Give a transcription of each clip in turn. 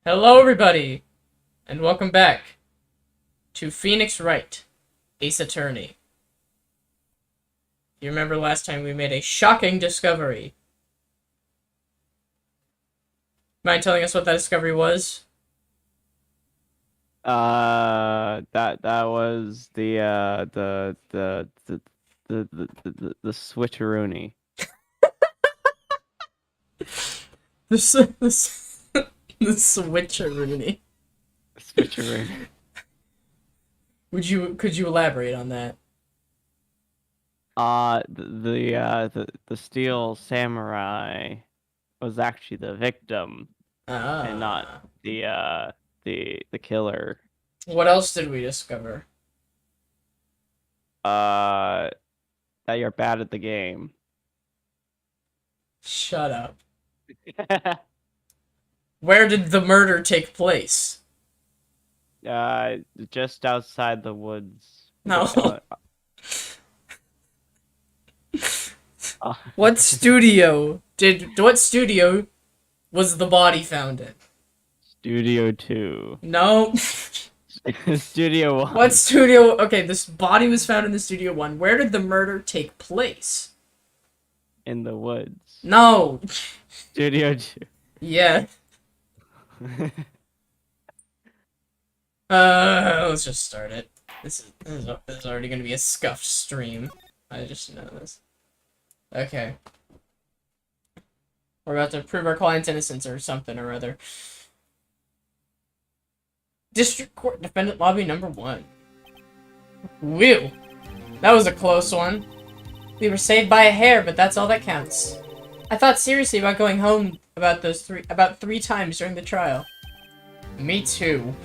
Hello, everybody, and welcome back to Phoenix Wright, Ace Attorney. You remember last time we made a shocking discovery. Mind telling us what that discovery was? That was the switcheroony. The switcheroony. Switcheroony. Could you elaborate on that? The steel samurai was actually the victim and not Ah. the killer. What else did we discover? Uh, that you're bad at the game. Shut up. Where did the murder take place? Just outside the woods. No. Uh, What studio was the body found in? Studio 2. No. Studio 1. What studio? Okay, this body was found in the Studio 1. Where did the murder take place? In the woods. No. Studio 2. Yeah. Let's just start it. This is already gonna be a scuffed stream. I just know this. Okay. We're about to prove our client's innocence or something or other. District Court Defendant Lobby number 1. Whew. That was a close one. We were saved by a hair, but that's all that counts. I thought seriously about going home about three times during the trial. Me too.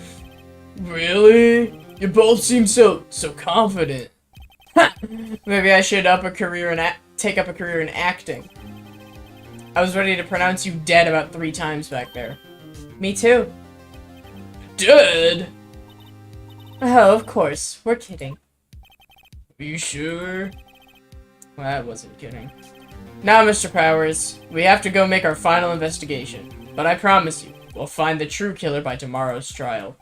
Really? You both seem so confident. Maybe I should take up a career in acting. I was ready to pronounce you dead about 3 times back there. Me too. Dead? Oh, of course. We're kidding. Are you sure? Well, I wasn't kidding. Now, Mr. Powers, we have to go make our final investigation. But I promise you, we'll find the true killer by tomorrow's trial.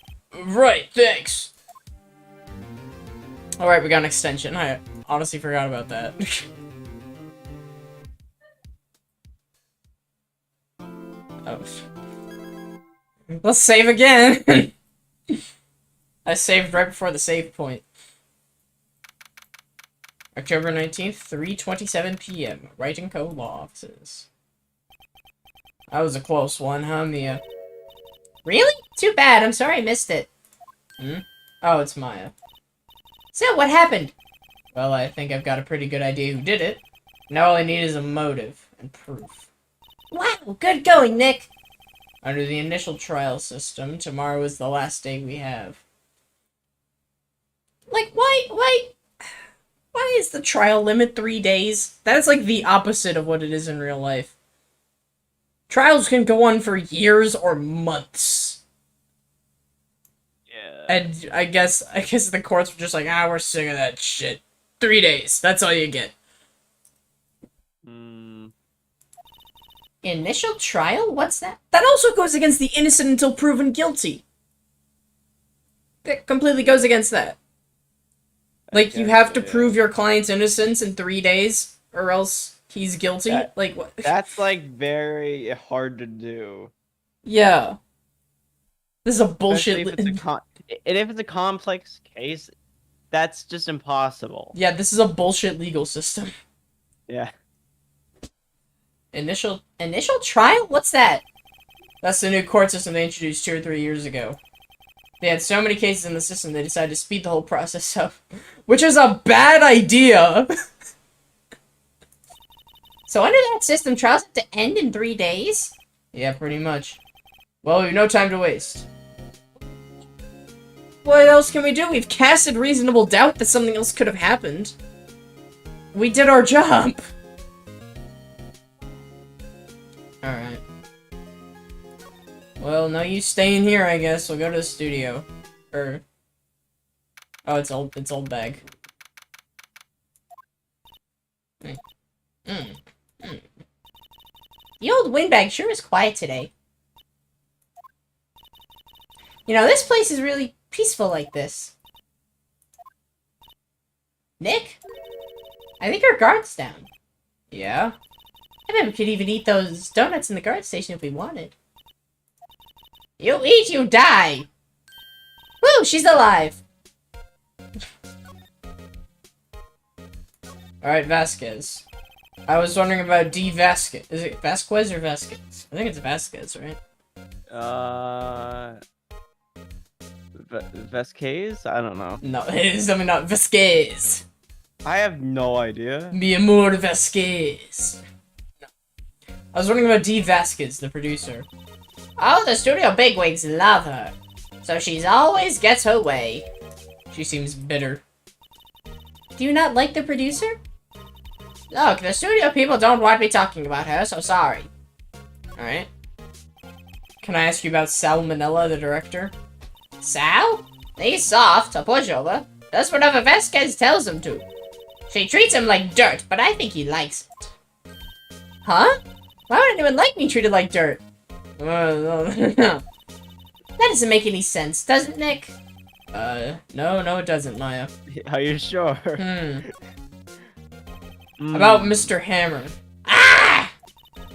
Right, thanks! Alright, we got an extension. I honestly forgot about that. Oh. Let's save again! I saved right before the save point. October 19th, 3:27 p.m. Wright & Co. Law Offices. That was a close one, huh, Mia? Really? Too bad. I'm sorry I missed it. Hmm? Oh, it's Maya. So, what happened? Well, I think I've got a pretty good idea who did it. Now all I need is a motive and proof. Wow, good going, Nick! Under the initial trial system, tomorrow is the last day we have. Like, why is the trial limit 3 days? That's like the opposite of what it is in real life. Trials can go on for years or months. Yeah. And I guess the courts were just like, we're sick of that shit. 3 days. That's all you get. Initial trial? What's that? That also goes against the innocent until proven guilty. That completely goes against that. Like, you have to prove your client's innocence in 3 days, or else he's guilty? Like, what? That's, like, very hard to do. Yeah. This is a bullshit... And if it's a complex case, that's just impossible. Yeah, this is a bullshit legal system. Yeah. Initial trial? What's that? That's the new court system they introduced 2 or 3 years ago. They had so many cases in the system, they decided to speed the whole process up. Which is a bad idea! So under that system, trials have to end in 3 days? Yeah, pretty much. Well, we have no time to waste. What else can we do? We've casted reasonable doubt that something else could have happened. We did our job! Alright. Well, no use staying here, I guess. We'll go to the studio. Oh, it's old bag. The old windbag sure is quiet today. You know, this place is really peaceful like this. Nick? I think our guard's down. Yeah? I bet we could even eat those donuts in the guard station if we wanted. You eat, you die! Woo, she's alive! Alright, Vasquez. I was wondering about D. Vasquez. Is it Vasquez or Vasquez? I think it's Vasquez, right? Vasquez? I don't know. No, it's definitely not Vasquez. I have no idea. Mi amor Vasquez. No. I was wondering about D. Vasquez, the producer. Oh, the studio bigwigs love her. So she's always gets her way. She seems bitter. Do you not like the producer? Look, the studio people don't want me talking about her, so sorry. Alright. Can I ask you about Sal Manella, the director? Sal? He's soft, a pushover. Does whatever Vasquez tells him to. She treats him like dirt, but I think he likes it. Huh? Why would anyone like me treated like dirt? No. That doesn't make any sense, does it, Nick? No, it doesn't, Maya. Are you sure? About Mr. Hammer. Ah!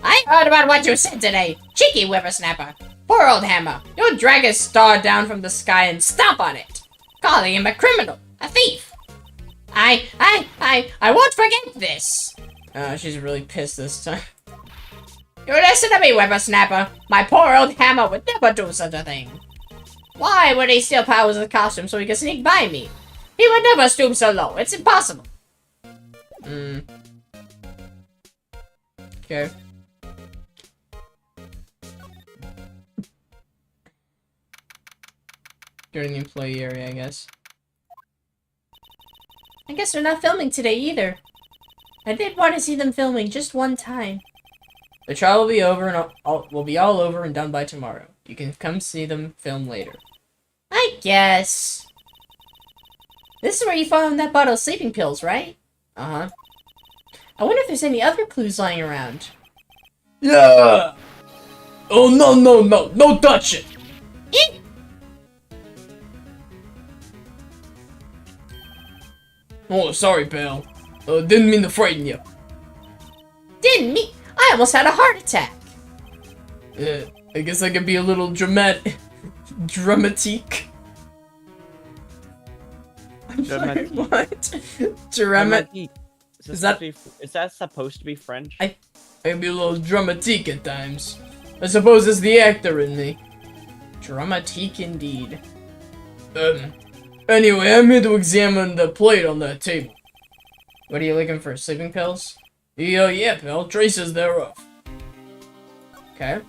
I heard about what you said today, cheeky whippersnapper. Poor old Hammer. You'll drag his star down from the sky and stomp on it, calling him a criminal, a thief. I won't forget this. She's really pissed this time. You listen to me, whippersnapper. My poor old Hammer would never do such a thing. Why would he steal Powers' costume so he could sneak by me? He would never stoop so low. It's impossible. Okay. During the employee area, I guess. I guess they're not filming today either. I did want to see them filming just one time. The trial will be over and will be all over and done by tomorrow. You can come see them film later. I guess. This is where you found that bottle of sleeping pills, right? Uh-huh. I wonder if there's any other clues lying around. Yeah! Oh, no touch it! Eek! Oh, sorry, pal. Didn't mean to frighten you. Didn't mean? I almost had a heart attack. I guess I could be a little dramatic. Dramatique. I'm sorry, what? Dramatique. Is that supposed to be French? I can be a little dramatique at times. I suppose it's the actor in me. Dramatique indeed. Anyway, I'm here to examine the plate on that table. What are you looking for? Sleeping pills? Yeah, pal. Traces thereof. Okay.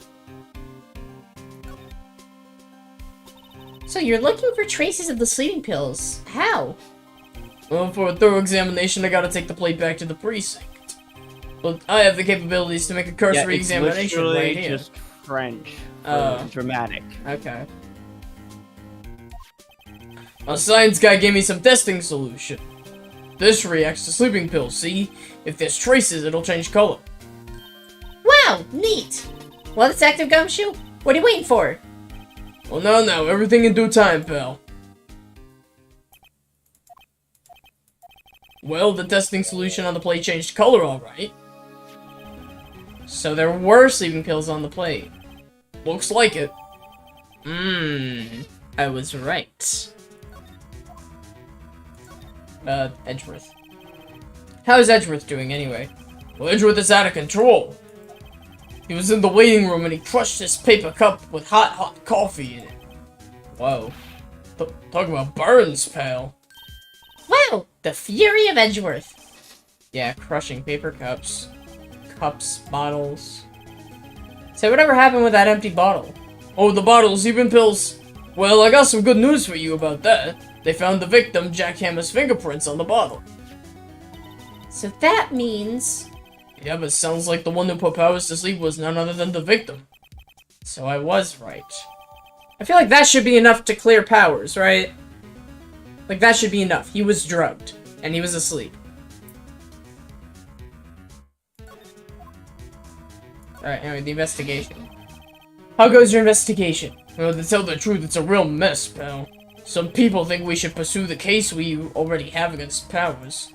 So you're looking for traces of the sleeping pills. How? Well, for a thorough examination, I gotta take the plate back to the precinct. But I have the capabilities to make a cursory examination right here. Just French. Dramatic. Okay. A science guy gave me some testing solution. This reacts to sleeping pills, see? If there's traces, it'll change color. Wow, neat! Well, Detective Gumshoe, what are you waiting for? Well, no, everything in due time, pal. Well, the testing solution on the plate changed color, alright. So there were sleeping pills on the plate. Looks like it. I was right. Edgeworth. How's Edgeworth doing, anyway? Well, Edgeworth is out of control. He was in the waiting room and he crushed this paper cup with hot coffee in it. Whoa. Talk about burns, pal. Wow, the fury of Edgeworth. Yeah, crushing paper cups. Bottles. So whatever happened with that empty bottle? Oh, the bottle, sleeping pills. Well, I got some good news for you about that. They found the victim, Jack Hammer's fingerprints on the bottle. So that means... Yeah, but sounds like the one who put Powers to sleep was none other than the victim. So I was right. I feel like that should be enough to clear Powers, right? Like, that should be enough. He was drugged, and he was asleep. Alright, anyway, the investigation. How goes your investigation? Well, to tell the truth, it's a real mess, pal. Some people think we should pursue the case we already have against Powers.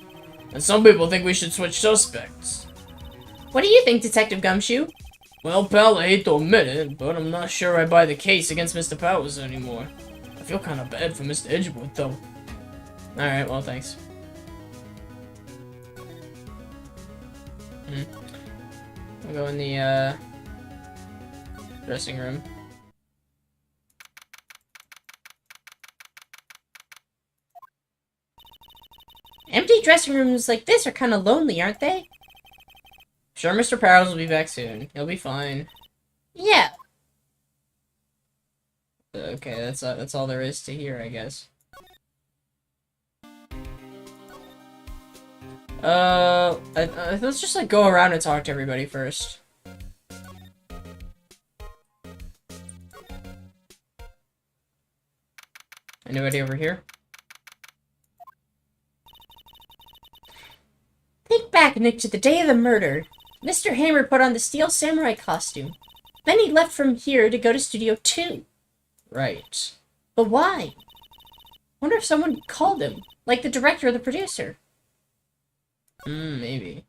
And some people think we should switch suspects. What do you think, Detective Gumshoe? Well, pal, I hate to admit it, but I'm not sure I buy the case against Mr. Powers anymore. I feel kind of bad for Mr. Edgewood, though. Alright, well, thanks. I'll go in the, dressing room. Empty dressing rooms like this are kind of lonely, aren't they? Sure, Mr. Powers will be back soon. He'll be fine. Yeah. Okay, that's all there is to hear, I guess. Let's just like go around and talk to everybody first. Anybody over here? Think back, Nick, to the day of the murder. Mr. Hammer put on the Steel Samurai costume. Then he left from here to go to Studio 2. Right. But why? Wonder if someone called him, like the director or the producer. Maybe.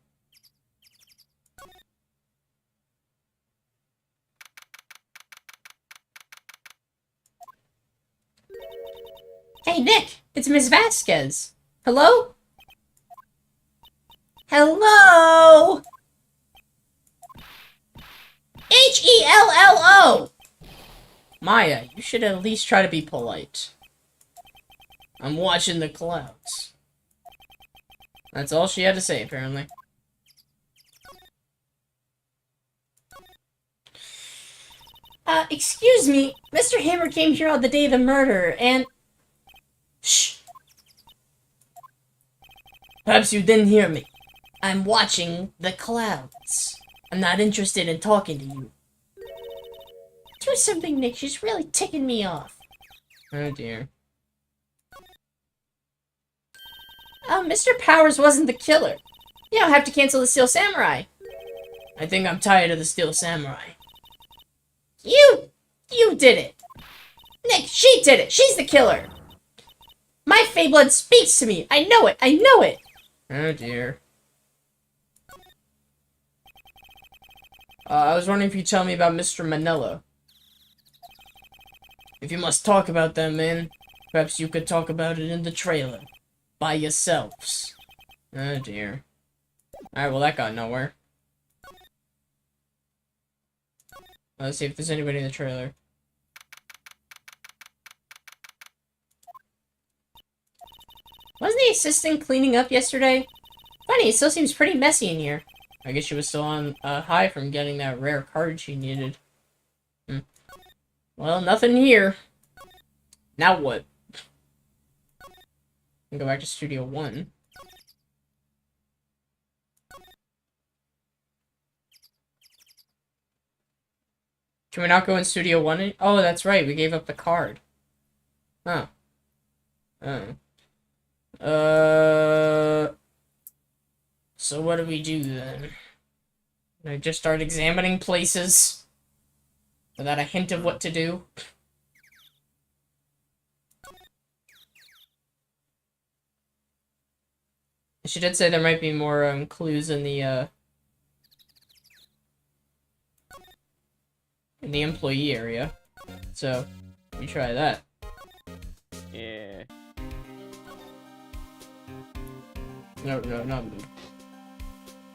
Hey, Nick! It's Miss Vasquez. Hello? Hello? Hello! Maya, you should at least try to be polite. I'm watching the clouds. That's all she had to say, apparently. Excuse me. Mr. Hammer came here on the day of the murder, and... Shh! Perhaps you didn't hear me. I'm watching the clouds. I'm not interested in talking to you. Do something, Nick. She's really ticking me off. Oh, dear. Mr. Powers wasn't the killer. You don't have to cancel the Steel Samurai. I think I'm tired of the Steel Samurai. You did it. Nick, she did it. She's the killer. My Fey blood speaks to me. I know it. I know it. Oh, dear. I was wondering if you'd tell me about Mr. Manila. If you must talk about them, man, perhaps you could talk about it in the trailer. By yourselves. Oh, dear. Alright, well, that got nowhere. Let's see if there's anybody in the trailer. Wasn't the assistant cleaning up yesterday? Funny, it still seems pretty messy in here. I guess she was still on high from getting that rare card she needed. Well, nothing here. Now what? Go back to Studio 1. Can we not go in Studio 1? Oh, that's right. We gave up the card. Huh. Oh. So what do we do then? I just start examining places without a hint of what to do. She did say there might be more clues in the employee area, so we try that. Yeah. No, not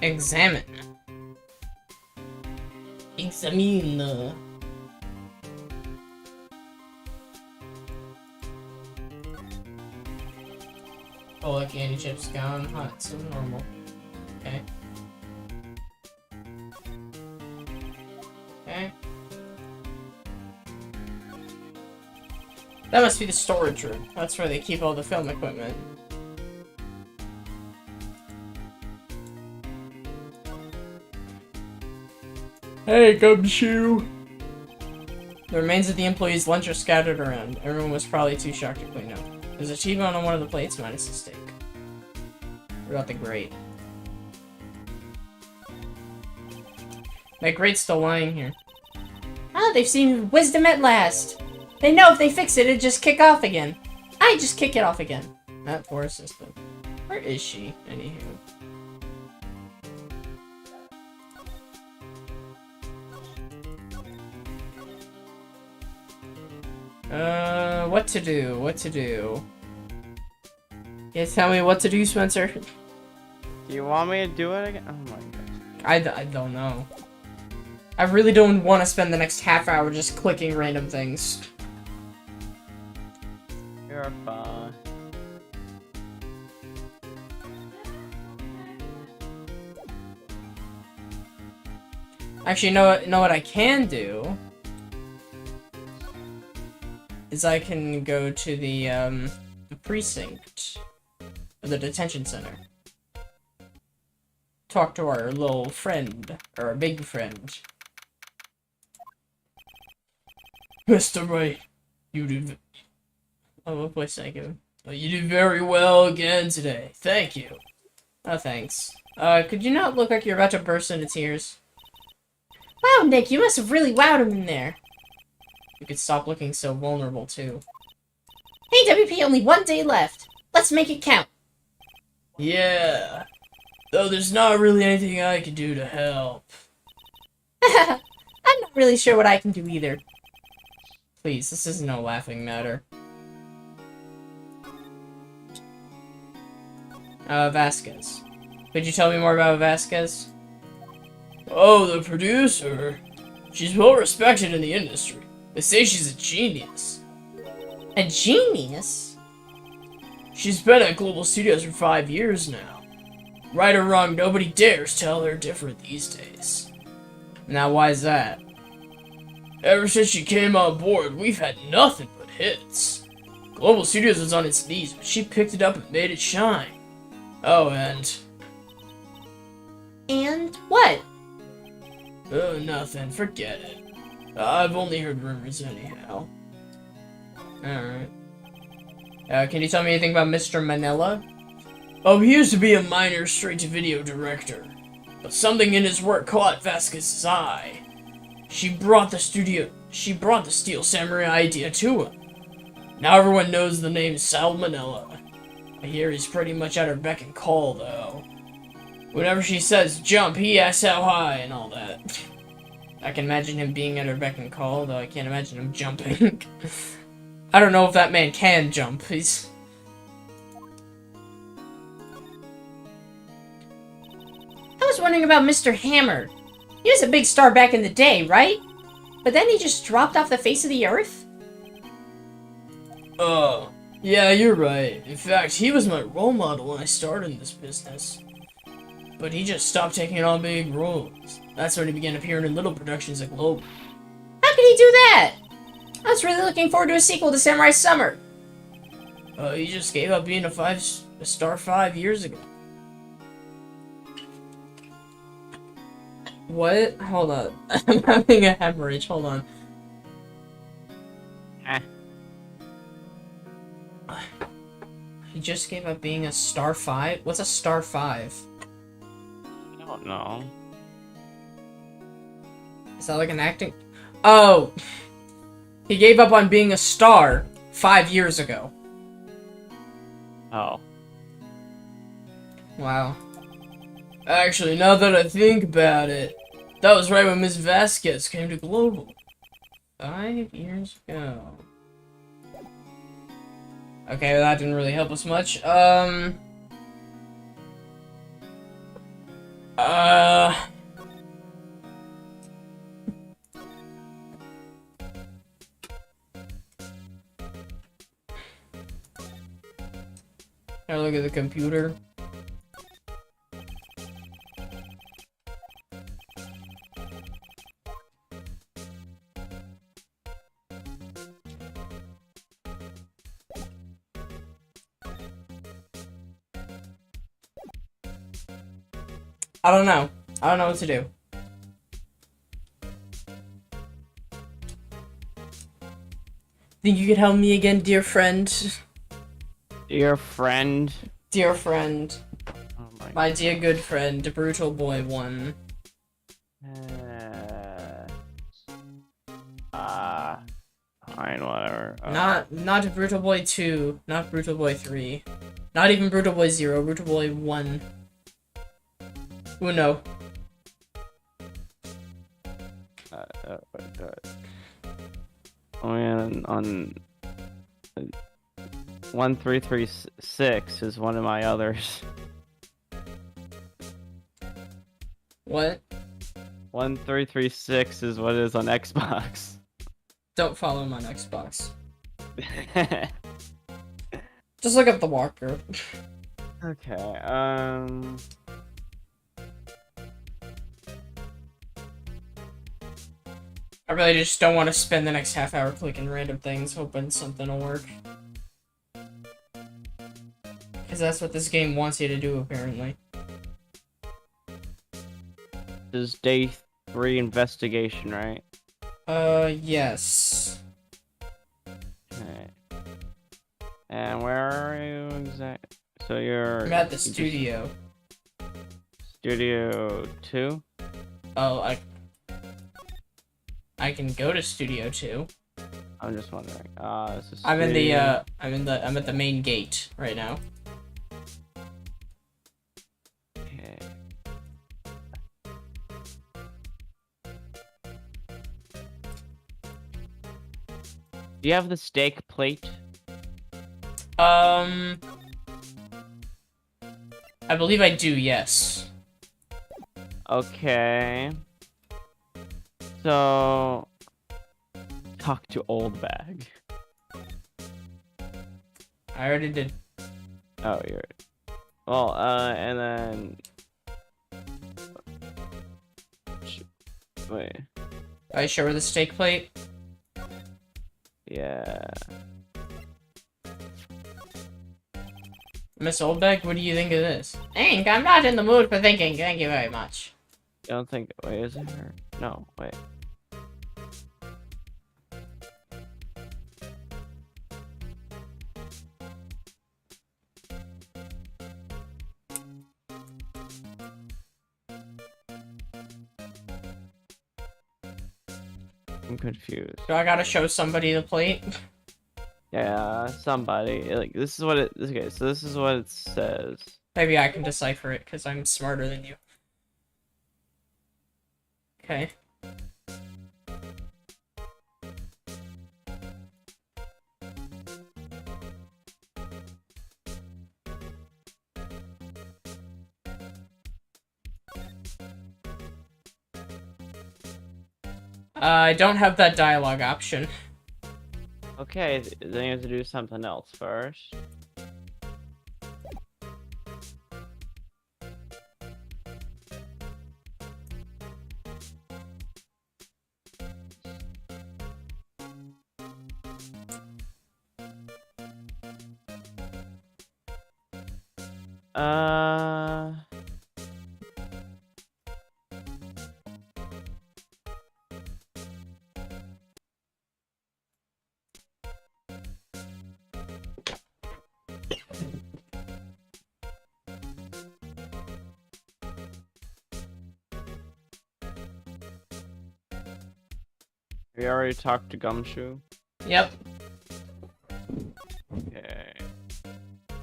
examine. Examine. Oh, the candy chips gone hot, so normal. Okay. Okay. That must be the storage room. That's where they keep all the film equipment. Hey, Gumshoe! The remains of the employees' lunch are scattered around. Everyone was probably too shocked to clean up. There's a T-bone on one of the plates, minus the steak. What about the grate? My grate's still lying here. Oh, they've seen wisdom at last. They know if they fix it, it'd just kick off again. I just kick it off again. That forest system. Where is she, anywho? What to do? What to do? You guys tell me what to do, Spencer. Do you want me to do it again? Oh my god. I don't know. I really don't want to spend the next half hour just clicking random things. You're fine. Actually, know what I can do? Is I can go to the precinct. Or the detention center. Talk to our little friend. Or a big friend. Mr. Ray, you did... Oh, what place thank you? Oh, you did very well again today. Thank you. Oh, thanks. Could you not look like you're about to burst into tears? Wow, Nick, you must have really wowed him in there. You could stop looking so vulnerable, too. Hey, WP, only 1 day left. Let's make it count. Yeah. Though there's not really anything I can do to help. I'm not really sure what I can do either. Please, this is no laughing matter. Vasquez. Could you tell me more about Vasquez? Oh, the producer. She's well respected in the industry. They say she's a genius. A genius? She's been at Global Studios for 5 years now. Right or wrong, nobody dares tell her different these days. Now, why is that? Ever since she came on board, we've had nothing but hits. Global Studios was on its knees, but she picked it up and made it shine. Oh, and... And what? Oh, nothing. Forget it. I've only heard rumors anyhow. Alright. Can you tell me anything about Mr. Manila? Oh, he used to be a minor straight-to-video director. But something in his work caught Vasquez's eye. She brought the Steel Samurai idea to him. Now everyone knows the name Sal Manila. I hear he's pretty much at her beck and call, though. Whenever she says jump, he asks how high and all that. I can imagine him being at her beck and call, though I can't imagine him jumping. I don't know if that man can jump. He's... I was wondering about Mr. Hammer. He was a big star back in the day, right? But then he just dropped off the face of the earth? Oh, yeah, you're right. In fact, he was my role model when I started in this business. But he just stopped taking on big roles. That's when he began appearing in little productions at Global. How could he do that? I was really looking forward to a sequel to Samurai Summer. He just gave up being a star 5 years ago. What? Hold on. I'm having a hemorrhage. Hold on. He just gave up being a star 5? What's a star 5? I don't know. Is that like an acting? Oh! He gave up on being a star 5 years ago. Oh. Wow. Actually, now that I think about it, that was right when Ms. Vasquez came to Global. 5 years ago. Okay, well, that didn't really help us much. Gotta look at the computer. I don't know. I don't know what to do. Think you could help me again, dear friend? Dear friend. Dear friend. Oh my dear good friend, the Brutal Boy 1. Fine, whatever. Not Brutal Boy 2, not Brutal Boy 3, not even Brutal Boy 0, Brutal Boy 1. Uno. On 1336 is one of my others. What? 1336 is what it is on Xbox. Don't follow him on Xbox. Just look up the walker. Okay, I really just don't want to spend the next half hour clicking random things, hoping something will work. Because that's what this game wants you to do, apparently. this is day 3 investigation, right? Yes. Okay. And where are you exactly? So you're... I'm at the studio. Studio 2? Oh, I can go to Studio 2. I'm just wondering. This is I'm studio... I'm at the main gate right now. Okay. Do you have the steak plate? I believe I do, yes. Okay. So... Talk to Old Bag. I already did. Oh, you're... Well, and then... Wait. Are you sure with the steak plate? Yeah... Miss Oldbeck, what do you think of this? Hank, I'm not in the mood for thinking. Thank you very much. I don't think... Wait, is it her? No, wait. I'm confused. Do I gotta show somebody the plate? Yeah, somebody. Like, this is what it... Okay, so this is what it says. Maybe I can decipher it, because I'm smarter than you. Okay. I don't have that dialogue option. Okay, then you have to do something else first. We already talked to Gumshoe. Yep. Okay.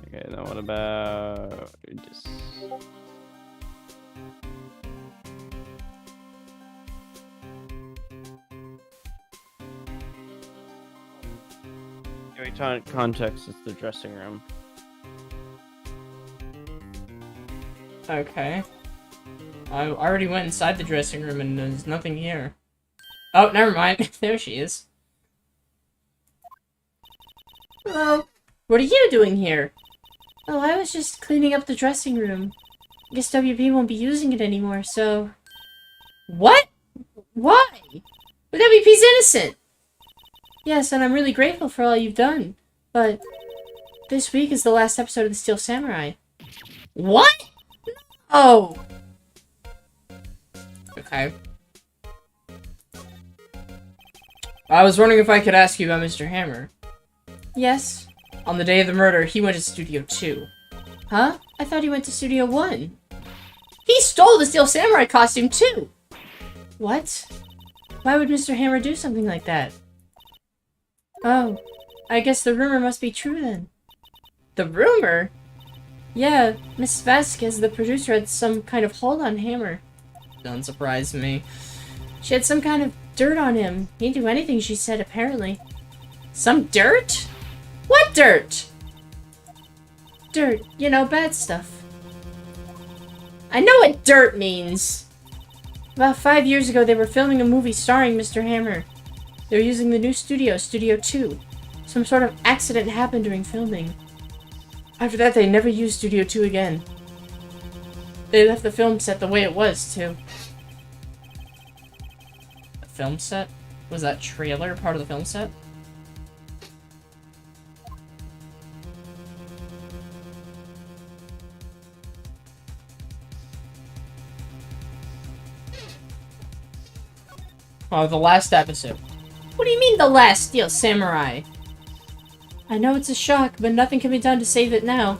Okay, then what about just... Context is the dressing room. Okay. I already went inside the dressing room and there's nothing here. Oh, never mind. There she is. Hello. What are you doing here? Oh, I was just cleaning up the dressing room. I guess WP won't be using it anymore, so... What? Why? But WP's innocent! Yes, and I'm really grateful for all you've done. But... this week is the last episode of the Steel Samurai. What? Oh! Okay. I was wondering if I could ask you about Mr. Hammer. Yes. On the day of the murder, he went to Studio 2. Huh? I thought he went to Studio 1. He stole the Steel Samurai costume, too! What? Why would Mr. Hammer do something like that? Oh, I guess the rumor must be true then. The rumor? Yeah, Miss Vasquez, the producer, had some kind of hold on Hammer. Don't surprise me. She had some kind of dirt on him. He'd do anything, she said, apparently. Some dirt? What dirt? Dirt, you know, bad stuff. I know what dirt means! About 5 years ago, they were filming a movie starring Mr. Hammer. They were using the new studio, Studio 2. Some sort of accident happened during filming. After that, they never used Studio 2 again. They left the film set the way it was, too. The film set? Was that trailer part of the film set? Oh, the last episode. What do you mean, the last Steel Samurai? I know it's a shock, but nothing can be done to save it now.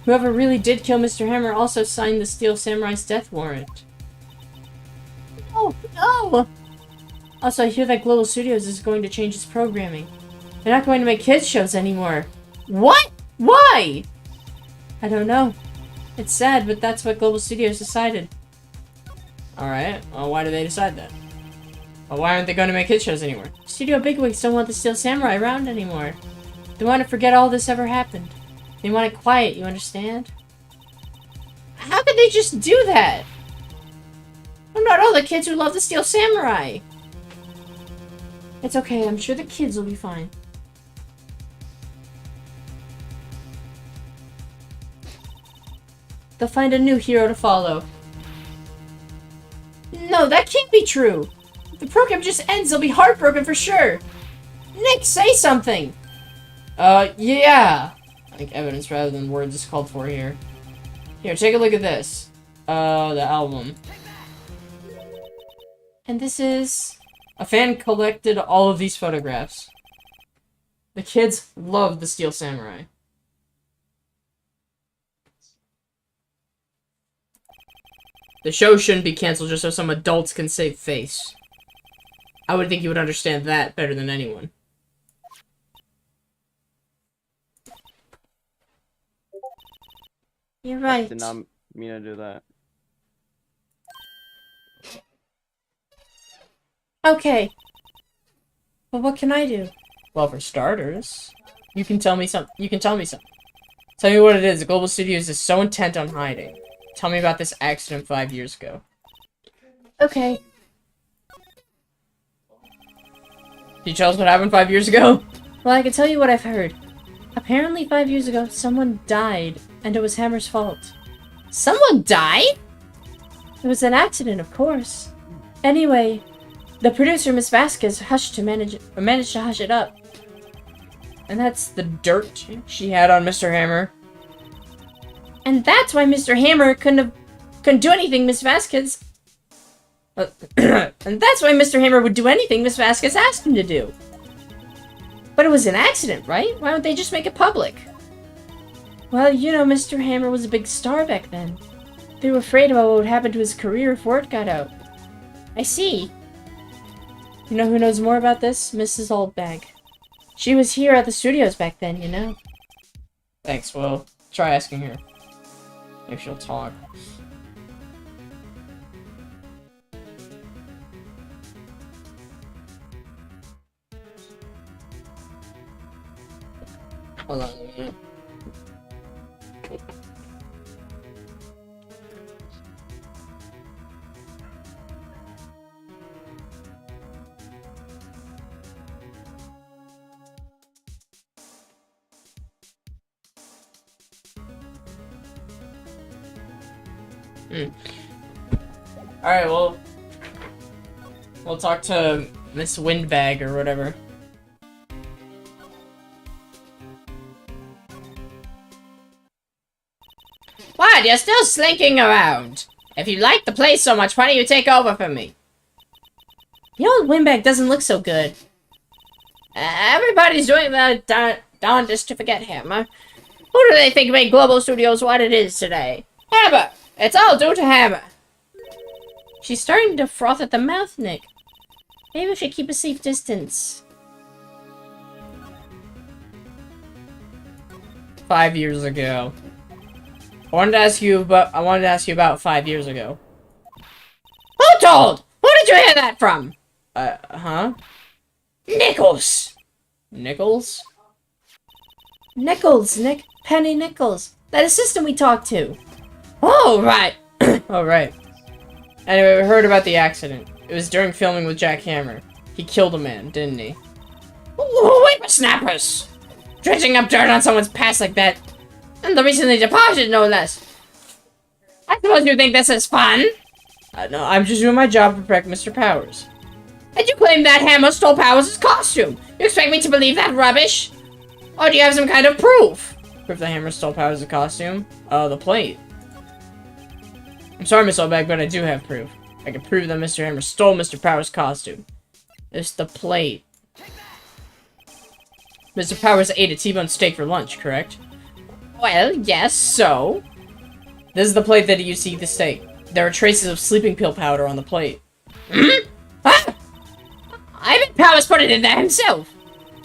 Whoever really did kill Mr. Hammer also signed the Steel Samurai's death warrant. Oh, no! Also, I hear that Global Studios is going to change its programming. They're not going to make kids shows anymore. What? Why? I don't know. It's sad, but that's what Global Studios decided. Alright, well, why did they decide that? Well, why aren't they going to make kids shows anymore? Studio bigwigs don't want the Steel Samurai around anymore. They want to forget all this ever happened. They want it quiet, you understand? How could they just do that? What about all the kids who love the Steel Samurai? It's okay, I'm sure the kids will be fine. They'll find a new hero to follow. No, that can't be true! If the program just ends, they'll be heartbroken for sure! Nick, say something! Yeah! I think evidence rather than words is called for here. Here, take a look at this. The album. And this is... A fan collected all of these photographs. The kids love the Steel Samurai. The show shouldn't be canceled just so some adults can save face. I would think you would understand that better than anyone. You're right. I did not mean to do that. Okay. But what can I do? Well, for starters, you can tell me something. Tell me what it is. Global Studios is so intent on hiding. Tell me about this accident 5 years ago. Okay. Can you tell us what happened 5 years ago? Well, I can tell you what I've heard. Apparently 5 years ago, someone died, and it was Hammer's fault. Someone died? It was an accident, of course. Anyway, the producer, Miss Vasquez, managed to hush it up. And that's the dirt she had on Mr. Hammer. And that's why Mr. Hammer couldn't do anything Miss Vasquez... and that's why Mr. Hammer would do anything Miss Vasquez asked him to do. But it was an accident, right? Why would they just make it public? Well, you know, Mr. Hammer was a big star back then. They were afraid about what would happen to his career if word got out. I see. You know who knows more about this? Mrs. Oldbag. She was here at the studios back then, you know. Thanks, well, try asking her. If she'll talk. Hold on a minute. Alright, well, we'll talk to Miss Windbag or whatever. What? You're still slinking around? If you like the place so much, why don't you take over for me? You know, Windbag doesn't look so good. Everybody's doing the darndest to forget Hammer. Who do they think made Global Studios what it is today? Hammer! It's all due to Hammer. She's starting to froth at the mouth, Nick. Maybe we should keep a safe distance. 5 years ago. I wanted to ask you about 5 years ago. Who told? Who did you hear that from? Huh? Nichols! Nichols? Nichols, Nick. Penny Nichols. That assistant we talked to. Oh, right. Oh, right. Anyway, we heard about the accident. It was during filming with Jack Hammer. He killed a man, didn't he? Whippersnappers! Dredging up dirt on someone's past like that. And the recently departed, no less. I suppose you think this is fun? No, I'm just doing my job to protect Mr. Powers. And you claim that Hammer stole Powers' costume? You expect me to believe that rubbish? Or do you have some kind of proof? Proof that Hammer stole Powers' costume? The plate. I'm sorry, Miss Oldbag, but I do have proof. I can prove that Mr. Hammer stole Mr. Powers' costume. It's the plate. Mr. Powers ate a T-bone steak for lunch, correct? Well, yes, so? This is the plate that you see the steak. There are traces of sleeping pill powder on the plate. Hmm? Ah! I bet Powers put it in there himself.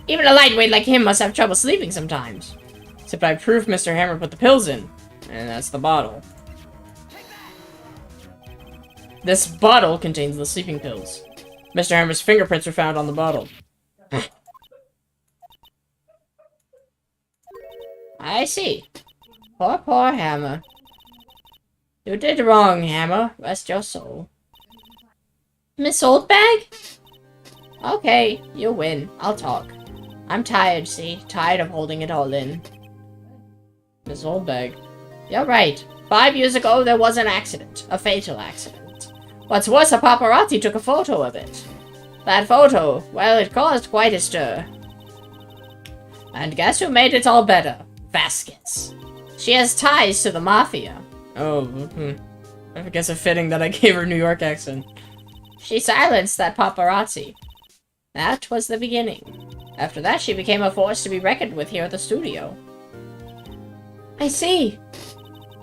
Even a lightweight like him must have trouble sleeping sometimes. Except I proof Mr. Hammer put the pills in. And that's the bottle. This bottle contains the sleeping pills. Mr. Hammer's fingerprints were found on the bottle. I see. Poor Hammer. You did wrong, Hammer. Rest your soul. Miss Oldbag? Okay, you win. I'll talk. I'm tired, see? Tired of holding it all in. Miss Oldbag. You're right. 5 years ago, there was an accident. A fatal accident. What's worse, a paparazzi took a photo of it. That photo, well, it caused quite a stir. And guess who made it all better? Vasquez. She has ties to the Mafia. Oh, I guess it's fitting that I gave her a New York accent. She silenced that paparazzi. That was the beginning. After that, she became a force to be reckoned with here at the studio. I see.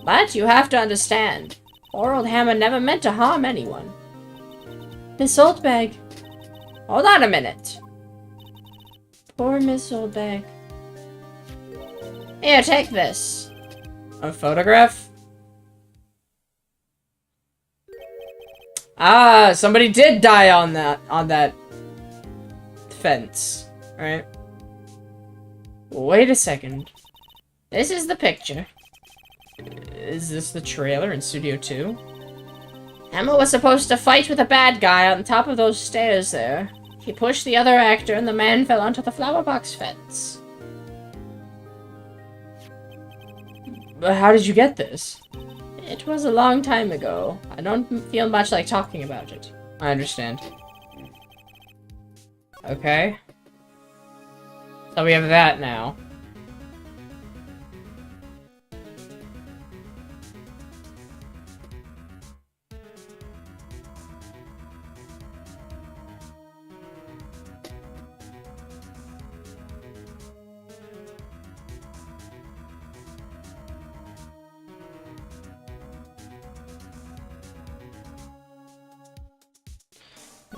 But you have to understand, poor old Hammer never meant to harm anyone. Miss Oldbag. Hold on a minute. Poor Miss Oldbag. Here, take this. A photograph? Ah, somebody did die on that fence, right? Wait a second. This is the picture. Is this the trailer in Studio 2? Hammer was supposed to fight with a bad guy on top of those stairs there. He pushed the other actor and the man fell onto the flower box fence. But how did you get this? It was a long time ago. I don't feel much like talking about it. I understand. Okay. So we have that now.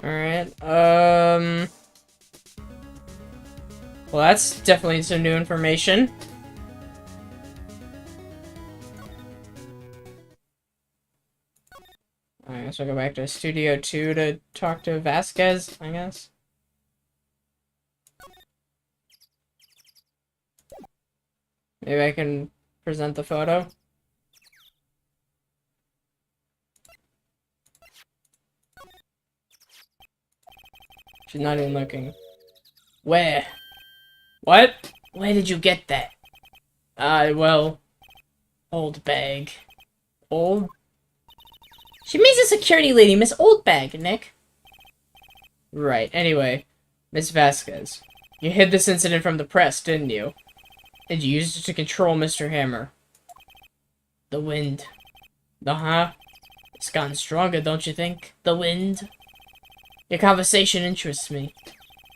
Alright, well, that's definitely some new information. Alright, so I'll go back to Studio 2 to talk to Vasquez, I guess. Maybe I can present the photo. She's not even looking. Where? What? Where did you get that? Well... Oldbag. Old? She means a security lady, Miss Oldbag, Nick. Right, anyway. Miss Vasquez. You hid this incident from the press, didn't you? And you used it to control Mr. Hammer. The wind. Huh? It's gotten stronger, don't you think? The wind? Your conversation interests me.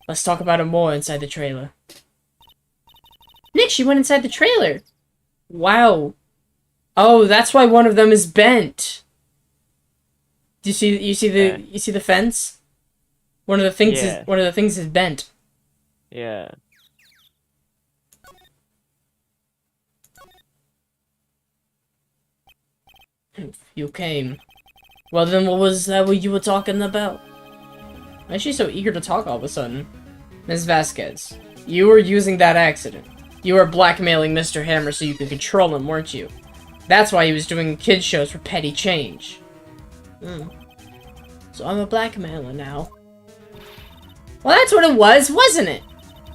Let's talk about it more inside the trailer. Nick, she went inside the trailer! Wow. Oh, that's why one of them is bent. Do you see the fence? One of the things is bent. Yeah. You came. Well then, what was that what you were talking about? Why is she so eager to talk all of a sudden? Ms. Vasquez, you were using that accident. You were blackmailing Mr. Hammer so you could control him, weren't you? That's why he was doing kids shows for petty change. So I'm a blackmailer now. Well, that's what it was, wasn't it?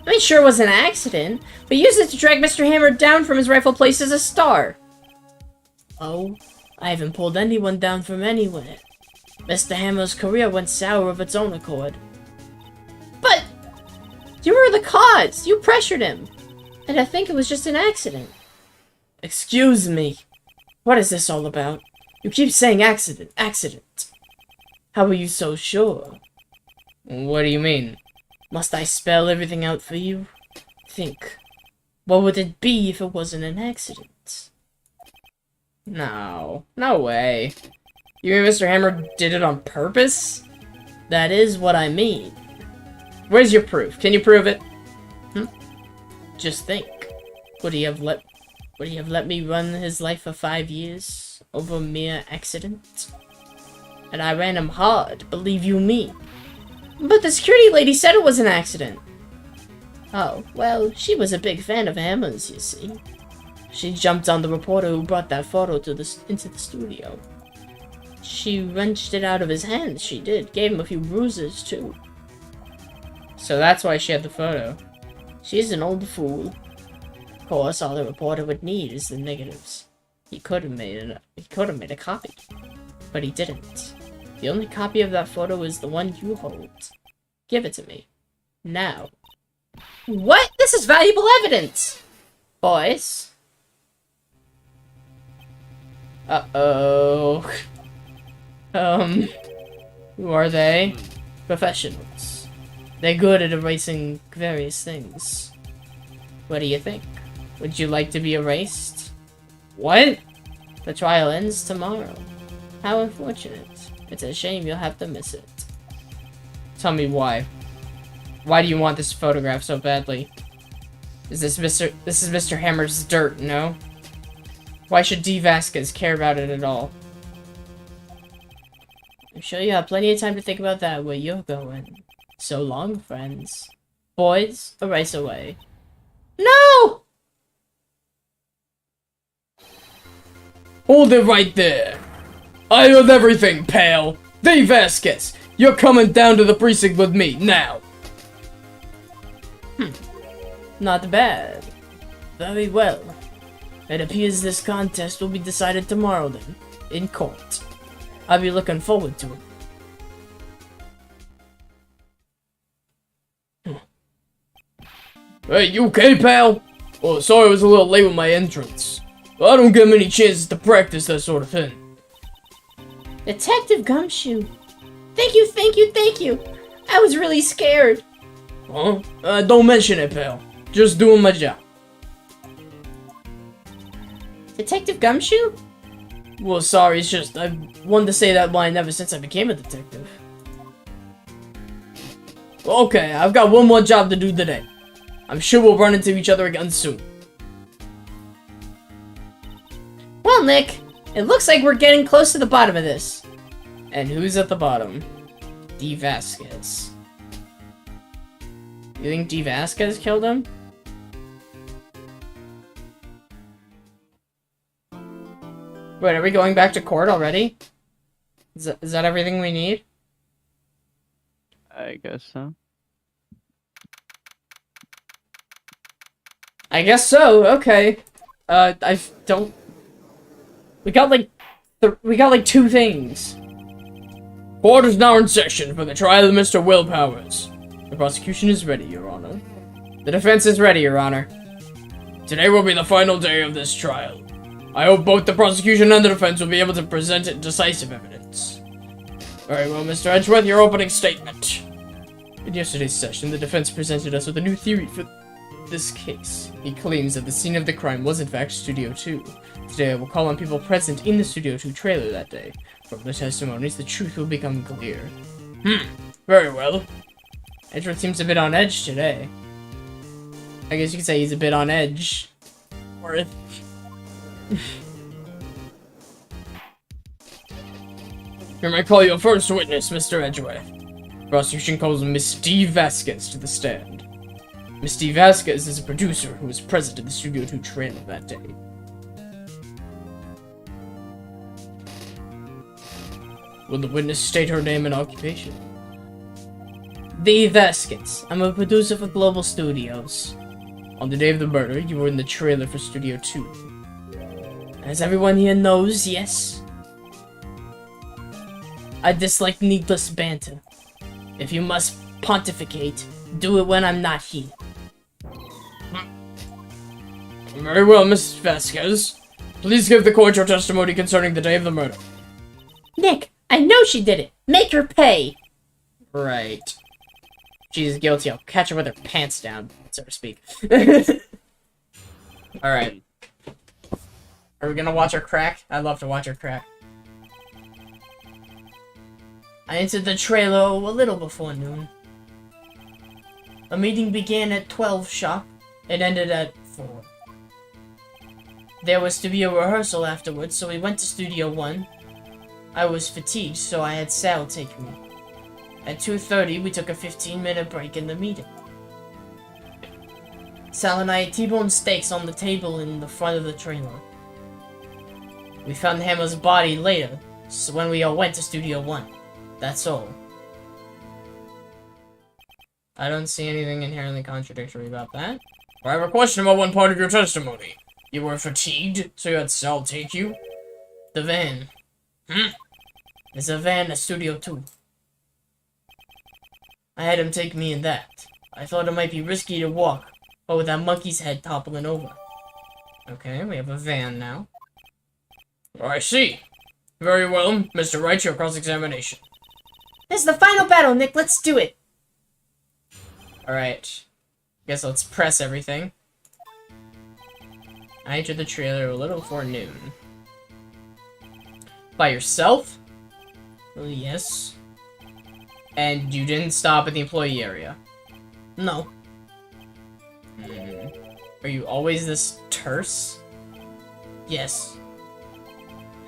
I mean, sure it was an accident, but you used it to drag Mr. Hammer down from his rightful place as a star. Oh, I haven't pulled anyone down from anywhere. Mr. Hammer's career went sour of its own accord. But you were the cause. You pressured him. And I think it was just an accident. Excuse me. What is this all about? You keep saying accident, accident. How are you so sure? What do you mean? Must I spell everything out for you? Think. What would it be if it wasn't an accident? No. No way. You mean Mr. Hammer did it on purpose? That is what I mean. Where's your proof? Can you prove it? Just think. Would he have let me run his life for 5 years over a mere accident? And I ran him hard, believe you me. But the security lady said it was an accident. Oh, well, she was a big fan of Hammer's, you see. She jumped on the reporter who brought that photo into the studio. She wrenched it out of his hands, she did. Gave him a few bruises, too. So that's why she had the photo. She's an old fool. Of course, all the reporter would need is the negatives. He could have made a copy, but he didn't. The only copy of that photo is the one you hold. Give it to me. Now. What? This is valuable evidence! Boys. Uh-oh. Who are they? Professionals. They're good at erasing various things. What do you think? Would you like to be erased? What? The trial ends tomorrow. How unfortunate. It's a shame you'll have to miss it. Tell me why. Why do you want this photograph so badly? This is Mr. Hammer's dirt, no? Why should D. Vasquez care about it at all? I'm sure you have plenty of time to think about that where you're going. So long, friends. Boys, erase away. No! Hold it right there. I heard everything, pal. D. Vasquez, you're coming down to the precinct with me, now. Not bad. Very well. It appears this contest will be decided tomorrow then, in court. I'll be looking forward to it. Hey, you okay, pal? Oh, sorry I was a little late with my entrance. I don't get many chances to practice that sort of thing. Detective Gumshoe. Thank you, thank you, thank you. I was really scared. Huh? Don't mention it, pal. Just doing my job. Detective Gumshoe? Well, sorry, it's just I've wanted to say that line ever since I became a detective. Okay, I've got one more job to do today. I'm sure we'll run into each other again soon. Well, Nick, it looks like we're getting close to the bottom of this. And who's at the bottom? D. Vasquez. You think D. Vasquez killed him? Wait, are we going back to court already? Is that everything we need? I guess so. I guess so, okay. I don't... We got like 2 things. Court is now in session for the trial of Mr. Will Powers. The prosecution is ready, Your Honor. The defense is ready, Your Honor. Today will be the final day of this trial. I hope both the prosecution and the defense will be able to present decisive evidence. Very well, Mr. Edgeworth, your opening statement. In yesterday's session, the defense presented us with a new theory for this case. He claims that the scene of the crime was in fact Studio 2. Today I will call on people present in the Studio 2 trailer that day. From the testimonies, the truth will become clear. Very well. Edgeworth seems a bit on edge today. I guess you could say he's a bit on edge. Worth. You may call your first witness, Mr. Edgeworth. Prosecution calls Miss Steve Vasquez to the stand. Miss Steve Vasquez is a producer who was present at the Studio 2 trailer that day. Will the witness state her name and occupation? Dave Vasquez. I'm a producer for Global Studios. On the day of the murder, you were in the trailer for Studio 2. As everyone here knows, yes? I dislike needless banter. If you must pontificate, do it when I'm not here. Very well, Miss Vasquez. Please give the court your testimony concerning the day of the murder. Nick, I know she did it. Make her pay. Right. She's guilty. I'll catch her with her pants down, so to speak. Alright. Are we gonna watch her crack? I'd love to watch her crack. I entered the trailer a little before noon. The meeting began at 12 sharp. It ended at 4. There was to be a rehearsal afterwards, so we went to Studio 1. I was fatigued, so I had Sal take me. At 2:30, we took a 15-minute break in the meeting. Sal and I ate T-bone steaks on the table in the front of the trailer. We found Hammer's body later, so when we all went to Studio 1. That's all. I don't see anything inherently contradictory about that. I have a question about one part of your testimony. You were fatigued, so you had Sal take you? The van. There's a van at Studio 2. I had him take me in that. I thought it might be risky to walk, but with that monkey's head toppling over. Okay, we have a van now. I see. Very well, Mr. Wright, your cross-examination. This is the final battle, Nick. Let's do it. Alright. Guess let's press everything. I entered the trailer a little before noon. By yourself? Oh, yes. And you didn't stop at the employee area? No. Are you always this terse? Yes.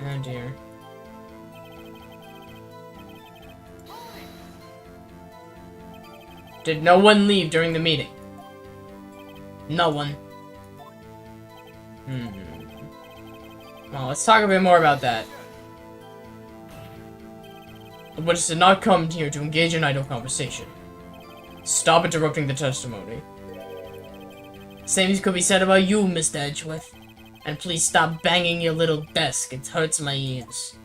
Oh dear. Did no one leave during the meeting? No one. Well, let's talk a bit more about that. The witness did not come here to engage in idle conversation. Stop interrupting the testimony. Same could be said about you, Mr. Edgeworth. And please stop banging your little desk. It hurts my ears.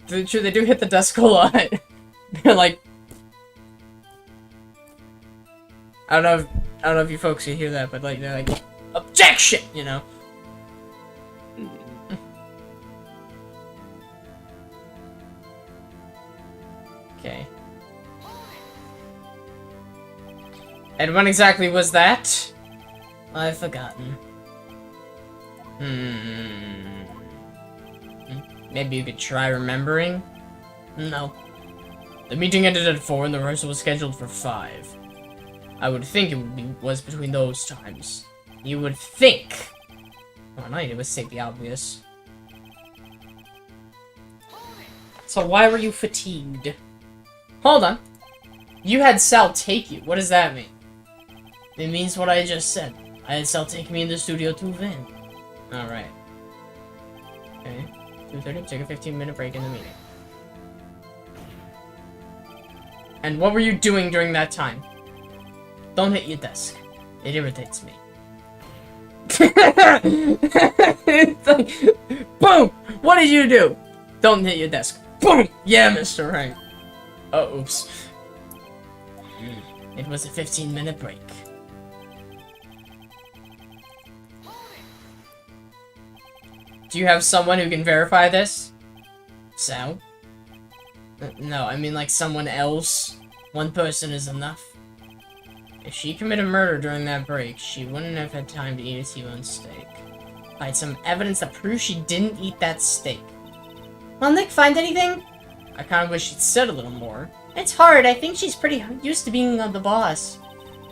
They do hit the desk a lot. They're like... I don't know if you folks can hear that, but like, they're like... Objection! You know? Okay. And when exactly was that? I've forgotten. Maybe you could try remembering? No. The meeting ended at 4 and the rehearsal was scheduled for 5. I would think it was between those times. You would think! Well, all I did was state the obvious. So why were you fatigued? Hold on. You had Sal take you. What does that mean? It means what I just said. I had Sal take me in the Studio 2 van. Alright. Okay. 2:30, take a 15-minute break in the meeting. And what were you doing during that time? Don't hit your desk. It irritates me. It's like, boom! What did you do? Don't hit your desk. Boom! Yeah, Mr. Wright. Oh, oops. It was a 15-minute break. Do you have someone who can verify this? Sal? No, I mean like someone else. One person is enough. If she committed murder during that break, she wouldn't have had time to eat a T-bone steak. Find some evidence that proves she didn't eat that steak. Well, Nick, find anything? I kind of wish she'd said a little more. It's hard. I think she's pretty used to being the boss.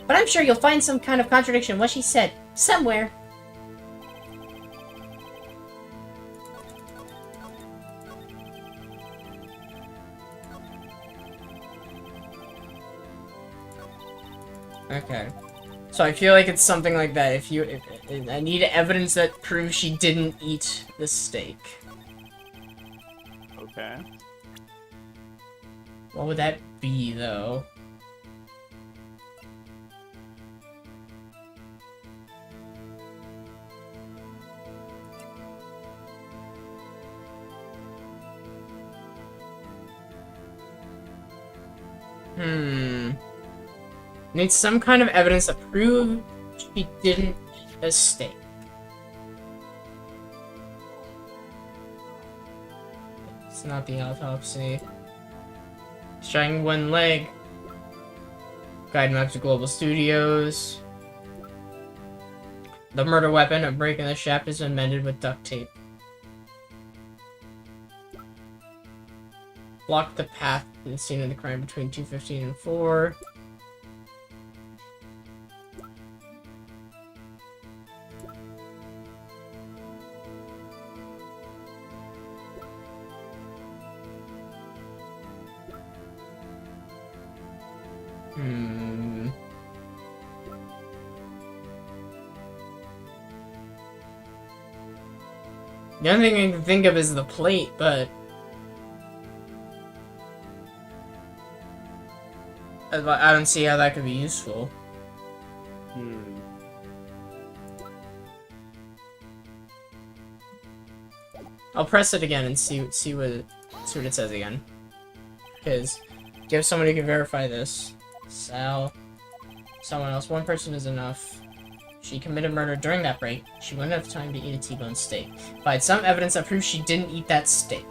But I'm sure you'll find some kind of contradiction in what she said. Somewhere. Okay. So I feel like it's something like that. If I need evidence that proves she didn't eat the steak. Okay. What would that be, though? Needs some kind of evidence that proves she didn't eat a steak. It's not the autopsy. Showing one leg. Guide map to Global Studios. The murder weapon, a break in the shaft, is amended with duct tape. Block the path to the scene of the crime between 2:15 and 4. The only thing I can think of is the plate, but I don't see how that could be useful. I'll press it again and see what it says again. Because do you have somebody who can verify this? Sal, someone else. One person is enough. She committed murder during that break. She wouldn't have time to eat a T-bone steak. Find some evidence that proves she didn't eat that steak.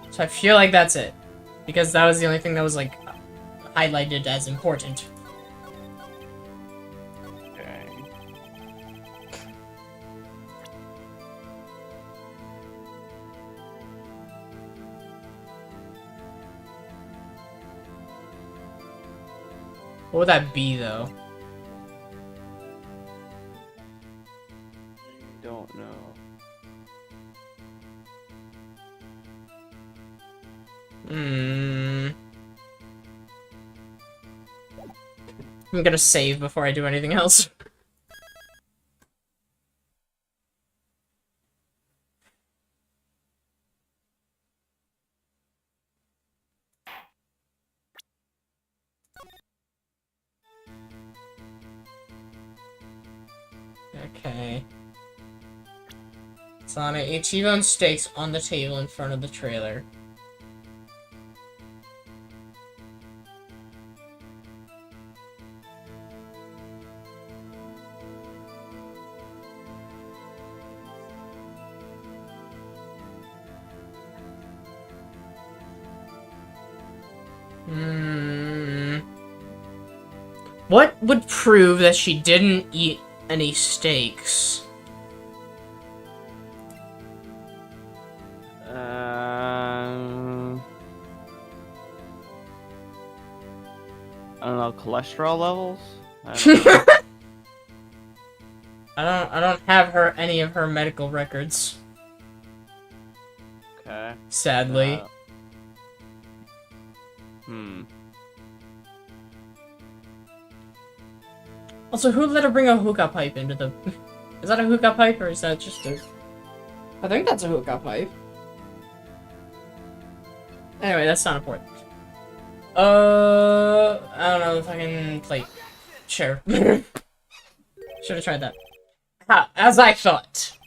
So I feel like that's it. Because that was the only thing that was, like, highlighted as important. Okay. What would that be, though? Don't know. I'm gonna save before I do anything else. Okay. Sana ate T-bone steaks on the table in front of the trailer. What would prove that she didn't eat any steaks? I don't know, cholesterol levels? I don't know. I don't have any of her medical records. Okay. Sadly. Also, who let her bring a hookah pipe into the... Is that a hookah pipe, or is that just a... I think that's a hookah pipe. Anyway, that's not important. I don't know if I can plate. Sure. Should have tried that. Ha, as I thought.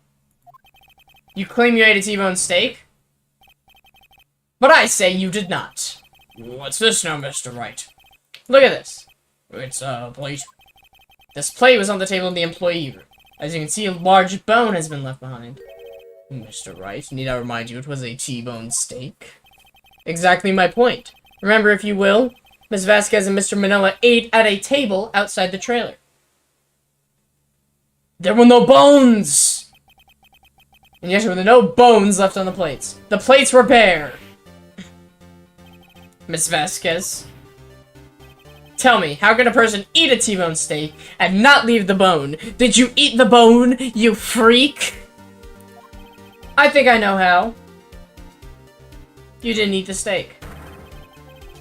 You claim you ate a T-bone steak? But I say you did not. What's this now, Mr. Wright? Look at this. It's a plate. This plate was on the table in the employee room. As you can see, a large bone has been left behind. Mr. Wright, need I remind you it was a T-bone steak? Exactly my point. Remember, if you will, Ms. Vasquez and Mr. Manila ate at a table outside the trailer. There were no bones! And yes, there were no bones left on the plates. The plates were bare. Ms. Vasquez, tell me, how can a person eat a T-bone steak and not leave the bone? Did you eat the bone, you freak? I think I know how. You didn't eat the steak.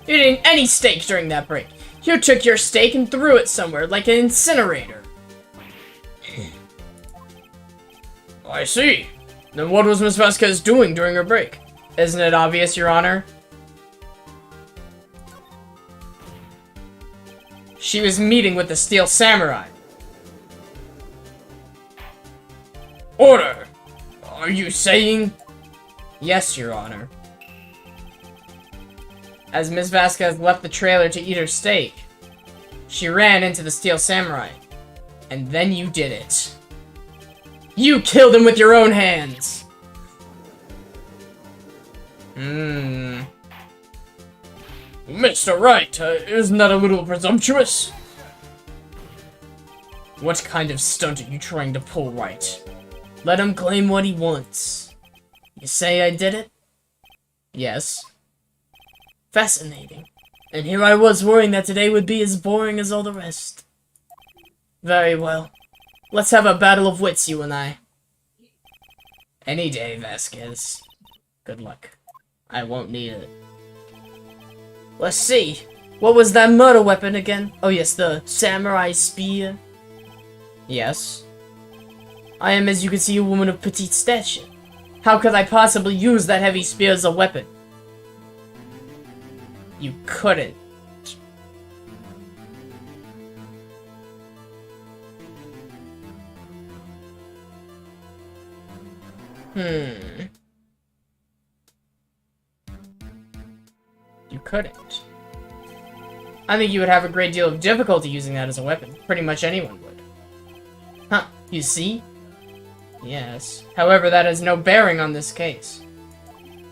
You didn't eat any steak during that break. You took your steak and threw it somewhere, like an incinerator. I see. Then what was Miss Vasquez doing during her break? Isn't it obvious, Your Honor? She was meeting with the Steel Samurai. Order! Are you saying? Yes, Your Honor. As Miss Vasquez left the trailer to eat her steak, she ran into the Steel Samurai. And then you did it. You killed him with your own hands! Mr. Wright, isn't that a little presumptuous? What kind of stunt are you trying to pull, Wright? Let him claim what he wants. You say I did it? Yes. Fascinating. And here I was worrying that today would be as boring as all the rest. Very well. Let's have a battle of wits, you and I. Any day, Vasquez. Good luck. I won't need it. Let's see. What was that murder weapon again? Oh yes, the samurai spear. Yes. I am, as you can see, a woman of petite stature. How could I possibly use that heavy spear as a weapon? You couldn't. You couldn't. I think you would have a great deal of difficulty using that as a weapon. Pretty much anyone would. Huh, you see? Yes. However, that has no bearing on this case.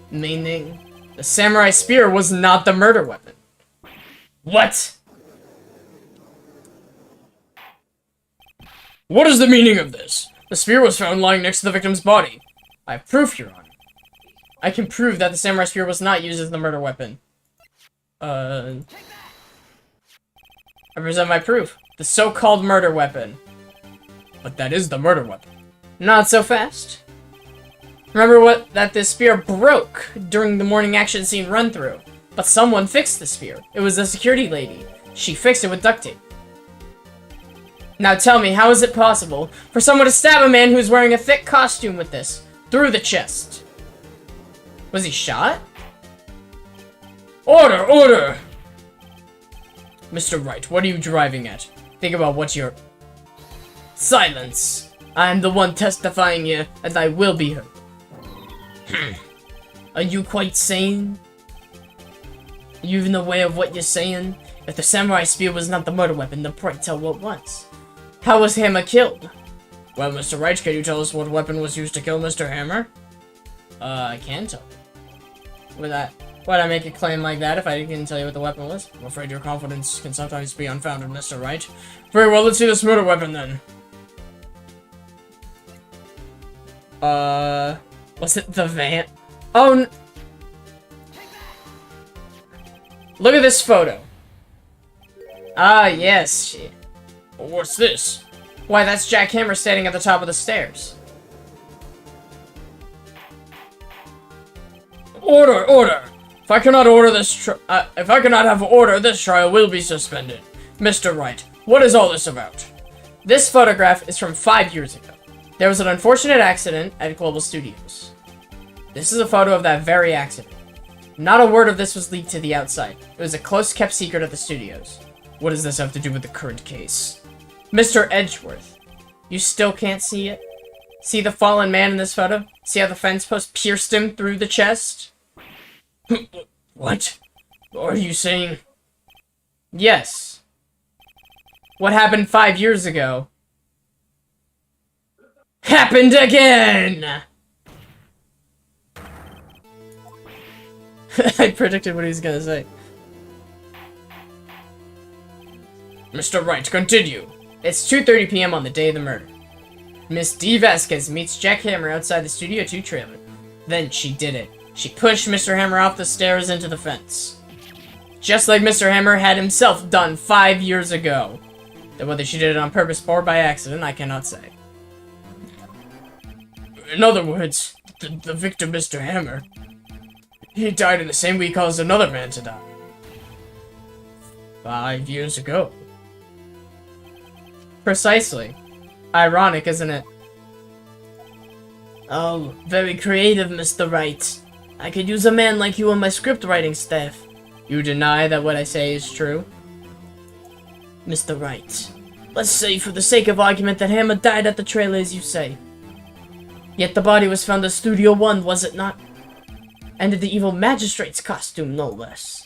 Meaning, the samurai spear was not the murder weapon. What? What is the meaning of this? The spear was found lying next to the victim's body. I have proof, Your Honor. I can prove that the samurai spear was not used as the murder weapon. I present my proof. The so-called murder weapon. But that is the murder weapon. Not so fast. Remember that this spear broke during the morning action scene run-through. But someone fixed the spear. It was the security lady. She fixed it with duct tape. Now tell me, how is it possible for someone to stab a man who's wearing a thick costume with this? Through the chest. Was he shot? Order! Order! Mr. Wright, what are you driving at? Think about what you're... Silence! I am the one testifying here, and I will be heard. Are you quite sane? Are you even aware of what you're saying? If the samurai spear was not the murder weapon, then pray tell what was. How was Hammer killed? Well, Mr. Wright, can you tell us what weapon was used to kill Mr. Hammer? I can tell. Why'd I make a claim like that if I didn't tell you what the weapon was? I'm afraid your confidence can sometimes be unfounded, Mr. Wright. Very well, let's see this murder weapon then. Was it the van? Oh, look at this photo. Ah, yes, shit. What's this? Why, that's Jack Hammer standing at the top of the stairs. Order! Order! If I cannot have order, this trial will be suspended. Mr. Wright, what is all this about? This photograph is from 5 years ago. There was an unfortunate accident at Global Studios. This is a photo of that very accident. Not a word of this was leaked to the outside. It was a close-kept secret at the studios. What does this have to do with the current case? Mr. Edgeworth, you still can't see it? See the fallen man in this photo? See how the fence post pierced him through the chest? What? Are you saying? Yes. What happened 5 years ago happened again! I predicted what he was gonna say. Mr. Wright, continue. It's 2:30 p.m. on the day of the murder. Miss D. Vasquez meets Jack Hammer outside the Studio 2 trailer. Then she did it. She pushed Mr. Hammer off the stairs into the fence. Just like Mr. Hammer had himself done 5 years ago. Though whether she did it on purpose or by accident, I cannot say. In other words, the victim, Mr. Hammer, he died in the same way he caused another man to die. 5 years ago. Precisely. Ironic, isn't it? Oh, very creative, Mr. Wright. I could use a man like you on my script writing staff. You deny that what I say is true? Mr. Wright, let's say for the sake of argument that Hammer died at the trailer as you say. Yet the body was found at Studio One, was it not? And in the evil magistrate's costume, no less.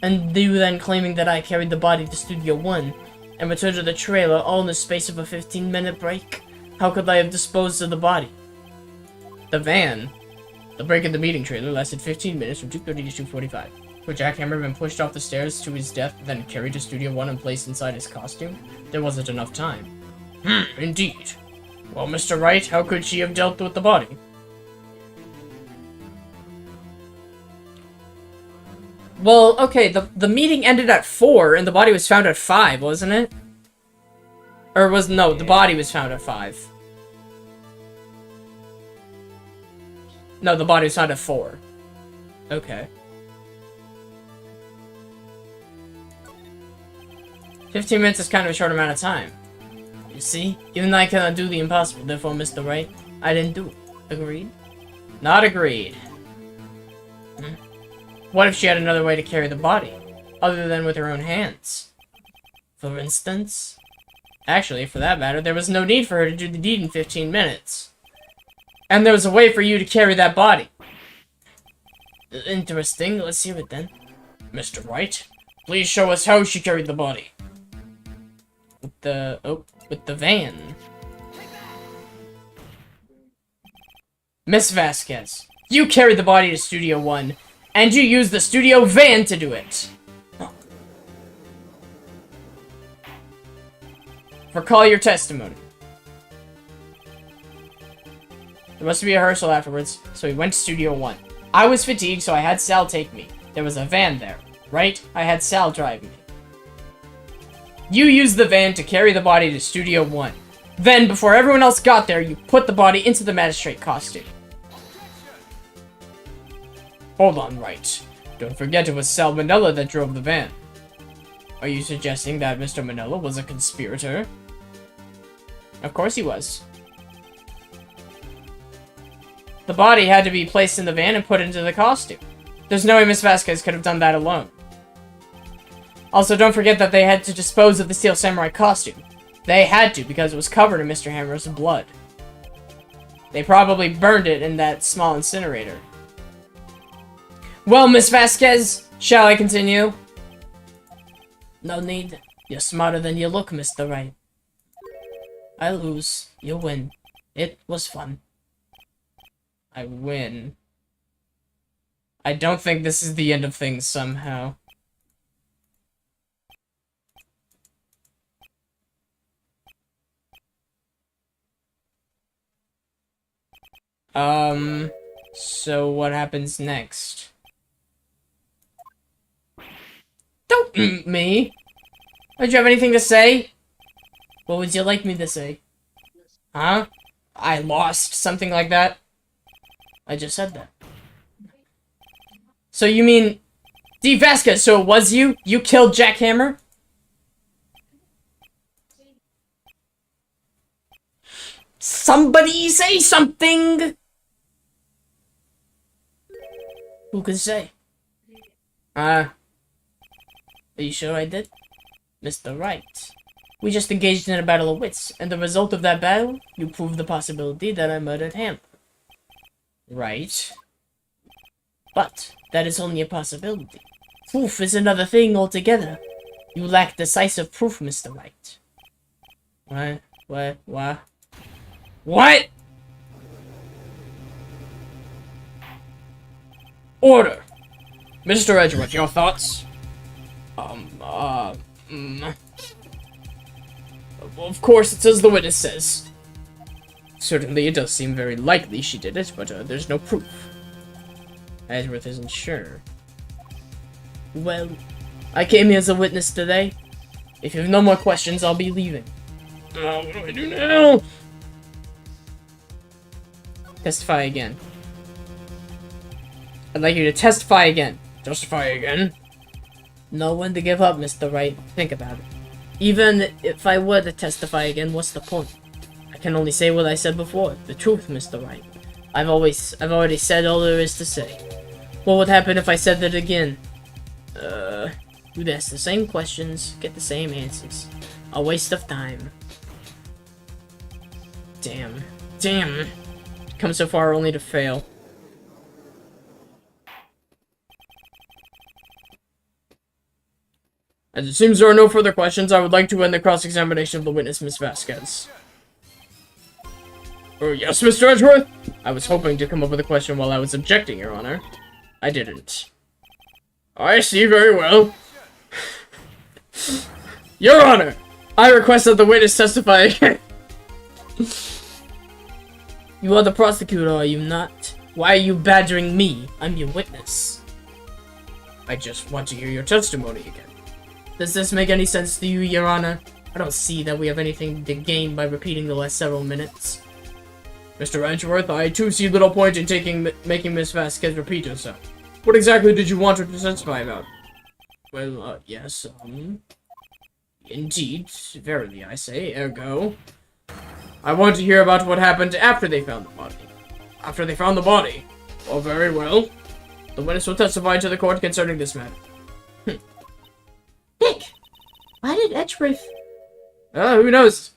And you then claiming that I carried the body to Studio One and returned to the trailer all in the space of a 15-minute break? How could I have disposed of the body? The van. The break in the meeting trailer lasted 15 minutes from 2:30 to 2:45. Would Jack Hammer have been pushed off the stairs to his death, then carried to Studio One and placed inside his costume? There wasn't enough time. Indeed. Well, Mr. Wright, how could she have dealt with the body? Well, okay, the meeting ended at 4, and the body was found at 5, wasn't it? Or was, no, the body was found at 5. No, the body was found at 4. Okay. 15 minutes is kind of a short amount of time. You see? Even though I cannot do the impossible, therefore, Mr. Wright, I didn't do it. Agreed? Not agreed. What if she had another way to carry the body, other than with her own hands? For instance? Actually, for that matter, there was no need for her to do the deed in 15 minutes. And there was a way for you to carry that body. Interesting. Let's hear it then. Mr. Wright, please show us how she carried the body. With the van. Miss Vasquez, you carried the body to Studio One, and you used the studio van to do it. Recall your testimony. There must be a rehearsal afterwards, so we went to Studio One. I was fatigued, so I had Sal take me. There was a van there, right? I had Sal drive me. You used the van to carry the body to Studio One. Then, before everyone else got there, you put the body into the magistrate costume. Hold on, Wright. Don't forget it was Sal Manella that drove the van. Are you suggesting that Mr. Manella was a conspirator? Of course he was. The body had to be placed in the van and put into the costume. There's no way Miss Vasquez could have done that alone. Also, don't forget that they had to dispose of the Steel Samurai costume. They had to, because it was covered in Mr. Hammer's blood. They probably burned it in that small incinerator. Well, Miss Vasquez, shall I continue? No need. You're smarter than you look, Mr. Wright. I lose. You win. It was fun. I win. I don't think this is the end of things somehow. So what happens next? Don't me! Don't you have anything to say? What would you like me to say? Huh? I lost, something like that? I just said that. So you mean... D. Vasquez, so it was you? You killed Jack Hammer? Somebody say something! Who could say? Are you sure I did? Mr. Wright. We just engaged in a battle of wits, and the result of that battle, you proved the possibility that I murdered him. Right. But, that is only a possibility. Proof is another thing altogether. You lack decisive proof, Mr. Wright. What? What? Order! Mr. Edgeworth, your thoughts? Well, of course, it's as the witness says. Certainly, it does seem very likely she did it, but there's no proof. Edgeworth isn't sure. Well, I came here as a witness today. If you have no more questions, I'll be leaving. What do I do now? Testify again. I'd like you to testify again. Testify again? Know when to give up, Mr. Wright. Think about it. Even if I were to testify again, what's the point? I can only say what I said before. The truth, Mr. Wright. I've already said all there is to say. What would happen if I said that again? You'd ask the same questions, get the same answers. A waste of time. Damn. Damn. Come so far only to fail. As it seems there are no further questions, I would like to end the cross-examination of the witness, Miss Vasquez. Oh, yes, Mr. Edgeworth? I was hoping to come up with a question while I was objecting, Your Honor. I didn't. I see very well. Your Honor, I request that the witness testify again. You are the prosecutor, are you not? Why are you badgering me? I'm your witness. I just want to hear your testimony again. Does this make any sense to you, Your Honor? I don't see that we have anything to gain by repeating the last several minutes. Mr. Edgeworth, I too see little point in making Miss Vasquez repeat herself. What exactly did you want her to testify about? Well, yes, indeed, verily I say, ergo. I want to hear about what happened after they found the body. After they found the body? Oh, very well. The witness will testify to the court concerning this matter. Nick! Why did Edgeworth... who knows?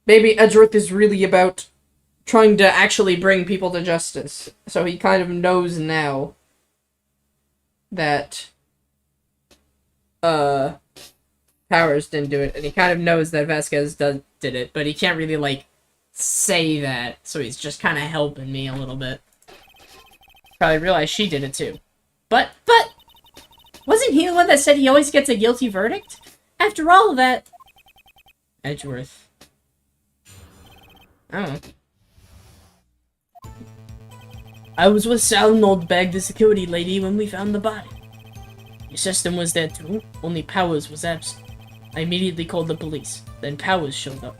Maybe Edgeworth is really about trying to actually bring people to justice. So he kind of knows now that Powers didn't do it, and he kind of knows that Vasquez did it, but he can't really, like, say that, so he's just kind of helping me a little bit. Probably realized she did it too. But, wasn't he the one that said he always gets a guilty verdict? After all of that... Edgeworth. I don't know. I was with Sal Noldbag, the security lady, when we found the body. Your system was there too, only Powers was absent. I immediately called the police, then Powers showed up.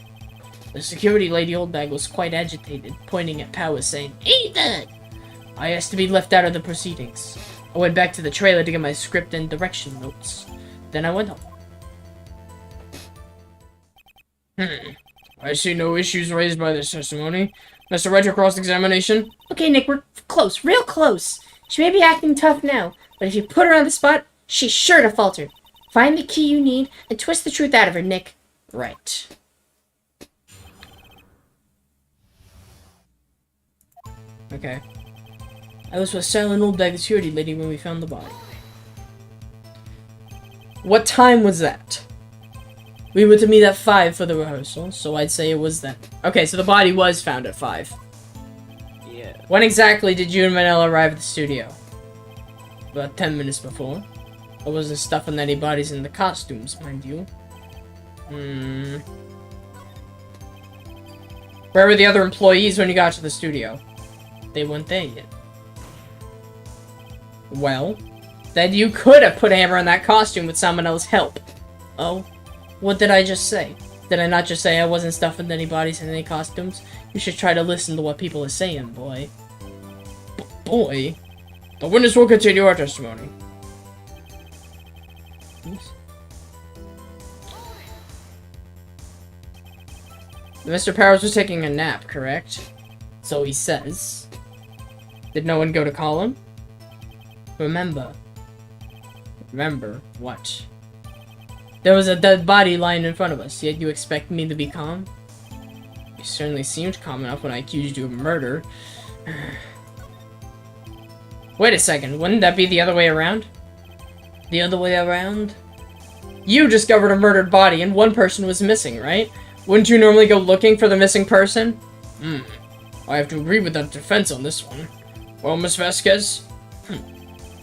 The security lady Oldbag was quite agitated, pointing at Powers saying, "Ethan!" I asked to be left out of the proceedings. I went back to the trailer to get my script and direction notes. Then I went home. I see no issues raised by this testimony. Mr. Wright, cross-examination? Okay, Nick, we're close, real close. She may be acting tough now, but if you put her on the spot, she's sure to falter. Find the key you need and twist the truth out of her, Nick. Right. Okay. I was with Silent Oldbag, the security lady, when we found the body. What time was that? We were to meet at 5 for the rehearsal, so I'd say it was then. Okay, so the body was found at 5. Yeah. When exactly did you and Manila arrive at the studio? About 10 minutes before. I wasn't stuffing any bodies in the costumes, mind you. Where were the other employees when you got to the studio? They weren't there yet. Well, then you could have put Amber in that costume with someone else's help. Oh, what did I just say? Did I not just say I wasn't stuffing any bodies in any costumes? You should try to listen to what people are saying, boy. Boy? The witness will continue our testimony. Oops. Mr. Powers was taking a nap, correct? So he says. Did no one go to call him? Remember. Remember what? There was a dead body lying in front of us, yet you expect me to be calm? You certainly seemed calm enough when I accused you of murder. Wait a second, wouldn't that be the other way around? The other way around? You discovered a murdered body and one person was missing, right? Wouldn't you normally go looking for the missing person? I have to agree with that defense on this one. Well, Miss Vasquez?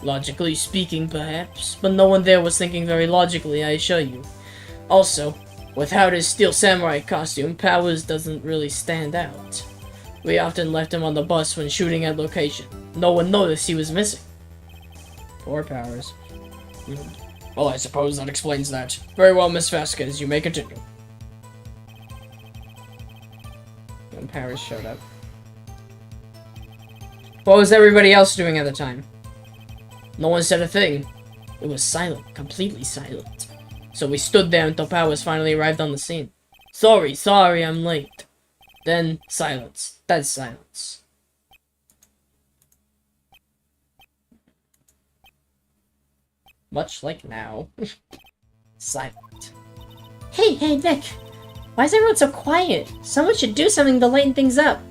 Logically speaking, perhaps, but no one there was thinking very logically, I assure you. Also, without his Steel Samurai costume, Powers doesn't really stand out. We often left him on the bus when shooting at location. No one noticed he was missing. Poor Powers. Well, I suppose that explains that. Very well, Miss Vasquez, you may continue. When Powers showed up. What was everybody else doing at the time? No one said a thing. It was silent, completely silent. So we stood there until Powers finally arrived on the scene. Sorry, I'm late. Then, silence. Dead silence. Much like now. Silent. Hey, Nick! Why is everyone so quiet? Someone should do something to lighten things up.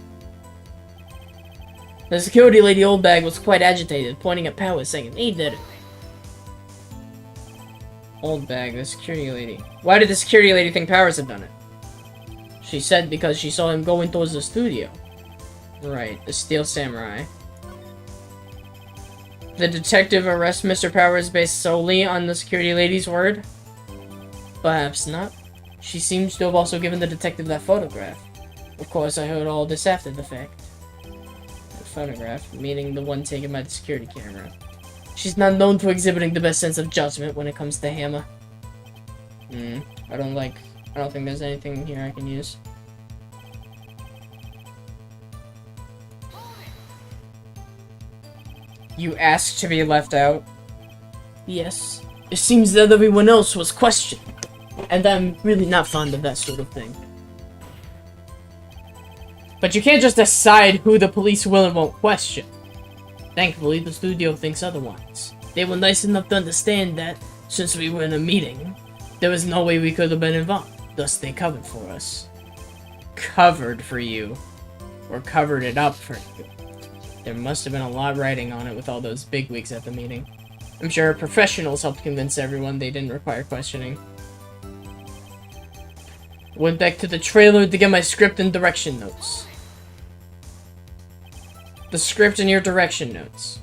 The security lady Oldbag was quite agitated, pointing at Powers, saying, he did it. Oldbag, the security lady. Why did the security lady think Powers had done it? She said because she saw him going towards the studio. Right, the Steel Samurai. The detective arrests Mr. Powers based solely on the security lady's word? Perhaps not. She seems to have also given the detective that photograph. Of course, I heard all this after the fact. The photograph, meaning the one taken by the security camera. She's not known for exhibiting the best sense of judgment when it comes to Hammer. I don't think there's anything here I can use. You asked to be left out? Yes. It seems that everyone else was questioned. And I'm really not fond of that sort of thing. But you can't just decide who the police will and won't question. Thankfully, the studio thinks otherwise. They were nice enough to understand that, since we were in a meeting, there was no way we could have been involved. Thus, they covered for us. Covered for you. Or covered it up for you. There must have been a lot of writing on it with all those bigwigs at the meeting. I'm sure professionals helped convince everyone they didn't require questioning. Went back to the trailer to get my script and direction notes. The script and your direction notes.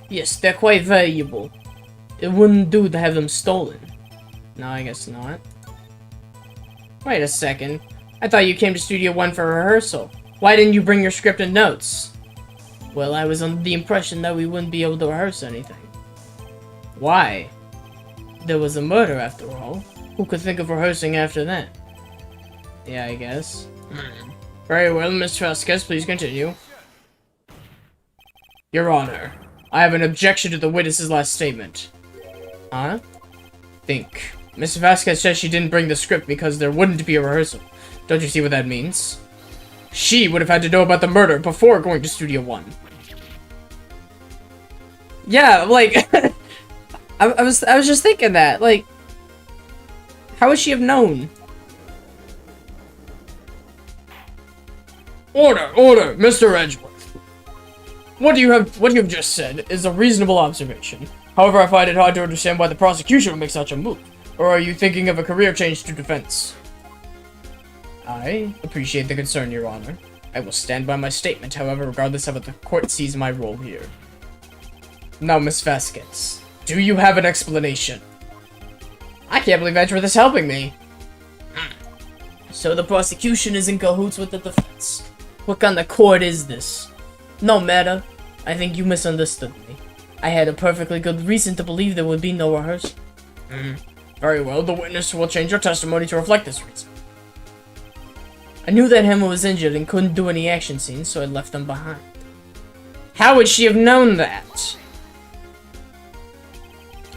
Yes, they're quite valuable. It wouldn't do to have them stolen. No, I guess not. Wait a second. I thought you came to Studio One for rehearsal. Why didn't you bring your script and notes? Well, I was under the impression that we wouldn't be able to rehearse anything. Why? There was a murder after all. Who could think of rehearsing after that? Yeah, I guess. Very well, Miss Vasquez, please continue. Your Honor, I have an objection to the witness's last statement. Huh? Think. Miss Vasquez says she didn't bring the script because there wouldn't be a rehearsal. Don't you see what that means? She would have had to know about the murder before going to Studio One. Yeah, like, I was just thinking that, like, how would she have known? Order, Mr. Edgeworth. What you have just said is a reasonable observation. However, I find it hard to understand why the prosecution would make such a move. Or are you thinking of a career change to defense? I appreciate the concern, Your Honor. I will stand by my statement, however, regardless of what the court sees my role here. Now, Miss Vasquez, do you have an explanation? I can't believe Edgeworth is helping me. So the prosecution is in cahoots with the defense. What kind of court is this? No matter. I think you misunderstood me. I had a perfectly good reason to believe there would be no rehearsal. Very well, the witness will change your testimony to reflect this reason. I knew that Hammer was injured and couldn't do any action scenes, so I left them behind. How would she have known that?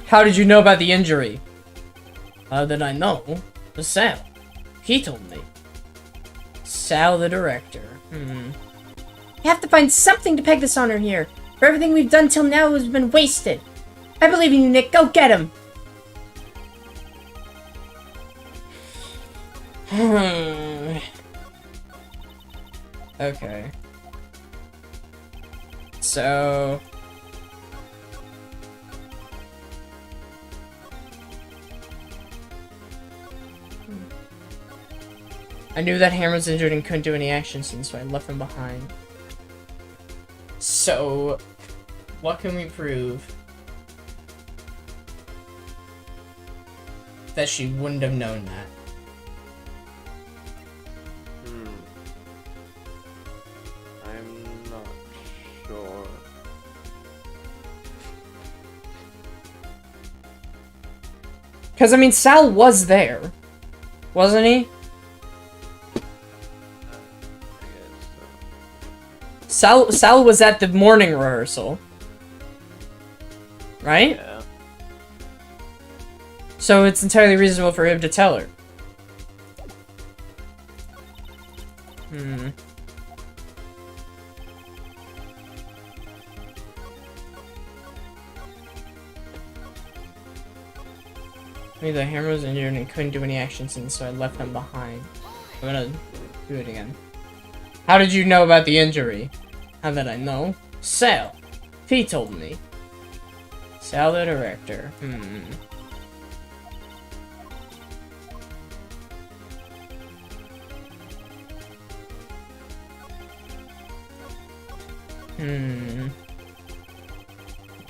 How did you know about the injury? How did I know? Sal. He told me. Sal, the director. You have to find something to peg this on her here. For everything we've done till now has been wasted. I believe in you, Nick. Go get him. Okay. So... I knew that Hammer was injured and couldn't do any action scenes, so I left him behind. So, what can we prove that she wouldn't have known that? I'm not sure. Because, I mean, Sal was there, wasn't he? Sal was at the morning rehearsal. right? Yeah. So it's entirely reasonable for him to tell her. Hmm. Maybe the hammer was injured and couldn't do any actions, and so I left them behind. I'm gonna do it again. How did you know about the injury? How did I know? Sal. He told me. Sal the director.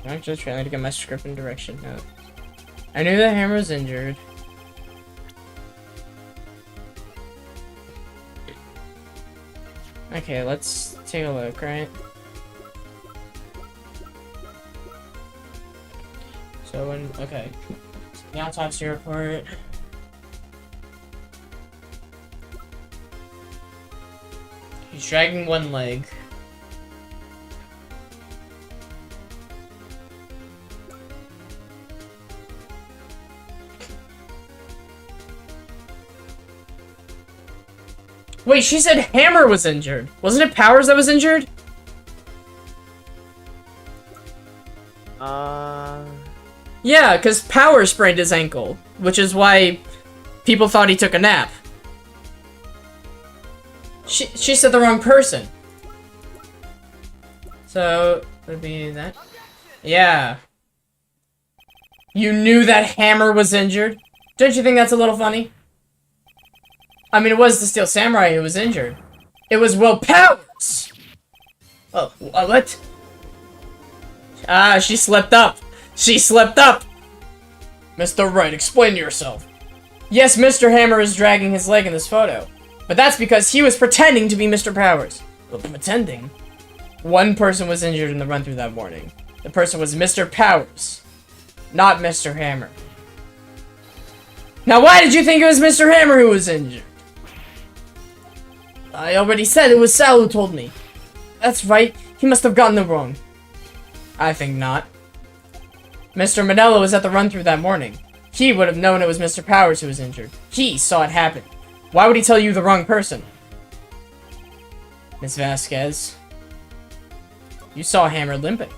I'm just trying to get my script and direction note. I knew the hammer was injured. Okay, let's take a look, right? So okay. The autopsy report. He's dragging one leg. Wait, she said Hammer was injured. Wasn't it Powers that was injured? Yeah, because Powers sprained his ankle, which is why people thought he took a nap. She said the wrong person. So, would be that? Yeah. You knew that Hammer was injured? Don't you think that's a little funny? I mean, it was the Steel Samurai who was injured. It was Will Powers! Oh, what? Ah, she slipped up. She slipped up! Mr. Wright, explain yourself. Yes, Mr. Hammer is dragging his leg in this photo. But that's because he was pretending to be Mr. Powers. Well, pretending? One person was injured in the run-through that morning. The person was Mr. Powers, not Mr. Hammer. Now, why did you think it was Mr. Hammer who was injured? I already said it was Sal who told me. That's right. He must have gotten it wrong. I think not. Mr. Manella was at the run-through that morning. He would have known it was Mr. Powers who was injured. He saw it happen. Why would he tell you the wrong person? Miss Vasquez. You saw Hammer limping.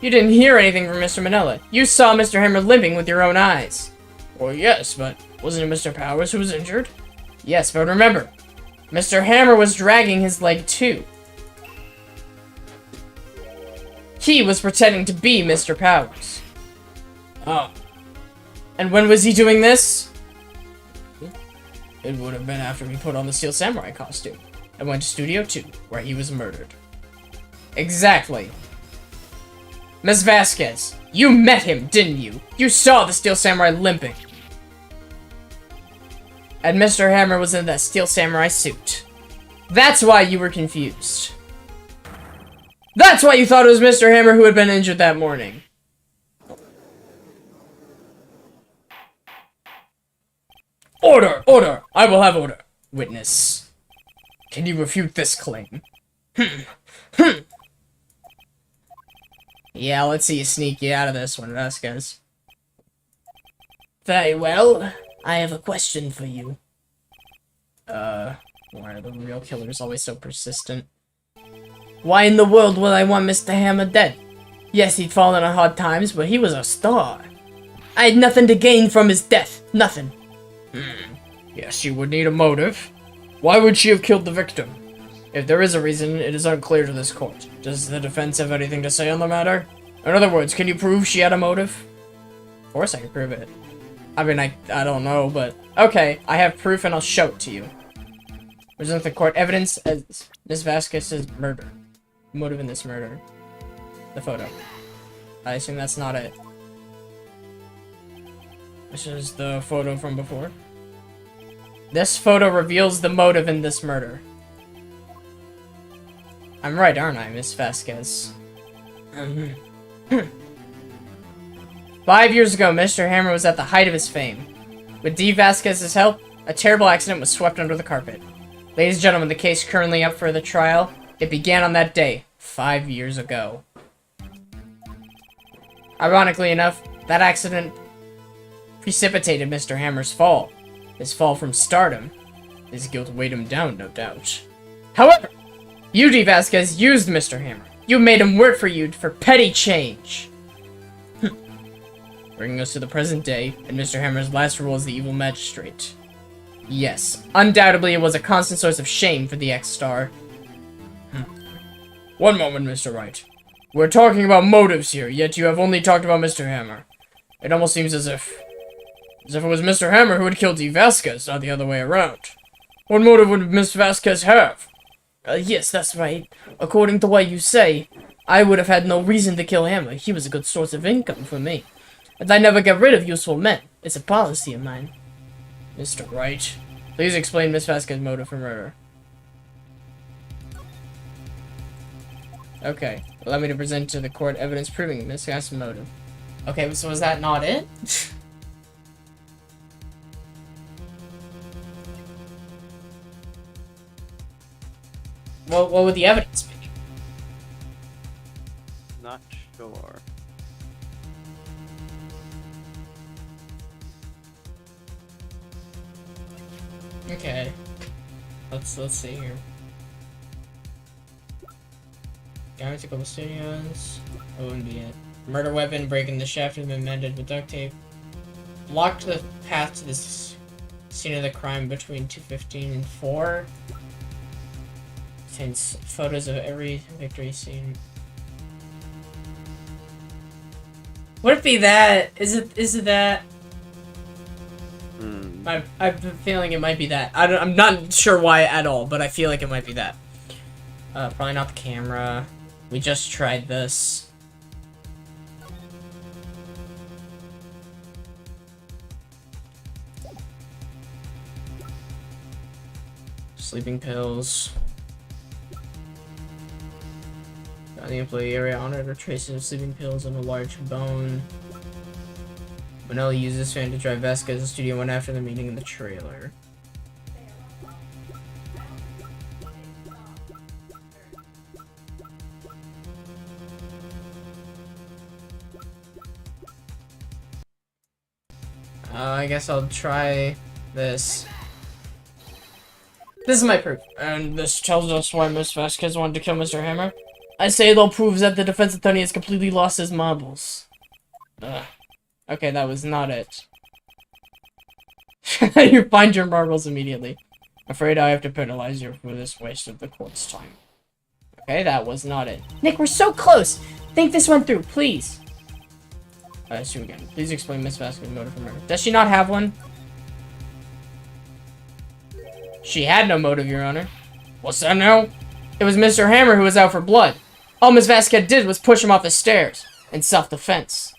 You didn't hear anything from Mr. Manella. You saw Mr. Hammer limping with your own eyes. Well, yes, but wasn't it Mr. Powers who was injured? Yes, but remember, Mr. Hammer was dragging his leg too. He was pretending to be Mr. Powers. Oh. And when was he doing this? It would have been after he put on the Steel Samurai costume and went to Studio 2, where he was murdered. Exactly. Miss Vasquez, you met him, didn't you? You saw the Steel Samurai limping. And Mr. Hammer was in that Steel Samurai suit. That's why you were confused. That's why you thought it was Mr. Hammer who had been injured that morning. Order! Order! I will have order. Witness. Can you refute this claim? Yeah, let's see you sneak you out of this one, Vasquez. Very well. I have a question for you. Why are the real killers always so persistent? Why in the world would I want Mr. Hammer dead? Yes, he'd fallen on hard times, but he was a star. I had nothing to gain from his death. Nothing. Yes, she would need a motive. Why would she have killed the victim? If there is a reason, it is unclear to this court. Does the defense have anything to say on the matter? In other words, can you prove she had a motive? Of course I can prove it. I mean, I don't know, but... Okay, I have proof and I'll show it to you. Present the court evidence as Ms. Vasquez's murder. Motive in this murder. The photo. I assume that's not it. This is the photo from before. This photo reveals the motive in this murder. I'm right, aren't I, Miss Vasquez? 5 years ago, Mr. Hammer was at the height of his fame. With D. Vasquez's help, a terrible accident was swept under the carpet. Ladies and gentlemen, the case currently up for the trial, it began on that day, 5 years ago. Ironically enough, that accident precipitated Mr. Hammer's fall. His fall from stardom. His guilt weighed him down, no doubt. However, you, D. Vasquez, used Mr. Hammer. You made him work for you for petty change. Bringing us to the present day, and Mr. Hammer's last role as the evil magistrate. Yes, undoubtedly it was a constant source of shame for the X-Star. One moment, Mr. Wright. We're talking about motives here, yet you have only talked about Mr. Hammer. It almost seems as if it was Mr. Hammer who had killed D. Vasquez, not the other way around. What motive would Miss Vasquez have? Yes, that's right. According to what you say, I would have had no reason to kill Hammer. He was a good source of income for me. And I never get rid of useful men. It's a policy of mine. Mr. Wright, please explain Miss Vasquez's motive for murder. Okay, allow me to present to the court evidence proving Miss Vasquez's motive. Okay, so was that not it? What would the evidence be? Not sure. Okay. Let's see here. Going to Global Studios. That wouldn't be it. Murder weapon, breaking the shaft has been mended with duct tape. Blocked the path to this scene of the crime between 2:15 and 4. Contains photos of every victory scene. Would it be that? Is it that? I have a feeling it might be that. I'm not sure why at all, but I feel like it might be that. Probably not the camera. We just tried this. Sleeping pills. Got the employee area honored or traces of sleeping pills on a large bone. Manelli used this fan to drive Vasquez to the studio one after the meeting in the trailer. I guess I'll try this. This is my proof, and this tells us why Miss Vasquez wanted to kill Mr. Hammer. I say it all proves that the defense attorney has completely lost his marbles. Ugh. Okay, that was not it. You find your marbles immediately. Afraid I have to penalize you for this waste of the court's time. Okay, that was not it. Nick, we're so close! Think this one through, please! I assume again. Please explain Miss Vasquez's motive for murder. Does she not have one? She had no motive, Your Honor. What's that now? It was Mr. Hammer who was out for blood. All Miss Vasquez did was push him off the stairs. In self-defense.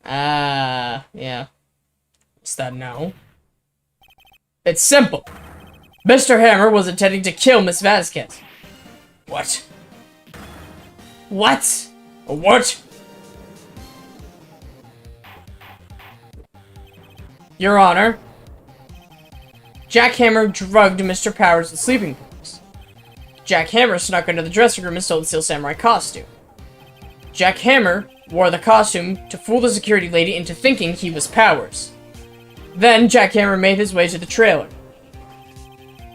Yeah. What's that now? It's simple. Mr. Hammer was intending to kill Miss Vasquez. What? What? What? Your Honor, Jack Hammer drugged Mr. Powers with sleeping pills. Jack Hammer snuck into the dressing room and stole the Steel Samurai costume. Jack Hammer wore the costume to fool the security lady into thinking he was Powers. Then Jack Hammer made his way to the trailer.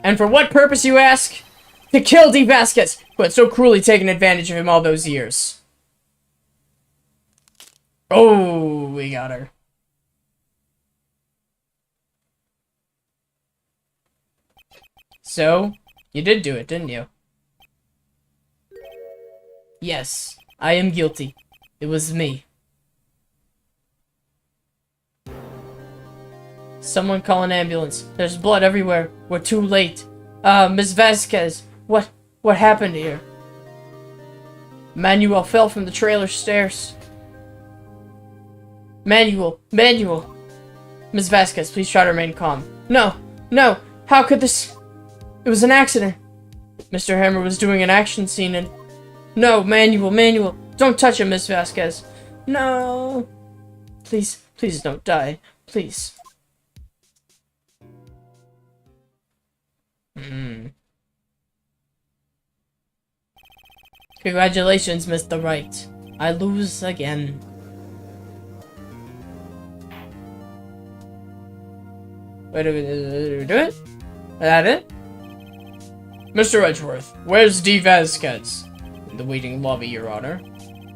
And for what purpose, you ask? To kill D. Vasquez, who had so cruelly taken advantage of him all those years. Oh, we got her. So, you did do it, didn't you? Yes, I am guilty. It was me. Someone call an ambulance. There's blood everywhere. We're too late. Miss Vasquez, what happened here? Manuel fell from the trailer stairs. Manuel. Miss Vasquez, please try to remain calm. No, how could this... It was an accident. Mr. Hammer was doing an action scene and... No, Manuel, don't touch him, Miss Vasquez. No. Please don't die. Please. Congratulations, Mr. Wright. I lose again. Wait a minute, do it? Is that it? Mr. Edgeworth, where's D. Vasquez? In the waiting lobby, Your Honor.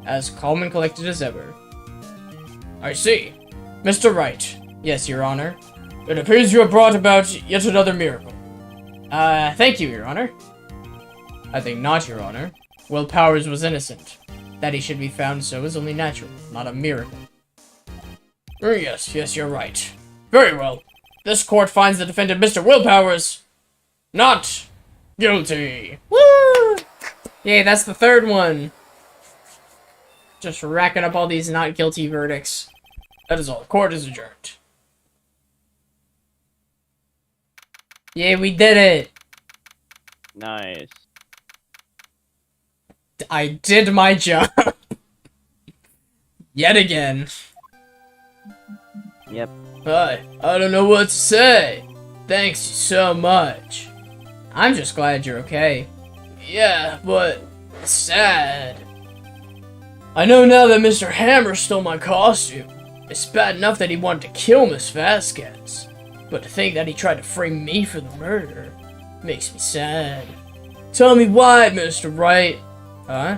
As calm and collected as ever. I see. Mr. Wright. Yes, Your Honor. It appears you have brought about yet another miracle. Thank you, Your Honor. I think not, Your Honor. Will Powers was innocent. That he should be found so is only natural, not a miracle. Yes, you're right. Very well. This court finds the defendant, Mr. Will Powers, not guilty. Woo! Yay, that's the third one. Just racking up all these not guilty verdicts. That is all. Court is adjourned. Yay, we did it. Nice. I did my job. Yet again. Yep. Hi, I don't know what to say. Thanks so much. I'm just glad you're okay. Yeah, but it's sad. I know now that Mr. Hammer stole my costume. It's bad enough that he wanted to kill Miss Vasquez. But to think that he tried to frame me for the murder makes me sad. Tell me why, Mr. Wright. Huh?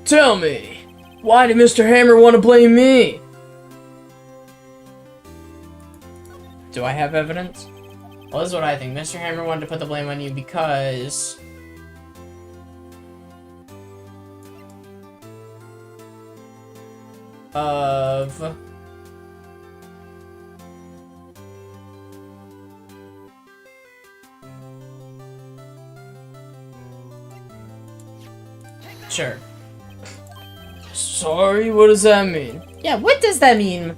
Tell me. Why did Mr. Hammer want to blame me? Do I have evidence? Well, this is what I think. Mr. Hammer wanted to put the blame on you because... of... Sure. Sorry, what does that mean? Yeah, what does that mean?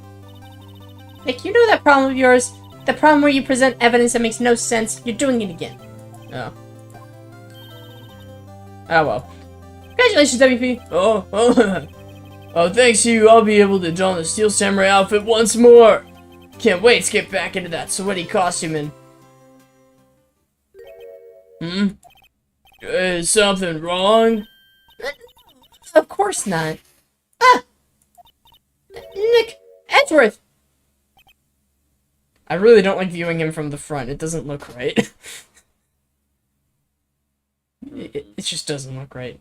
Nick, you know that problem of yours? The problem where you present evidence that makes no sense? You're doing it again. Oh. Oh well. Congratulations, WP! Oh, thanks to you, I'll be able to don the Steel Samurai outfit once more! Can't wait to get back into that sweaty costume and... Is something wrong? Of course not. Ah! Nick Edgeworth! I really don't like viewing him from the front. It doesn't look right. it just doesn't look right.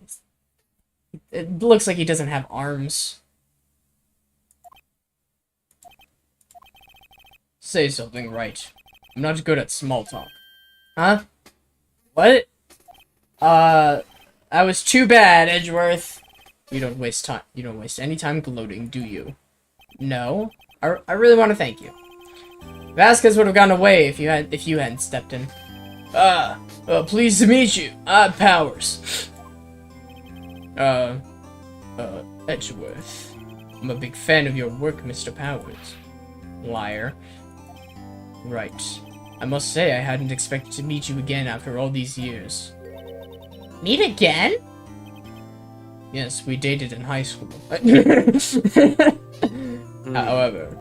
It looks like he doesn't have arms. Say something right. I'm not good at small talk. Huh? What? That was too bad, Edgeworth. You don't waste time. You don't waste any time gloating, do you? No. I really want to thank you. Vasquez would have gone away if you hadn't stepped in. Pleased to meet you. I'm Powers. Edgeworth. I'm a big fan of your work, Mr. Powers. Liar. Right. I must say I hadn't expected to meet you again after all these years. Meet again? Yes, we dated in high school. However,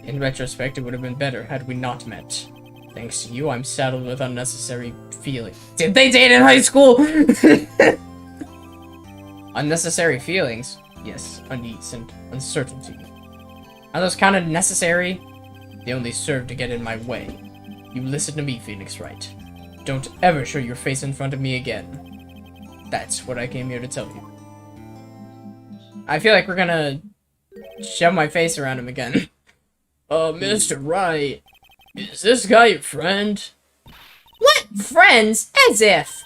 in retrospect, it would have been better had we not met. Thanks to you, I'm saddled with unnecessary feelings. Did they date in high school? Unnecessary feelings? Yes, unease and uncertainty. Are those kind of necessary? They only serve to get in my way. You listen to me, Phoenix Wright. Don't ever show your face in front of me again. That's what I came here to tell you. I feel like we're gonna shove my face around him again. Mr. Wright, is this guy your friend? What? Friends? As if!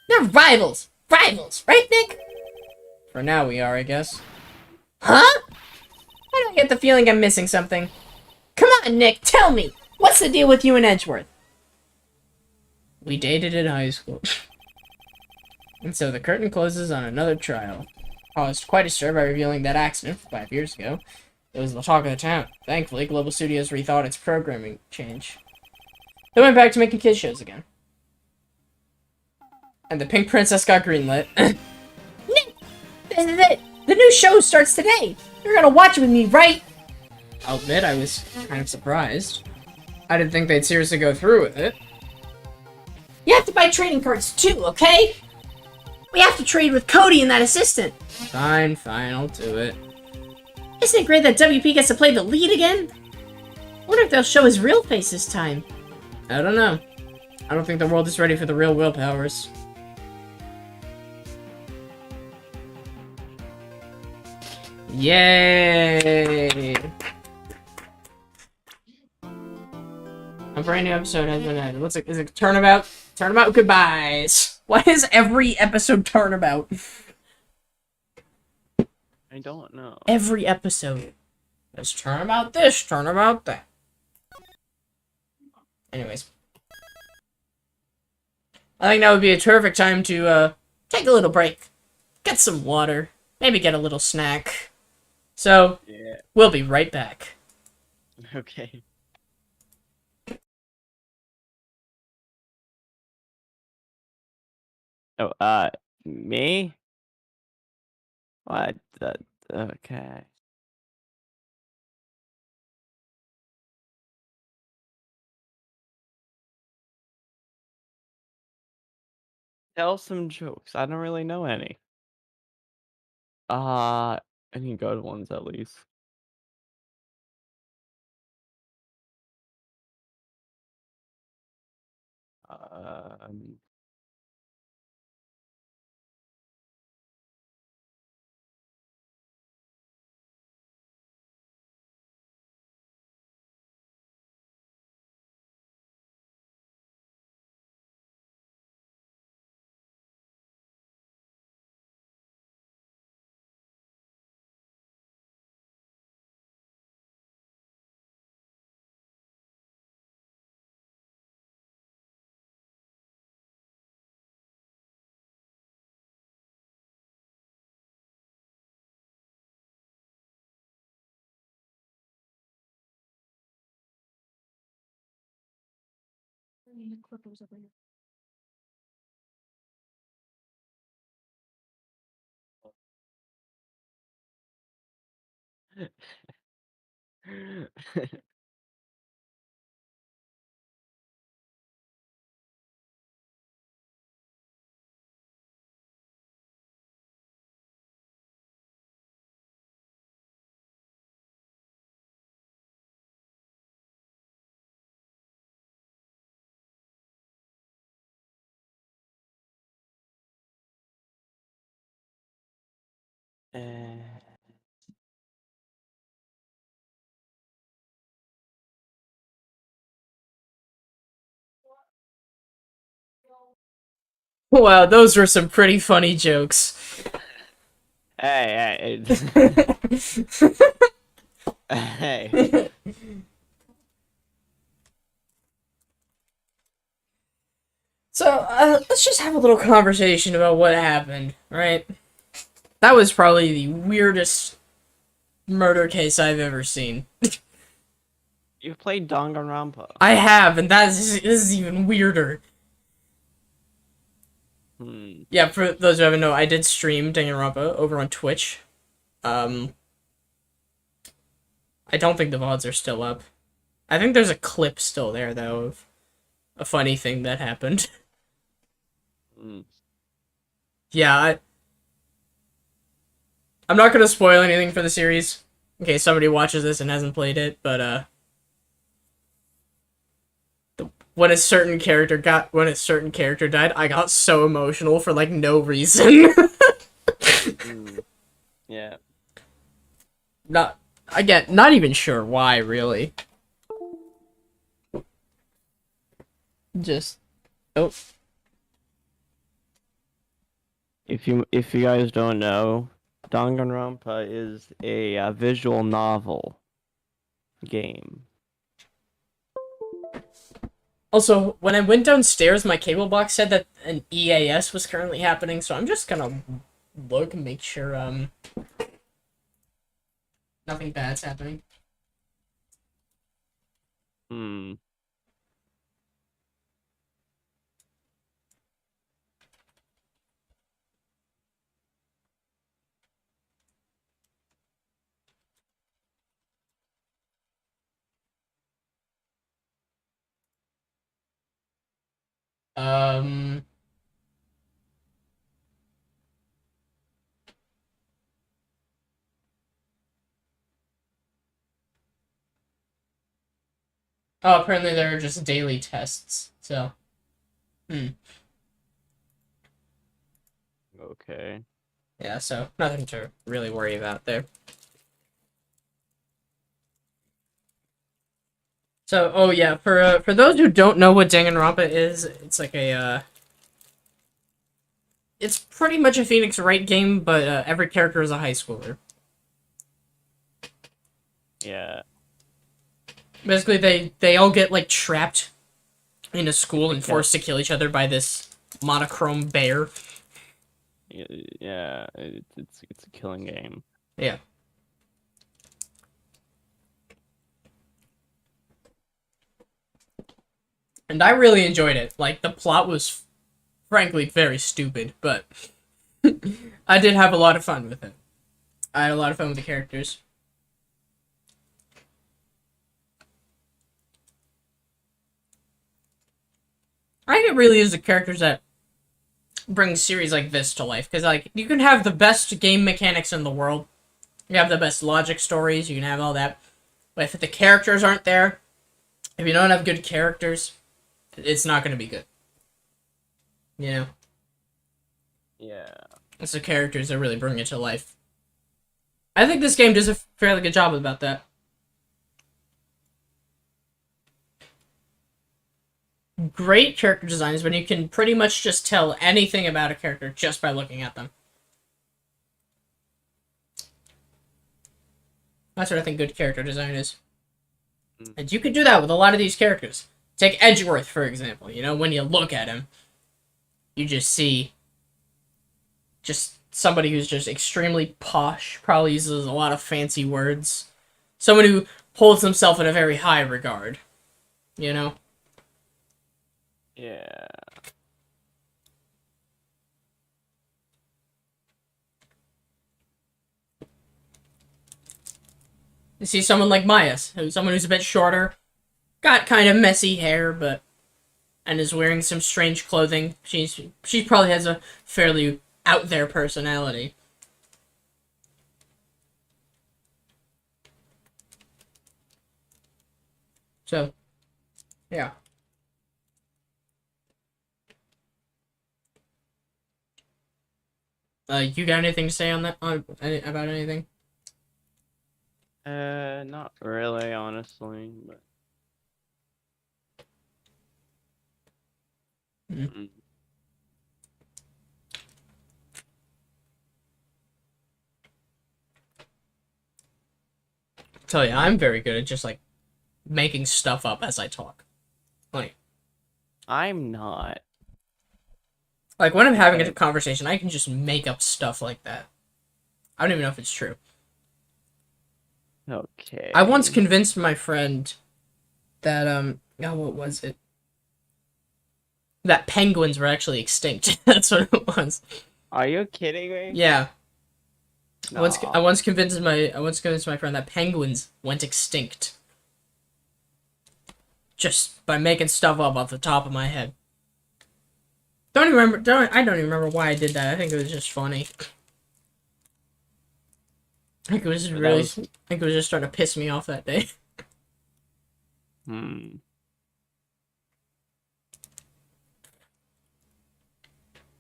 They're rivals! Rivals, right, Nick? For now we are, I guess. Huh? I don't get the feeling I'm missing something. Come on, Nick, tell me! What's the deal with you and Edgeworth? We dated in high school. And so the curtain closes on another trial. Caused quite a stir by revealing that accident 5 years ago. It was the talk of the town. Thankfully, Global Studios rethought its programming change. They went back to making kids shows again. And the Pink Princess got greenlit. Nick! The new show starts today! You're gonna watch it with me, right? I'll admit I was kind of surprised. I didn't think they'd seriously go through with it. You have to buy trading cards too, okay? We have to trade with Cody and that assistant. Fine, I'll do it. Isn't it great that WP gets to play the lead again? I wonder if they'll show his real face this time. I don't know. I don't think the world is ready for the real willpowers. Yay! A brand new episode has been added. What's it? Is it Turnabout? Turnabout goodbyes. Why is every episode Turnabout? I don't know. Every episode. There's Turnabout this, Turnabout that. Anyways. I think that would be a terrific time to, take a little break. Get some water. Maybe get a little snack. So, Yeah. we'll be right back. Okay. Oh, me? What? Okay. Tell some jokes. I don't really know any. Any good ones at least. Um, uh, Wow, those were some pretty funny jokes. hey, hey. So, let's just have a little conversation about what happened, right? That was probably the weirdest murder case I've ever seen. You played Danganronpa. I have, and this is even weirder. Hmm. Yeah, for those who haven't know, I did stream Danganronpa over on Twitch. Um, I don't think the VODs are still up. I think there's a clip still there, though, of a funny thing that happened. Hmm. Yeah, I'm not gonna spoil anything for the series, in case somebody watches this and hasn't played it, but, when a certain character died, I got so emotional for, like, no reason. Hmm. Yeah. Not even sure why, really. Just, oh. If you guys don't know, Danganronpa is a visual novel game. Also, when I went downstairs, my cable box said that an EAS was currently happening, so I'm just gonna look and make sure, nothing bad's happening. Hmm. Um, Oh, apparently there are just daily tests. So, hmm. Okay. Yeah, so nothing to really worry about there. So, oh yeah, for those who don't know what Danganronpa is, it's like it's pretty much a Phoenix Wright game, but every character is a high schooler. Yeah. Basically, they all get like trapped in a school and Okay. forced to kill each other by this monochrome bear. Yeah. It's a killing game. Yeah. And I really enjoyed it. Like, the plot was, frankly, very stupid, but I did have a lot of fun with it. I had a lot of fun with the characters. I think it really is the characters that bring series like this to life. Because, like, you can have the best game mechanics in the world. You have the best logic stories. You can have all that. But if the characters aren't there, if you don't have good characters, it's not going to be good. You know? Yeah. It's the characters that really bring it to life. I think this game does a fairly good job about that. Great character designs when you can pretty much just tell anything about a character just by looking at them. That's what I think good character design is. And you can do that with a lot of these characters. Take Edgeworth, for example. You know, when you look at him, you just see just somebody who's just extremely posh, probably uses a lot of fancy words. Someone who holds himself in a very high regard. You know? Yeah. You see someone like Myas, someone who's a bit shorter, got kind of messy hair, but and is wearing some strange clothing. She probably has a fairly out there personality. So, yeah. You got anything to say on that? About anything? Not really, honestly, but. Mm. Mm. Tell you, I'm very good at just like making stuff up as I talk. Like, I'm not. when I'm having a Okay. conversation, I can just make up stuff like that. I don't even know if it's true. Okay. I once convinced my friend that oh, what was it? That penguins were actually extinct. That's what it was. Are you kidding me? Yeah. No. I once convinced my friend that penguins went extinct. Just by making stuff up off the top of my head. I don't even remember why I did that. I think it was just funny. I think it was I think it was just starting to piss me off that day. Hmm.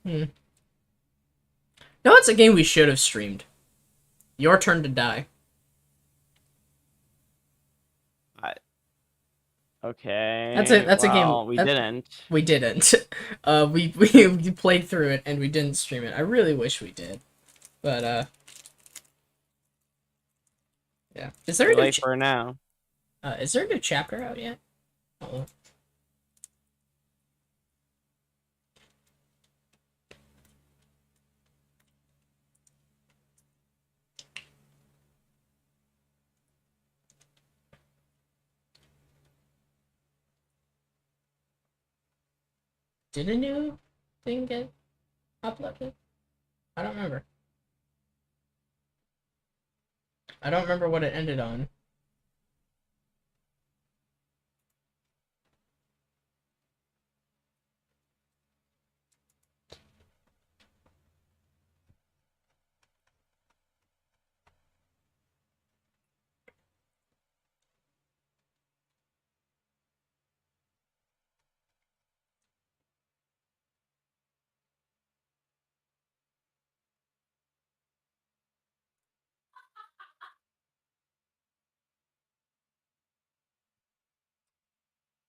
Hmm. No, it's a game we should have streamed. Your Turn to Die. Okay. That's a game. We didn't. We didn't. We played through it and we didn't stream it. I really wish we did, but yeah. Is there Too late for now. is there a new chapter out yet? Oh. Did a new thing get uploaded? I don't remember. I don't remember what it ended on.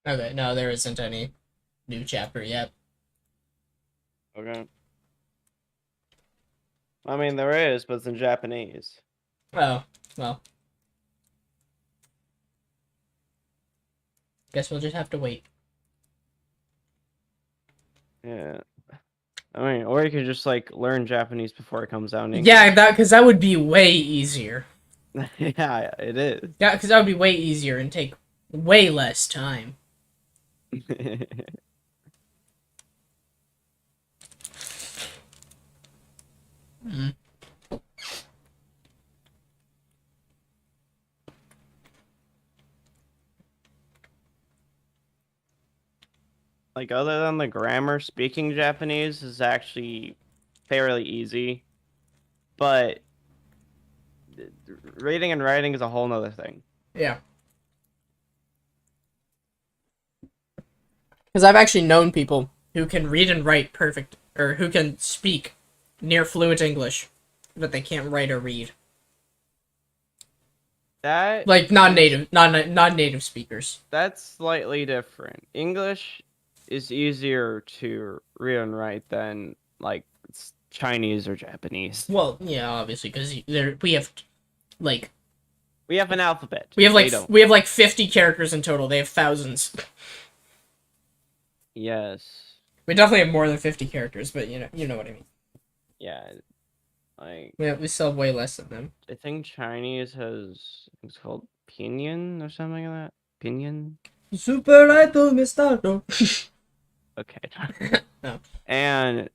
Okay, no, there isn't any new chapter yet. Okay. I mean, there is, but it's in Japanese. Oh, well. Guess we'll just have to wait. Yeah. I mean, or you could just like learn Japanese before it comes out in English. Yeah, because that would be way easier. Yeah, it is. Yeah, because that would be way easier and take way less time. Mm. Like, other than the grammar, speaking Japanese is actually fairly easy, but reading and writing is a whole nother thing. Yeah. Because I've actually known people who can read and write perfect, or who can speak near fluent English, but they can't write or read. That Like non-native, non-native speakers. That's slightly different. English is easier to read and write than like Chinese or Japanese. Well, yeah, obviously, because we have like We have an alphabet. we have They don't. 50 characters in total. They have thousands. Yes. We definitely have more than 50 characters, but you know what I mean. Yeah. Like, We still have way less than them. I think Chinese has, it's called pinyin or something like that. Pinyin. Super Idol Mistado. Okay. No. And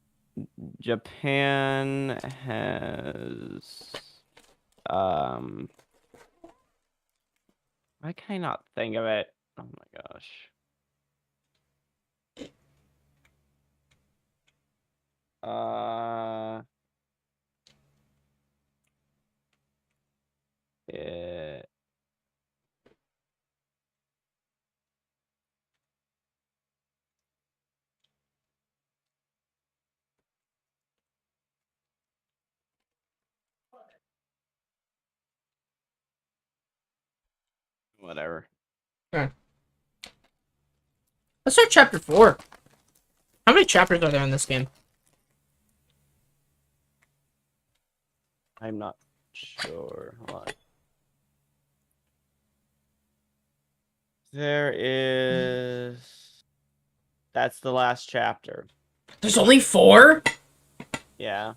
Japan has why can I not think of it? Oh my gosh. Yeah. Whatever. Let's start chapter 4. How many chapters are there in this game? I'm not sure. Hold on. There is. That's the last chapter. There's only 4? Yeah.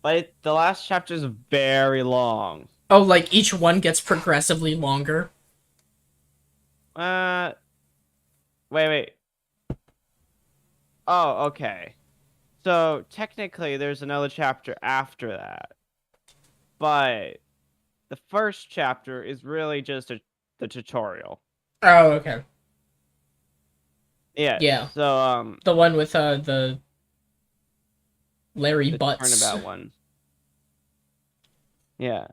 But the last chapter is very long. Oh, like each one gets progressively longer? Wait. Oh, okay. So, technically, there's another chapter after that. But the first chapter is really just the tutorial. Oh, okay. Yeah. Yeah. So, The one with, the Larry the Butts. turnabout one. Yeah.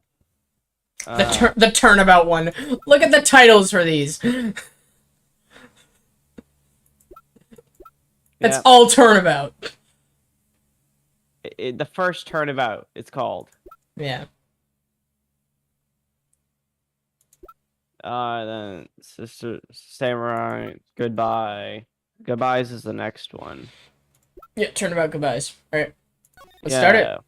The turnabout one. Look at the titles for these. It's Yeah. all turnabout. The first turnabout, it's called. Yeah. Then Sister Samurai, Goodbye. Goodbyes is the next one. Yeah, turnabout goodbyes. Alright. Let's start it.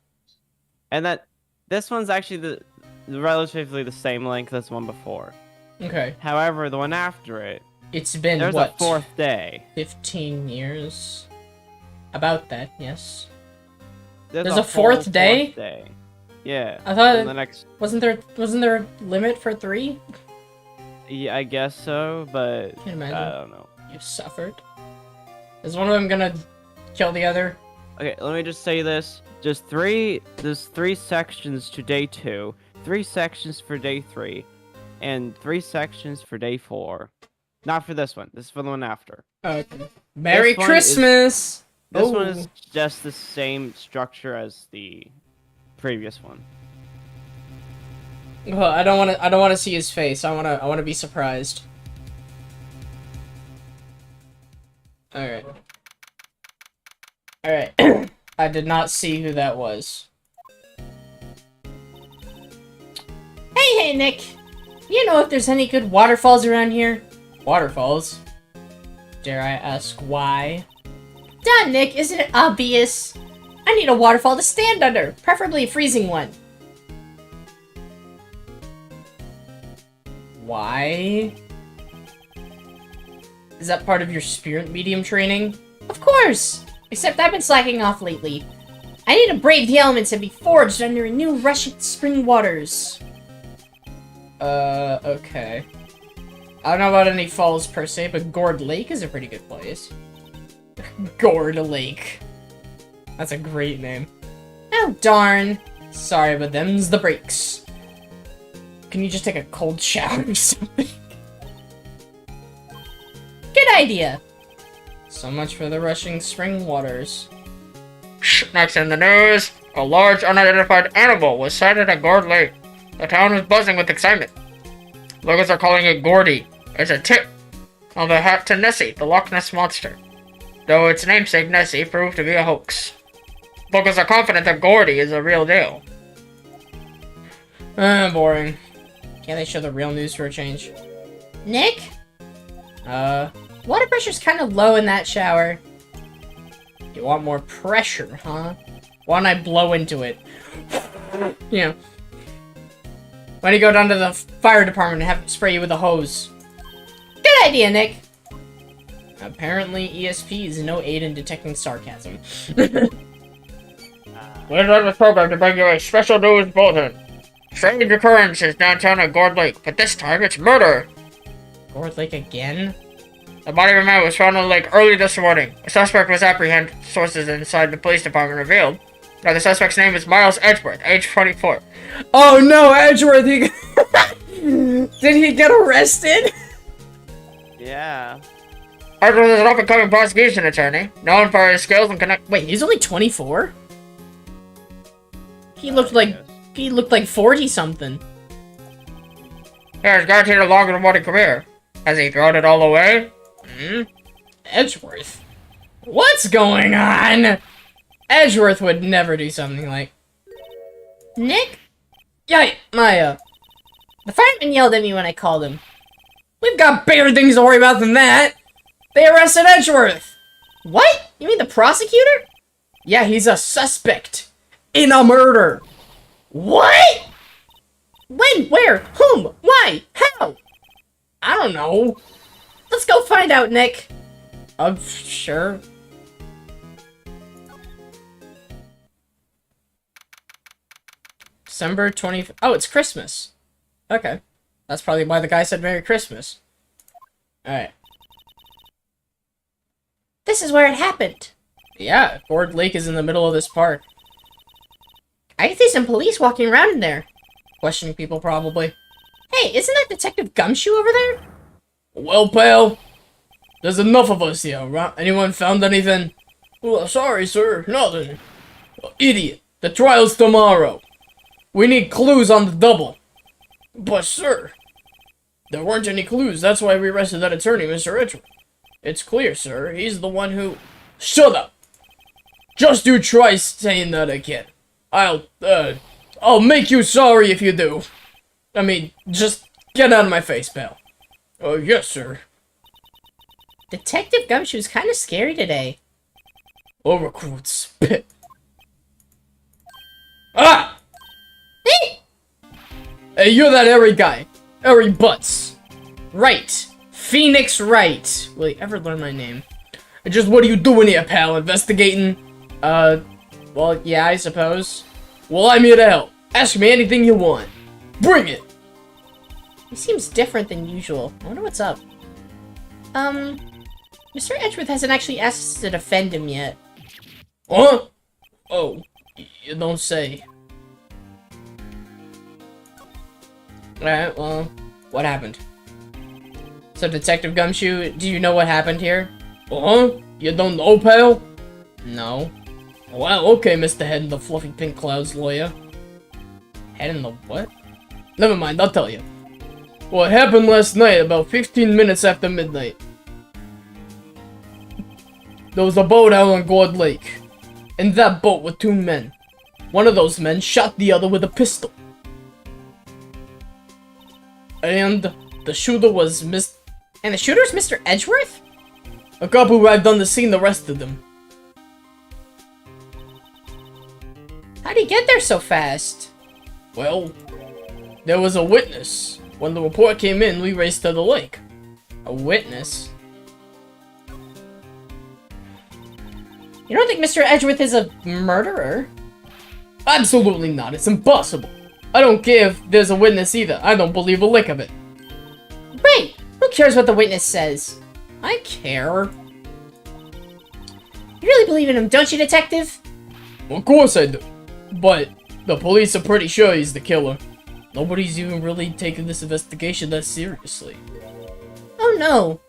And this one's actually the relatively the same length as the one before. Okay. However, the one after it, It's been, there's what? a 4th day. 15 years? About that, yes. There's a a whole 4th day? 4th day. Yeah. I thought And the next. wasn't there a limit for 3? Yeah, I guess so, but Can't imagine. I don't know. You suffered. Is one of them gonna kill the other? Okay, let me just say this. There's 3 sections to day 2, 3 sections for day 3, and 3 sections for day 4. Not for this one. This is for the one after. Okay. Merry This one Christmas! This one Oh. is just the same structure as the previous one. Oh, I don't wanna see his face. I wanna be surprised. Alright. Alright. I did not see who that was. Hey, Nick! You know if there's any good waterfalls around here? Waterfalls? Dare I ask why? Duh, Nick, isn't it obvious? I need a waterfall to stand under, preferably a freezing one. Why? Is that part of your spirit medium training? Of course! Except I've been slacking off lately. I need to brave the elements and be forged under new rushing spring waters. Okay. I don't know about any falls per se, but Gourd Lake is a pretty good place. Gourd Lake. That's a great name. Oh, darn. Sorry, but them's the breaks. Can you just take a cold shower or something? Good idea. So much for the rushing spring waters. Next in the news, a large unidentified animal was sighted at Gourd Lake. The town was buzzing with excitement. Locals are calling it Gordy. It's a tip of the hat to Nessie, the Loch Ness Monster. Though its namesake Nessie proved to be a hoax. Locals are confident that Gordy is a real deal. Boring. Can't they show the real news for a change? Nick? Water pressure's kind of low in that shower. You want more pressure, huh? Why don't I blow into it? You know. Why don't you go down to the fire department and have them spray you with a hose? Good idea, Nick! Apparently, ESP is no aid in detecting sarcasm. We interrupt this program to bring you a special news bulletin. Strange occurrences downtown at Gourd Lake, but this time it's murder. Gourd Lake again? The body of a man was found in the lake early this morning. A suspect was apprehended, sources inside the police department revealed. Now the suspect's name is Miles Edgeworth, age 24. Oh no, Edgeworth! He... Did he get arrested? Yeah. Edgeworth is an up-and-coming prosecution attorney, known for his skills and connect. Wait, he's only 24? He looked like 40 something. He has guaranteed a long and rewarding career. Has he thrown it all away? Edgeworth? What's going on? Edgeworth would never do something like... Nick? Yay, Maya. The fireman yelled at me when I called him. We've got bigger things to worry about than that. They arrested Edgeworth. What? You mean the prosecutor? Yeah, he's a suspect in a murder. What? When? Where? Whom? Why? How? I don't know. Let's go find out, Nick. Sure. December 20th. Oh, it's Christmas. Okay. That's probably why the guy said Merry Christmas. Alright. This is where it happened. Yeah, Gourd Lake is in the middle of this park. I can see some police walking around in there. Questioning people, probably. Hey, isn't that Detective Gumshoe over there? Well, pal, there's enough of us here, right? Anyone found anything? Well, sorry, sir, nothing. Idiot, the trial's tomorrow. We need clues on the double. But, sir, there weren't any clues. That's why we arrested that attorney, Mr. Edgeworth. It's clear, sir. He's the one who... Shut up! Just you try saying that again. I'll make you sorry if you do. I mean, just get out of my face, pal. Oh, yes, sir. Detective Gumshoe's kind of scary today. Oh, recruit spit. Ah! Hey, you're that Eri guy. Eri Butts. Right. Phoenix Wright. Will you ever learn my name? Just what are you doing here, pal? Investigating? Well, yeah, I suppose. Well, I'm here to help. Ask me anything you want. Bring it! He seems different than usual. I wonder what's up. Mr. Edgeworth hasn't actually asked us to defend him yet. Huh? Oh, you don't say. Alright, well, what happened? So, Detective Gumshoe, do you know what happened here? Huh? You don't know, pal? No. Well, okay, Mr. Head in the Fluffy Pink Clouds lawyer. Head in the what? Never mind, I'll tell you. Well, it happened last night, about 15 minutes after midnight. There was a boat out on Gourd Lake. In that boat were two men. One of those men shot the other with a pistol. And the shooter was And the shooter's Mr. Edgeworth? A couple arrived on the scene, the rest of them. How'd he get there so fast? Well, there was a witness. When the report came in, we raced to the lake. A witness? You don't think Mr. Edgeworth is a murderer? Absolutely not. It's impossible. I don't care if there's a witness either. I don't believe a lick of it. Right. Who cares what the witness says? I care. You really believe in him, don't you, Detective? Of course I do. But the police are pretty sure he's the killer. Nobody's even really taking this investigation that seriously. Oh no.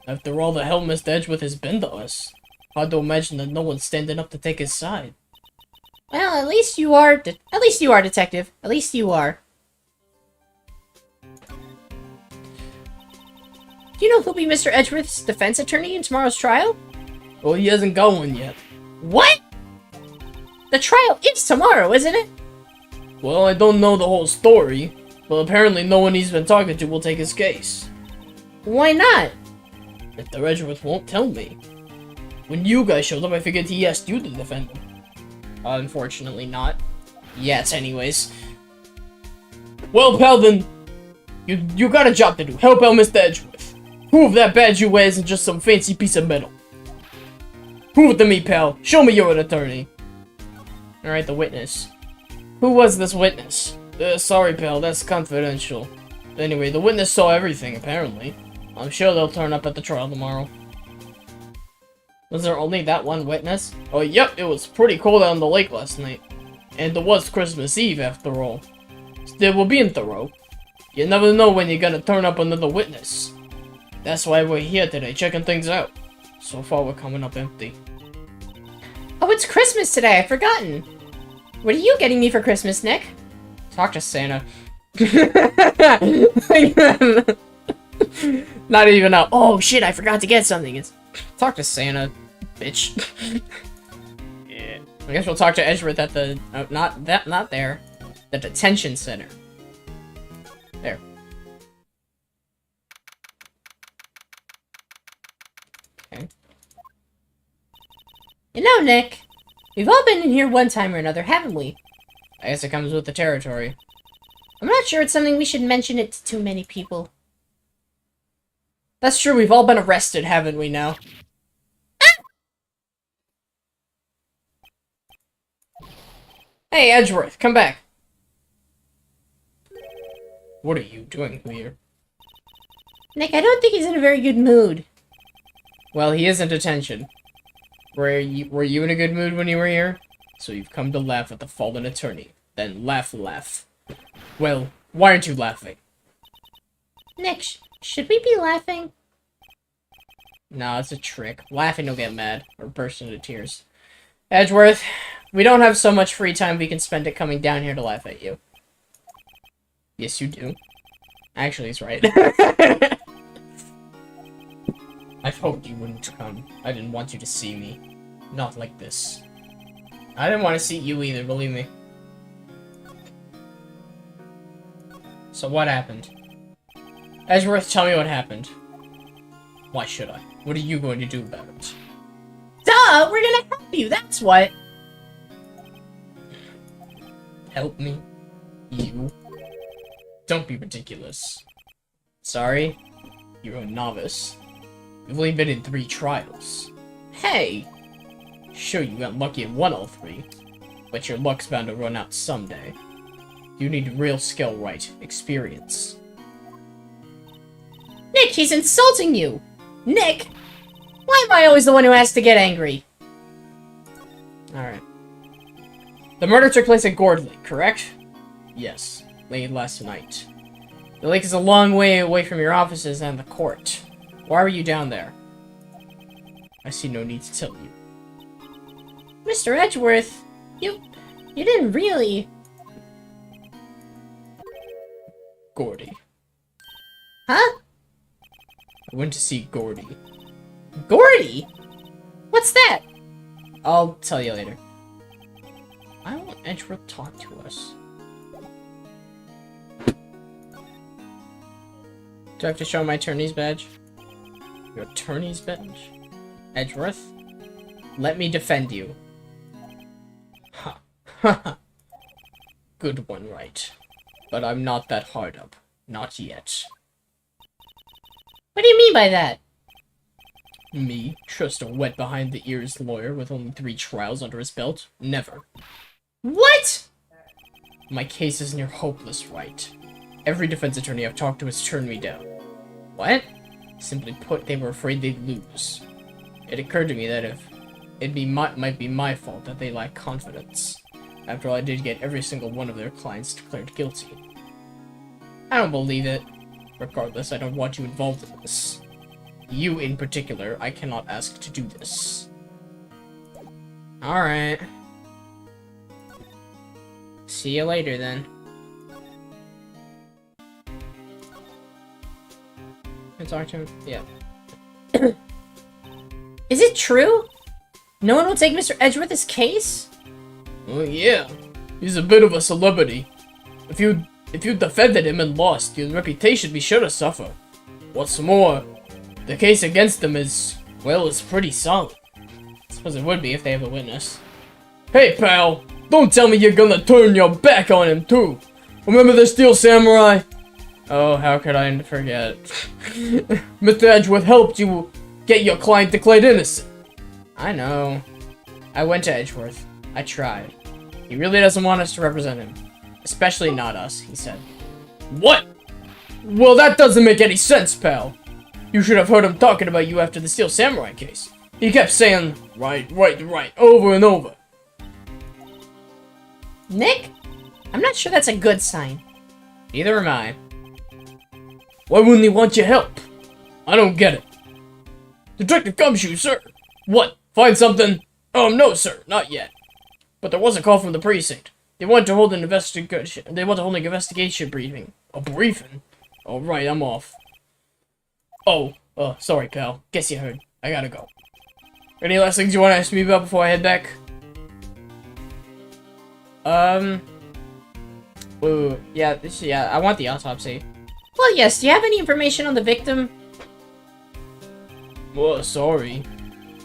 After all the hell Mr. Edgeworth has been to us, hard to imagine that no one's standing up to take his side. Well, at least you are, Detective. At least you are. Do you know who'll be Mr. Edgeworth's defense attorney in tomorrow's trial? Well, he hasn't got one yet. What? The trial is tomorrow, isn't it? Well, I don't know the whole story, but apparently no one he's been talking to will take his case. Why not? Mr. Edgeworth won't tell me. When you guys showed up, I figured he asked you to defend him. Unfortunately not. Yet, anyways. Well, pal, then, you got a job to do. Help out Mr. Edgeworth. Prove that badge you wear isn't just some fancy piece of metal. Prove it to me, pal. Show me you're an attorney. Alright, the witness. Who was this witness? Sorry, pal, that's confidential. Anyway, the witness saw everything, apparently. I'm sure they'll turn up at the trial tomorrow. Was there only that one witness? Oh, yep, it was pretty cold out on the lake last night. And it was Christmas Eve, after all. Still, we're being thorough. You never know when you're gonna turn up another witness. That's why we're here today, checking things out. So far, we're coming up empty. Oh, it's Christmas today, I've forgotten. What are you getting me for Christmas, Nick? Talk to Santa. Not even a, oh shit, I forgot to get something. It's, talk to Santa, bitch. Yeah. I guess we'll talk to Edgeworth at the, not there. The detention center. There. Okay. You know, Nick, we've all been in here one time or another, haven't we? I guess it comes with the territory. I'm not sure it's something we should mention it to too many people. That's true, we've all been arrested, haven't we now? Ah! Hey, Edgeworth, come back. What are you doing here? Nick, I don't think he's in a very good mood. Well, he is in detention. Were you in a good mood when you were here? So you've come to laugh at the fallen attorney. Then laugh. Well, why aren't you laughing? Nick, should we be laughing? No, it's a trick. Laughing will get mad, or burst into tears. Edgeworth, we don't have so much free time we can spend it coming down here to laugh at you. Yes, you do. Actually, he's right. I hoped you wouldn't come. I didn't want you to see me. Not like this. I didn't want to see you either, believe me. So what happened? Edgeworth, tell me what happened. Why should I? What are you going to do about it? Duh! We're gonna help you, that's what! Help me? You? Don't be ridiculous. Sorry? You're a novice. You've only been in 3 trials. Hey! Sure, you got lucky and won all 3, but your luck's bound to run out someday. You need real skill, right? Experience. Nick, he's insulting you! Nick! Why am I always the one who has to get angry? Alright. The murder took place at Gourd Lake, correct? Yes, late last night. The lake is a long way away from your offices and the court. Why were you down there? I see no need to tell you. Mr. Edgeworth, you didn't really... Gordy. Huh? I went to see Gordy. Gordy? What's that? I'll tell you later. Why won't Edgeworth talk to us? Do I have to show my attorney's badge? Your attorney's bench? Edgeworth? Let me defend you. Ha. Ha. Good one, right. But I'm not that hard up. Not yet. What do you mean by that? Me? Trust a wet behind the ears lawyer with only 3 trials under his belt? Never. What? My case is near hopeless, right? Every defense attorney I've talked to has turned me down. What? Simply put, they were afraid they'd lose. It occurred to me that if might be my fault that they lack confidence. After all, I did get every single one of their clients declared guilty. I don't believe it. Regardless, I don't want you involved in this. You, in particular, I cannot ask to do this. Alright. See you later, then. Can I talk to him? Yeah. Is it true? No one will take Mr. Edgeworth's case? Oh, yeah. He's a bit of a celebrity. If you defended him and lost, your reputation would be sure to suffer. What's more, the case against him is, well, it's pretty solid. I suppose it would be if they have a witness. Hey, pal! Don't tell me you're gonna turn your back on him, too! Remember the Steel Samurai? Oh, how could I forget? Mr. Edgeworth helped you get your client declared innocent. I know. I went to Edgeworth. I tried. He really doesn't want us to represent him. Especially not us, he said. What? Well, that doesn't make any sense, pal. You should have heard him talking about you after the Steel Samurai case. He kept saying, right, over and over. Nick? I'm not sure that's a good sign. Neither am I. Why wouldn't he want your help? I don't get it. Detective Gumshoe, sir. What? Find something? No, sir, not yet. But there was a call from the precinct. They want to hold an investigation. They want to hold an investigation briefing. A briefing? All right, I'm off. Oh, sorry, pal. Guess you heard. I gotta go. Any last things you want to ask me about before I head back? Ooh, yeah, I want the autopsy. Well, yes, do you have any information on the victim? Well, sorry.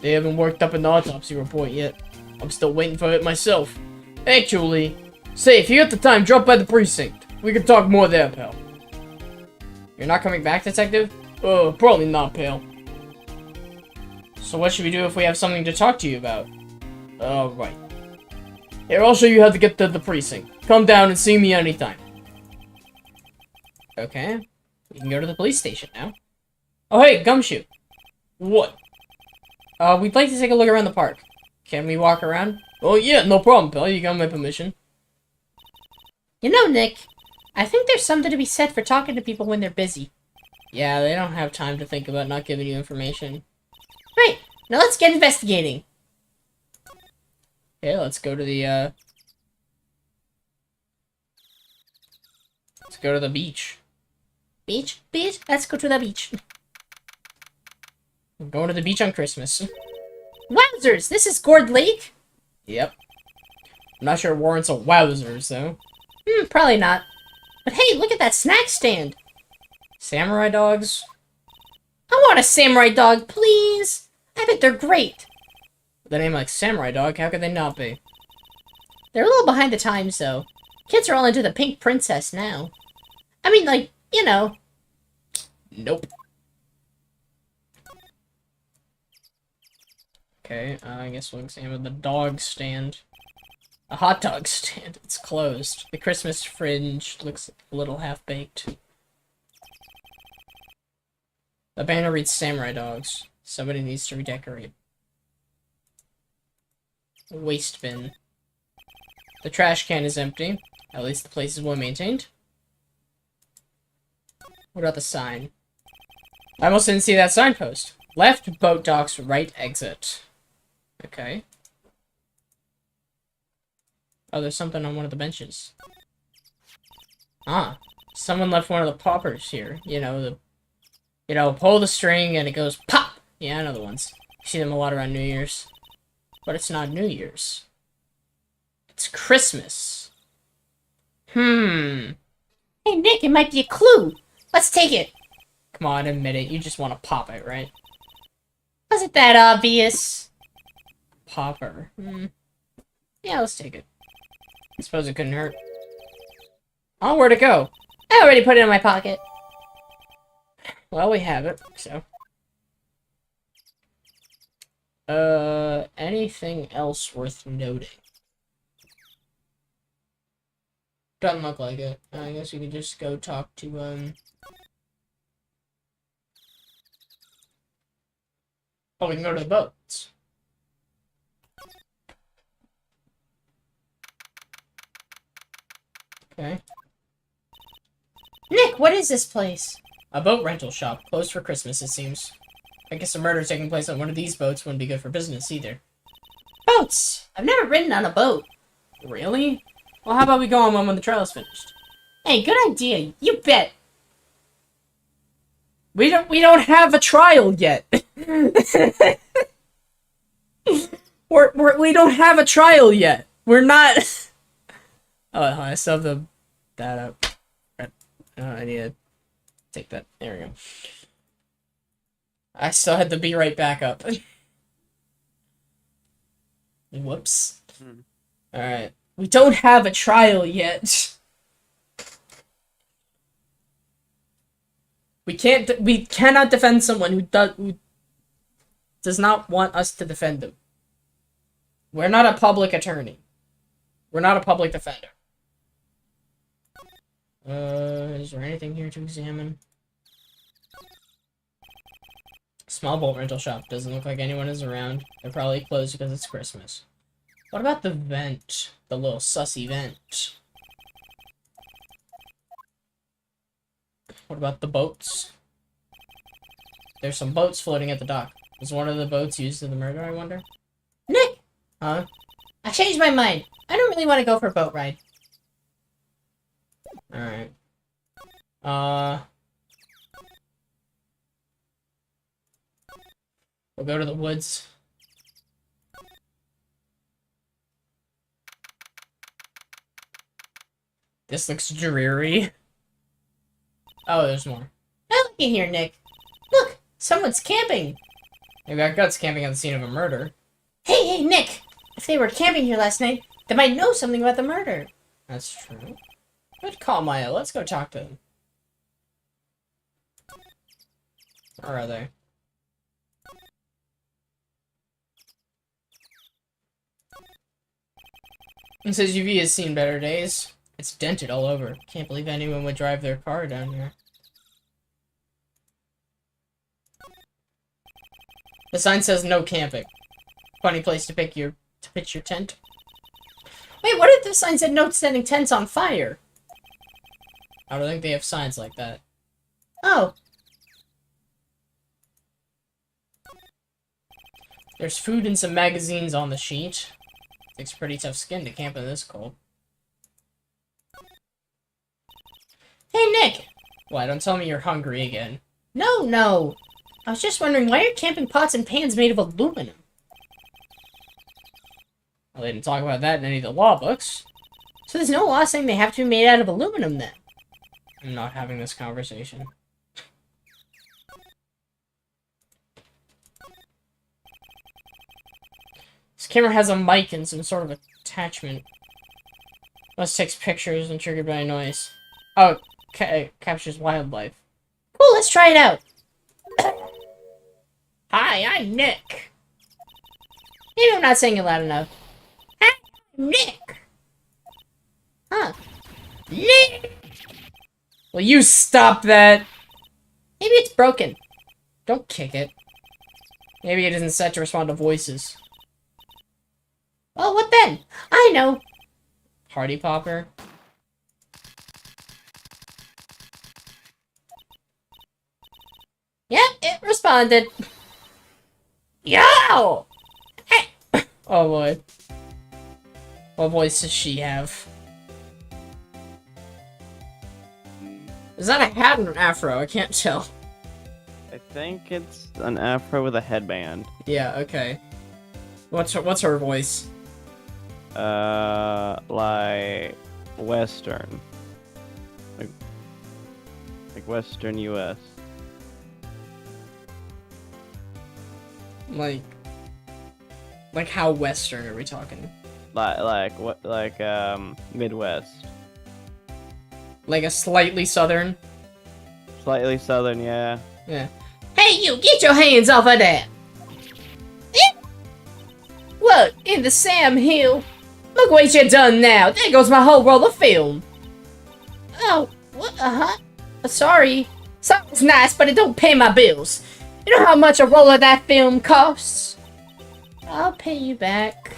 They haven't worked up an autopsy report yet. I'm still waiting for it myself. Actually, say, if you got the time, drop by the precinct. We can talk more there, pal. You're not coming back, detective? Probably not, pal. So what should we do if we have something to talk to you about? Right. Here, I'll show you how to get to the precinct. Come down and see me anytime. Okay. We can go to the police station now. Oh, hey, Gumshoe. What? We'd like to take a look around the park. Can we walk around? Oh, yeah, no problem, pal. You got my permission. You know, Nick, I think there's something to be said for talking to people when they're busy. Yeah, they don't have time to think about not giving you information. Right, now let's get investigating. Okay, let's go to the, let's go to the beach. Beach? Beach? Let's go to the beach. I'm going to the beach on Christmas. Wowzers! This is Gourd Lake? Yep. I'm not sure it warrants a wowzers, though. Probably not. But hey, look at that snack stand! Samurai dogs? I want a samurai dog, please! I bet they're great! With a name like Samurai Dog, how could they not be? They're a little behind the times, though. Kids are all into the Pink Princess now. I mean, like, you know. Nope. Okay, I guess we'll examine the dog stand. A hot dog stand. It's closed. The Christmas fringe looks a little half-baked. The banner reads Samurai Dogs. Somebody needs to redecorate. A waste bin. The trash can is empty. At least the place is well maintained. What about the sign? I almost didn't see that signpost. Left boat docks, right exit. Okay. Oh, there's something on one of the benches. Ah, someone left one of the poppers here. You know, pull the string and it goes pop! Yeah, I know the ones. You see them a lot around New Year's. But it's not New Year's. It's Christmas. Hey, Nick, it might be a clue. Let's take it. Come on, admit it. You just want to pop it, right? Was it that obvious? Popper. Yeah, let's take it. I suppose it couldn't hurt. Oh, where'd it go? I already put it in my pocket. Well, we have it, so. Anything else worth noting? Doesn't look like it. I guess we could just go talk to, Oh, we can go to the boats. Okay. Nick, what is this place? A boat rental shop. Closed for Christmas, it seems. I guess a murder taking place on one of these boats wouldn't be good for business, either. Boats! I've never ridden on a boat. Really? Well, how about we go on one when the trial is finished? Hey, good idea. You bet. We don't have a trial yet. we don't have a trial yet. We're not. Oh, I still have that up. I need to take that. There we go. I still had to be right back up. Whoops. Alright. We don't have a trial yet. We cannot defend someone who does not want us to defend them. We're not a public attorney. We're not a public defender. Is there anything here to examine? Small boat rental shop. Doesn't look like anyone is around. They're probably closed because it's Christmas. What about the vent? The little sussy vent. What about the boats? There's some boats floating at the dock. Was one of the boats used in the murder, I wonder? Nick! Huh? I changed my mind. I don't really want to go for a boat ride. Alright. We'll go to the woods. This looks dreary. Oh, there's more. Now look in here, Nick. Look! Someone's camping! They got guts camping on the scene of a murder. Hey, Nick! If they were camping here last night, they might know something about the murder. That's true. Good call, Maya. Let's go talk to them. Where are they? It says UV has seen better days. It's dented all over. Can't believe anyone would drive their car down here. The sign says no camping. Funny place to pitch your tent. Wait, what if the sign said no setting tents on fire? I don't think they have signs like that. Oh. There's food and some magazines on the sheet. Takes pretty tough skin to camp in this cold. Hey, Nick! Why, don't tell me you're hungry again. No. I was just wondering, why are camping pots and pans made of aluminum? Well, they didn't talk about that in any of the law books. So there's no law saying they have to be made out of aluminum, then? I'm not having this conversation. This camera has a mic and some sort of attachment. Must takes pictures and triggered by a noise. Oh, captures wildlife. Cool, let's try it out. Hi, I'm Nick. Maybe I'm not saying it loud enough. Hi, Nick. Huh. Nick! Will you stop that? Maybe it's broken. Don't kick it. Maybe it isn't set to respond to voices. Well, what then? I know. Party popper. Yep, it responded. Yo! Hey. Oh boy. What voice does she have? Is that a hat or an afro? I can't tell. I think it's an afro with a headband. Yeah, okay. What's her voice? Like Western. Like Western US. Like how Western are we talking? Midwest. Like a slightly Southern? Slightly southern, yeah. Yeah. Hey, you, get your hands off of that! Look, in the Sam Hill. Look what you done now. There goes my whole roll of film. Oh, what? Sorry. Something's nice, but it don't pay my bills. You know how much a roll of that film costs? I'll pay you back.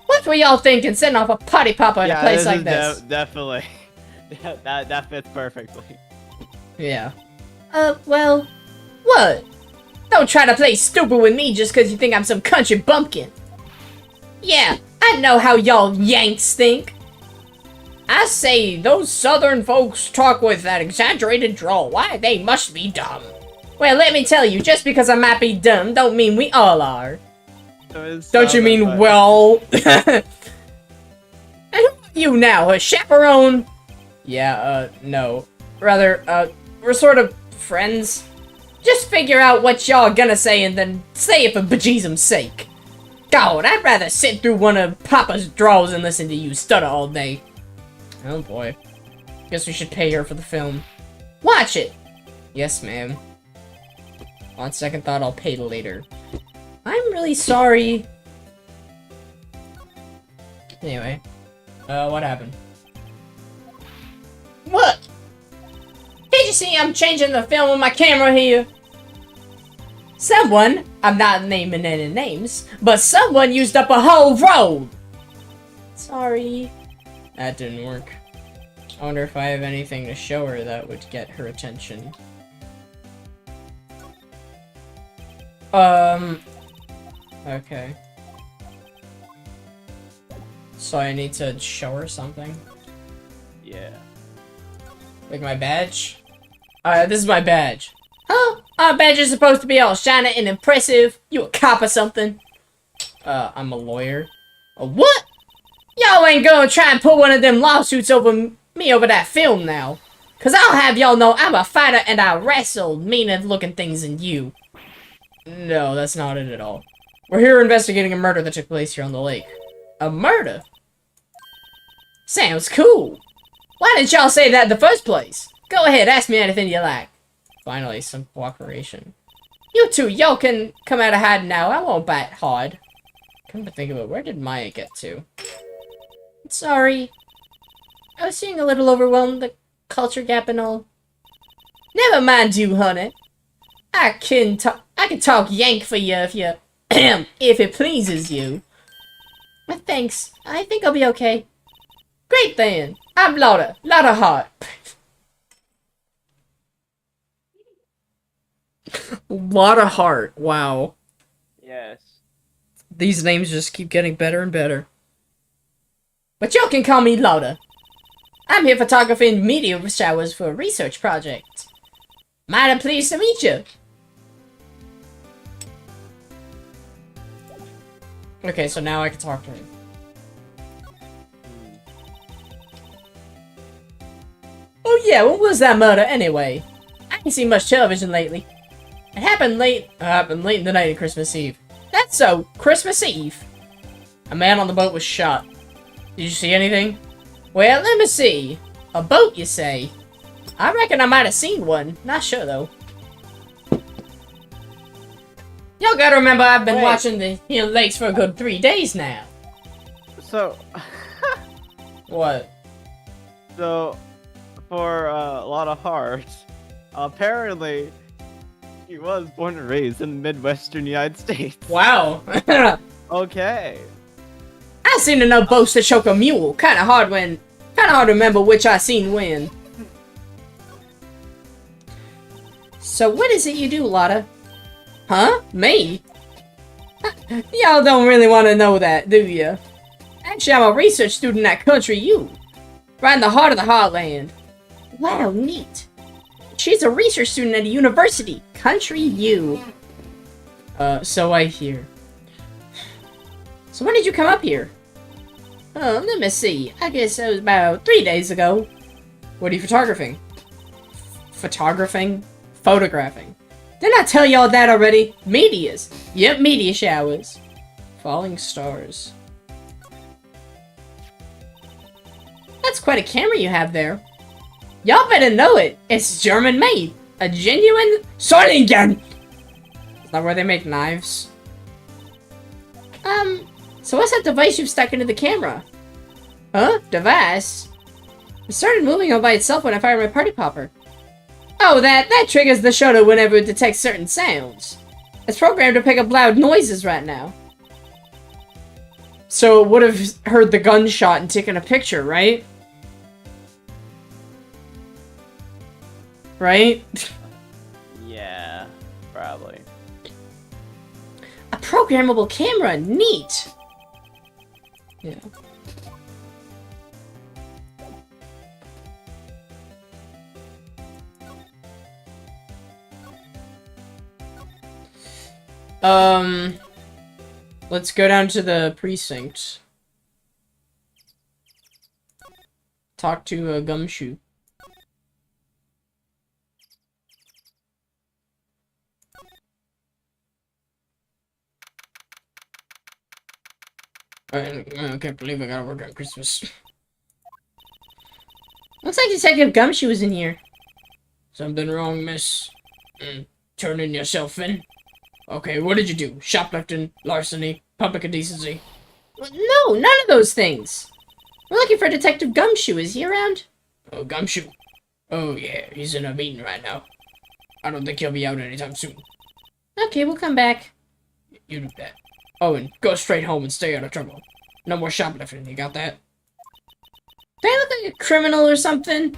What were y'all thinking, sending off a potty popper at a place like this? Definitely. that fits perfectly. Yeah. Well, what? Don't try to play stupid with me just because you think I'm some country bumpkin. Yeah, I know how y'all Yanks think. I say, those southern folks talk with that exaggerated drawl. Why, they must be dumb. Well, let me tell you, just because I might be dumb, don't mean we all are. Don't you mean, well... And who are you now, a chaperone? Yeah, no. Rather, we're sort of friends. Just figure out what y'all gonna say and then say it for bejesus's sake. God, I'd rather sit through one of Papa's draws and listen to you stutter all day. Oh boy. Guess we should pay her for the film. Watch it! Yes, ma'am. On second thought, I'll pay later. I'm really sorry. Anyway. What happened? What? Did you see I'm changing the film with my camera here? Someone, I'm not naming any names, but someone used up a whole roll! Sorry. That didn't work. I wonder if I have anything to show her that would get her attention. Okay. So I need to show her something? Yeah. Like my badge? This is my badge. Huh? Our badge is supposed to be all shiny and impressive. You a cop or something? I'm a lawyer. A what? Y'all ain't gonna try and pull one of them lawsuits over me over that film now. Cause I'll have y'all know I'm a fighter and I wrestle meaner looking things than you. No, that's not it at all. We're here investigating a murder that took place here on the lake. A murder? Sounds cool. Why didn't y'all say that in the first place? Go ahead, ask me anything you like. Finally, some cooperation. You two, y'all can come out of hiding now. I won't bite hard. Come to think of it, where did Maya get to? Sorry. I was feeling a little overwhelmed, the culture gap and all. Never mind you, honey. I can talk Yank for you if you, if it pleases you. But thanks. I think I'll be okay. Great then. I'm Lotta Heart. Lotta Heart. Wow. Yes. These names just keep getting better and better. But y'all can call me Lotta. I'm here photographing meteor showers for a research project. Mighty pleased to meet you. Okay, so now I can talk to him. Oh yeah, what was that murder anyway? I haven't seen much television lately. It happened late in the night of Christmas Eve. That's so, Christmas Eve. A man on the boat was shot. Did you see anything? Well, let me see. A boat, you say? I reckon I might have seen one. Not sure, though. Y'all gotta remember I've been watching the Hill Lakes for a good 3 days now. So... What? So, for a lot of hearts, apparently, he was born and raised in the Midwestern United States. Wow. Okay. I seen enough boats to choke a mule. Kinda hard to remember which I seen when. So what is it you do, Lotta? Huh? Me? Y'all don't really want to know that, do ya? Actually, I'm a research student at Country U. Right in the heart of the heartland. Wow, neat. She's a research student at a university. Country U. So I hear. So when did you come up here? Oh, let me see. I guess it was about 3 days ago. What are you photographing? Photographing? Photographing. Didn't I tell y'all that already? Meteors. Yep, meteor showers. Falling stars. That's quite a camera you have there. Y'all better know it. It's German made. A genuine Solingen. Is that where they make knives? So what's that device you've stuck into the camera? Huh? Device? It started moving all by itself when I fired my party popper. Oh, that triggers the shutter whenever it detects certain sounds. It's programmed to pick up loud noises right now. So it would have heard the gunshot and taken a picture, right? Right? Yeah, probably. A programmable camera, neat! Yeah. Let's go down to the precinct. Talk to Gumshoe. I can't believe I gotta work on Christmas. Looks like Detective Gumshoe is in here. Something wrong, miss? Turning yourself in? Okay, what did you do? Shoplifting, larceny, public indecency? No, none of those things. We're looking for Detective Gumshoe. Is he around? Oh, Gumshoe? Oh, yeah, he's in a meeting right now. I don't think he'll be out anytime soon. Okay, we'll come back. You do that. Oh, and go straight home and stay out of trouble. No more shoplifting, you got that? Do I look like a criminal or something?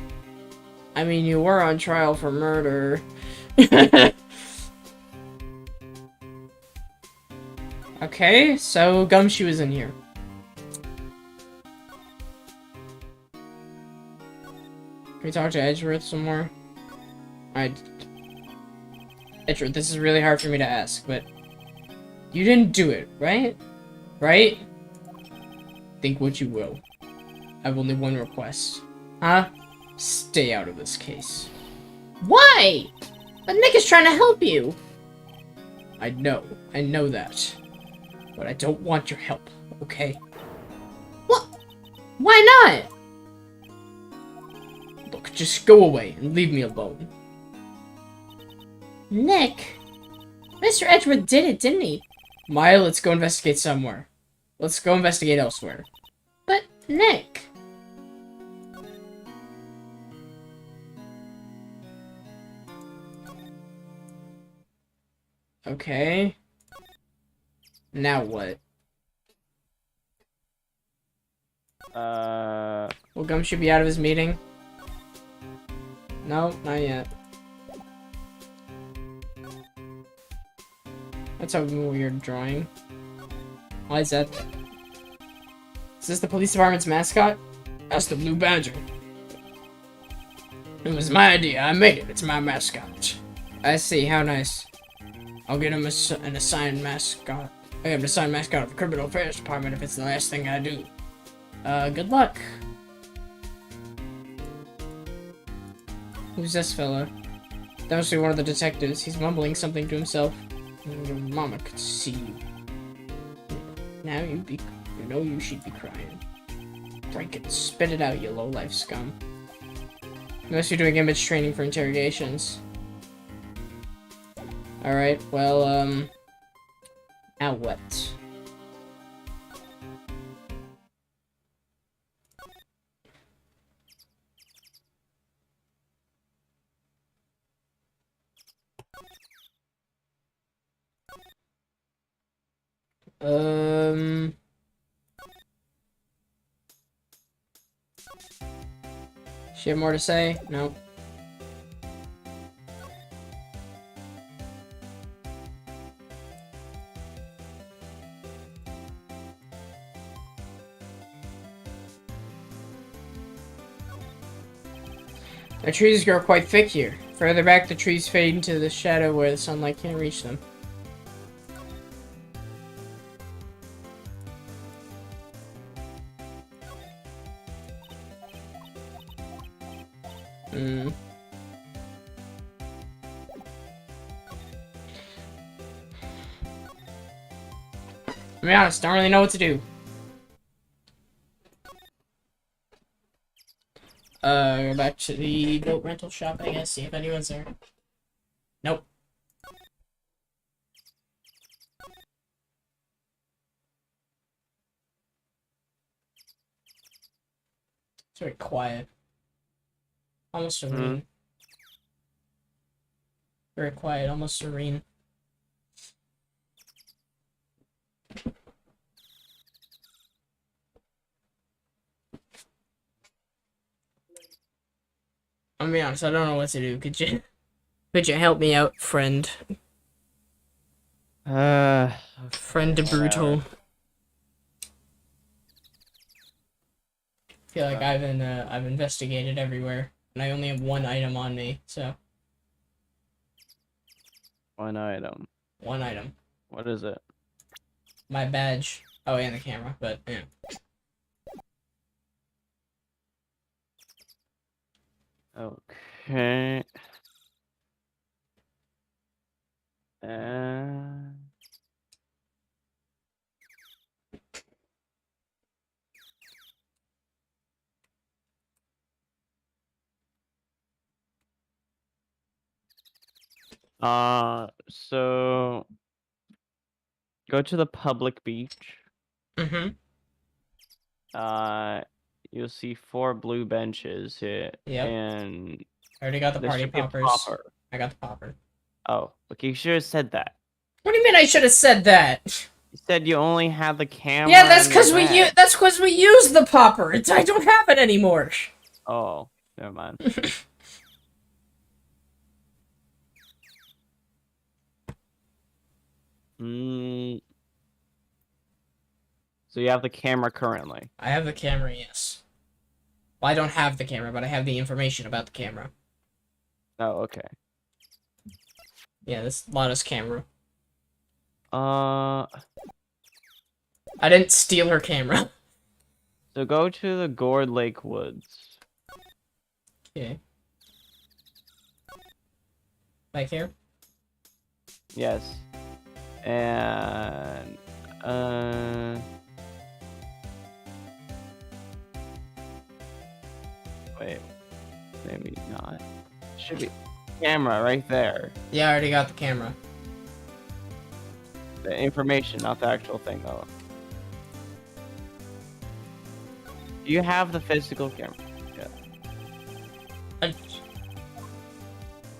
I mean, you were on trial for murder. Okay, so Gumshoe is in here. Can we talk to Edgeworth some more? Edgeworth, this is really hard for me to ask, but you didn't do it, right? Right? Think what you will. I have only one request. Huh? Stay out of this case. Why? But Nick is trying to help you. I know that. But I don't want your help, okay? What? Why not? Look, just go away and leave me alone. Nick? Mr. Edgeworth did it, didn't he? Maya, let's go investigate somewhere. Let's go investigate elsewhere. But, Nick... Okay. Now what? Will Gumshoe be out of his meeting? No, not yet. That's a weird drawing. Why is that? Is this the police department's mascot? That's the Blue Badger. It was my idea. I made it. It's my mascot. I see. How nice. I'll get him an assigned mascot. I have an assigned mascot of the Criminal Affairs Department if it's the last thing I do. Good luck. Who's this fella? That must be one of the detectives. He's mumbling something to himself. Your mama could see you. Now you know you should be crying. Drink it, spit it out, you low-life scum. Unless you're doing image training for interrogations. Alright, well, now what? She have more to say? No. The trees grow quite thick here. Further back, the trees fade into the shadow where the sunlight can't reach them. be honest, don't really know what to do. Go back to the boat rental shop, I guess, see if anyone's there. Nope. It's very quiet. Almost serene. Very quiet, almost serene. I'm gonna be honest, I don't know what to do. Could you help me out, friend? Friend de Brutal. I feel like I've investigated everywhere, and I only have one item on me, so. One item. One item. What is it? My badge. Oh, and the camera, but yeah. Okay. And so go to the public beach. Mm-hmm. You'll see 4 blue benches here. Yep. And I already got the there party should be a poppers. popper. I got the popper. Oh, look, you should have said that. What do you mean I should have said that? You said you only had the camera. Yeah, that's and the because we used the popper. I don't have it anymore. Oh, never mind. So you have the camera currently. I have the camera, yes. Well, I don't have the camera, but I have the information about the camera. Oh, okay. Yeah, this Lotta's camera. Uh, I didn't steal her camera. so go to the Gourd Lake Woods. Okay. Like here? Yes. And wait, maybe not. Should be camera right there. Yeah, I already got the camera. The information, not the actual thing, though. Do you have the physical camera? Yeah.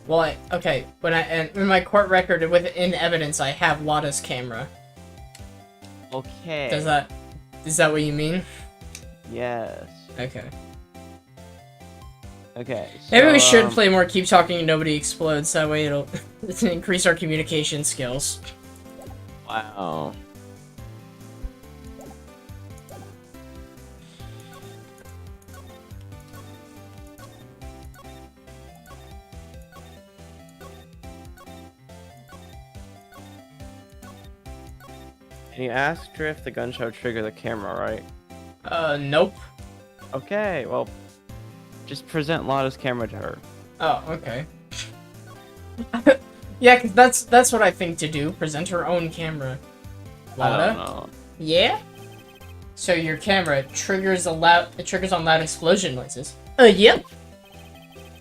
Well, okay, and in my court record, in evidence, I have Lotta's camera. Okay. Is that what you mean? Yes. Okay. Okay. Maybe we so, should play more Keep Talking and Nobody Explodes, that way it'll increase our communication skills. Wow. And you asked her if the gunshot would trigger the camera, right? Nope. Okay, well, just present Lotta's camera to her. Oh, okay. Yeah, 'cause that's what I think to do. Present her own camera. I Lotta? don't know. Yeah? So your camera triggers on loud explosion noises. Yep.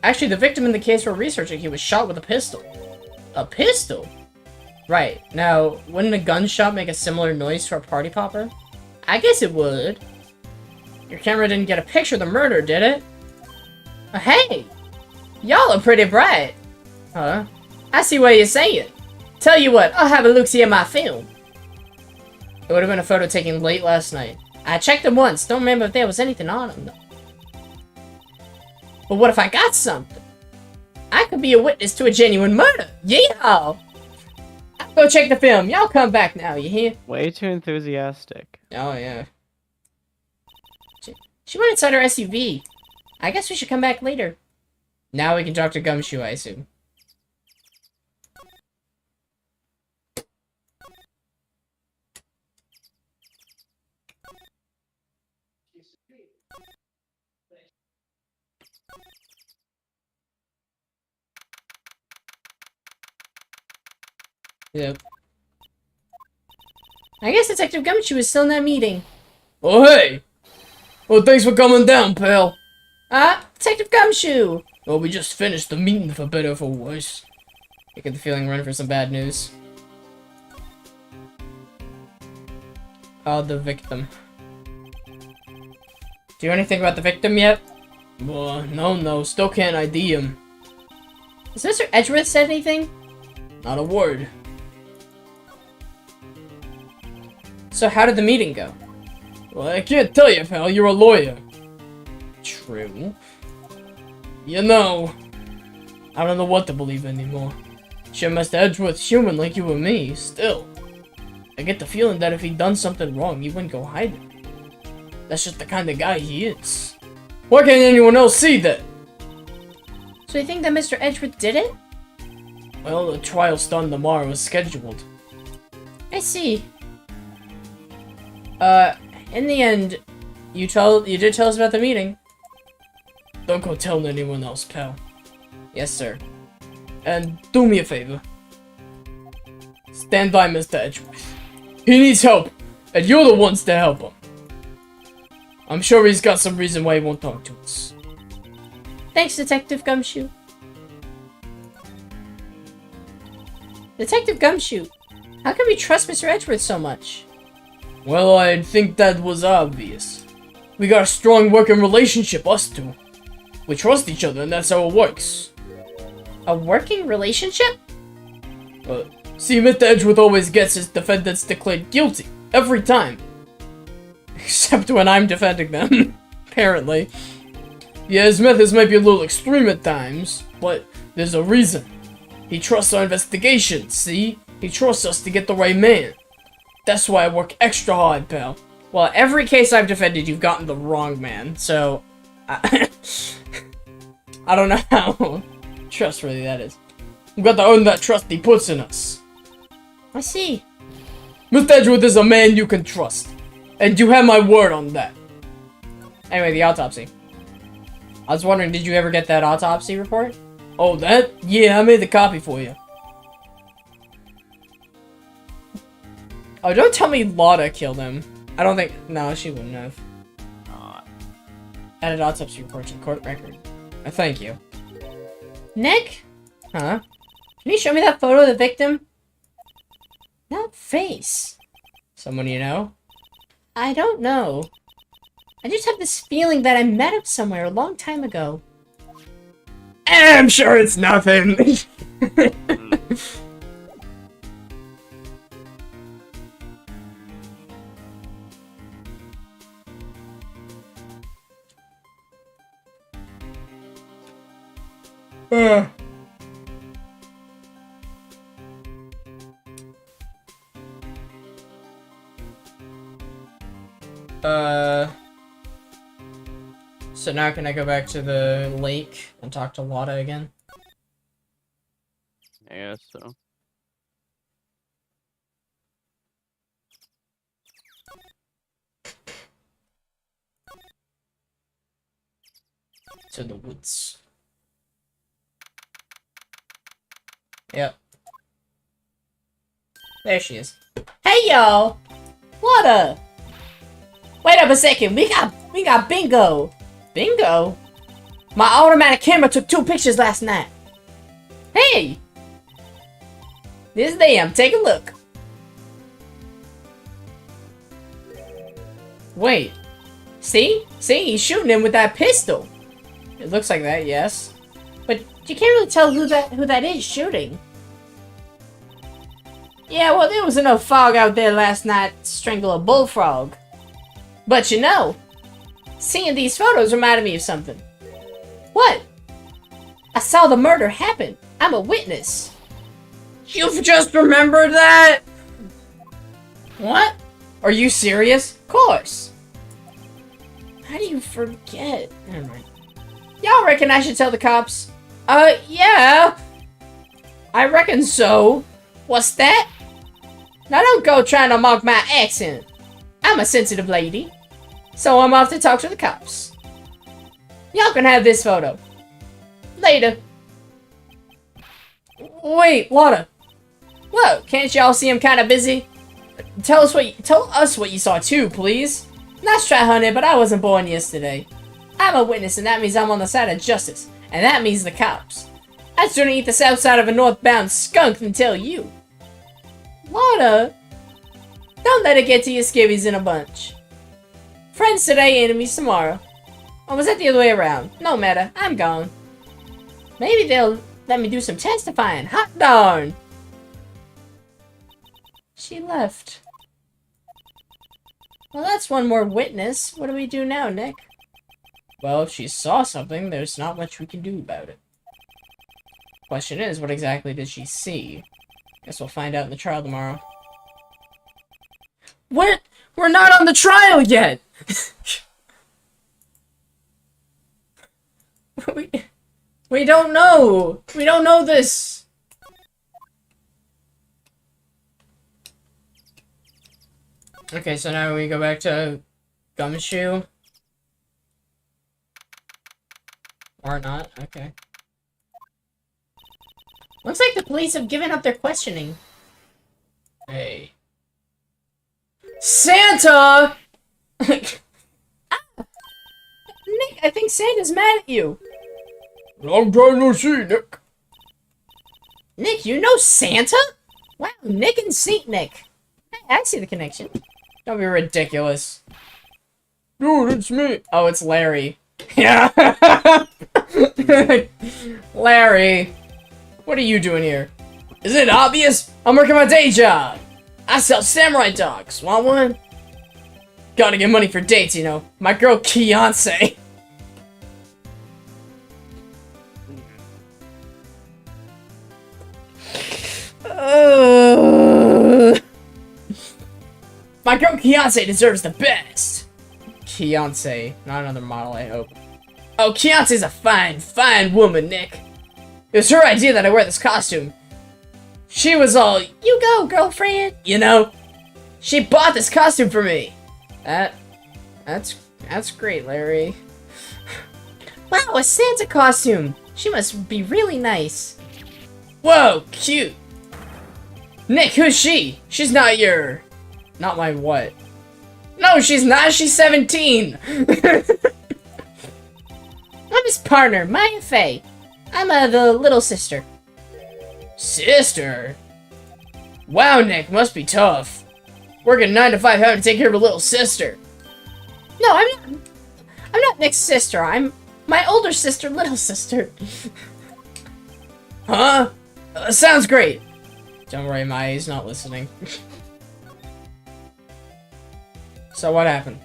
Actually, the victim in the case we're researching, he was shot with a pistol. A pistol? Right. Now, wouldn't a gunshot make a similar noise to a party popper? I guess it would. Your camera didn't get a picture of the murder, did it? Hey! Y'all are pretty bright. Huh? I see what you're saying. Tell you what, I'll have a look-see at my film. It would have been a photo taken late last night. I checked them once. Don't remember if there was anything on them, though. But what if I got something? I could be a witness to a genuine murder. Yeehaw! I'll go check the film. Y'all come back now, you hear? Way too enthusiastic. Oh, yeah. She went inside her SUV. I guess we should come back later. Now we can talk to Gumshoe, I assume. Yep. I guess Detective Gumshoe is still in that meeting. Oh, hey! Well, thanks for coming down, pal. Detective Gumshoe! Well, we just finished the meeting, for better or for worse. I get the feeling we're in for some bad news. Oh, the victim. Do you know anything about the victim yet? No, still can't ID him. Has Mr. Edgeworth said anything? Not a word. So how did the meeting go? Well, I can't tell you, pal, you're a lawyer. True. You know, I don't know what to believe anymore. Sure, Mr. Edgeworth's human like you and me, still. I get the feeling that if he'd done something wrong, he wouldn't go hiding. That's just the kind of guy he is. Why can't anyone else see that? So you think that Mr. Edgeworth did it? Well, the trial's starting tomorrow as scheduled. I see. In the end, you did tell us about the meeting. Don't go telling anyone else, pal. Yes, sir. And do me a favor. Stand by Mr. Edgeworth. He needs help, and you're the ones to help him. I'm sure he's got some reason why he won't talk to us. Thanks, Detective Gumshoe. Detective Gumshoe, how can we trust Mr. Edgeworth so much? Well, I think that was obvious. We got a strong working relationship, us two. We trust each other, and that's how it works. A working relationship? See, Mr. Edgeworth always gets his defendants declared guilty, every time. Except when I'm defending them, apparently. Yeah, his methods might be a little extreme at times, but there's a reason. He trusts our investigation, see? He trusts us to get the right man. That's why I work extra hard, pal. Well, every case I've defended, you've gotten the wrong man, so... I don't know how trustworthy that is. We've got to earn that trust he puts in us. I see. Mr. Edgeworth is a man you can trust. And you have my word on that. Anyway, the autopsy. I was wondering, did you ever get that autopsy report? Oh, that? Yeah, I made the copy for you. Oh, don't tell me Lotta killed him. I don't think... No, she wouldn't have. Added autopsy report to the court record. Thank you. Nick? Huh? Can you show me that photo of the victim? That face. Someone you know? I don't know. I just have this feeling that I met him somewhere a long time ago. I'm sure it's nothing. So now can I go back to the lake and talk to Lotta again? I guess so. To the woods. Yep. There she is. Hey y'all! Lotta! Wait up a second, we got bingo! Bingo? My automatic camera took 2 pictures last night. Hey! This them, take a look. Wait. See? See, he's shooting him with that pistol. It looks like that, yes. But you can't really tell who that is shooting. Yeah, well, there was enough fog out there last night to strangle a bullfrog. But you know, seeing these photos reminded me of something. What? I saw the murder happen. I'm a witness. You've just remembered that? What? Are you serious? Of course. How do you forget? Never mind. Y'all reckon I should tell the cops? Yeah. I reckon so. What's that? Now don't go trying to mock my accent. I'm a sensitive lady. So I'm off to talk to the cops. Y'all can have this photo. Later. Wait, Lotta. Whoa, can't y'all see I'm kinda busy? Tell us what you saw too, please. Nice try, honey, but I wasn't born yesterday. I'm a witness, and that means I'm on the side of justice, and that means the cops. I'd sooner eat the south side of a northbound skunk than tell you. Lana, don't let it get to your skivvies in a bunch. Friends today, enemies tomorrow. Or was that the other way around? No matter, I'm gone. Maybe they'll let me do some testifying. Hot darn! She left. Well, that's one more witness. What do we do now, Nick? Well, if she saw something, there's not much we can do about it. Question is, what exactly did she see? Guess we'll find out in the trial tomorrow. What? We're not on the trial yet! we don't know! We don't know this! Okay, so now we go back to Gumshoe. Or not, okay. Looks like the police have given up their questioning. Hey. Santa! Nick, I think Santa's mad at you. Long time no see, Nick. Nick, you know Santa? Wow, Nick and Saint Nick. I see the connection. Don't be ridiculous. Dude, it's me. Oh, it's Larry. Yeah. Larry, what are you doing here? Isn't it obvious? I'm working my day job. I sell samurai dogs. Want one? Gotta get money for dates, you know. My girl Beyonce. My girl Beyonce deserves the best. Beyonce, not another model, I hope. Oh, Beyonce's a fine, fine woman, Nick. It was her idea that I wear this costume. She was all, you go, girlfriend, you know? She bought this costume for me. That's great, Larry. Wow, a Santa costume. She must be really nice. Whoa, cute. Nick, who's she? She's not your... Not my what? No, she's not. She's 17. I'm his partner, Maya Faye. I'm the little sister. Sister? Wow, Nick, must be tough. Working 9 to 5 having to take care of a little sister. No, I'm not Nick's sister. I'm my older sister, little sister. Huh? Sounds great. Don't worry, Maya's not listening. So what happened?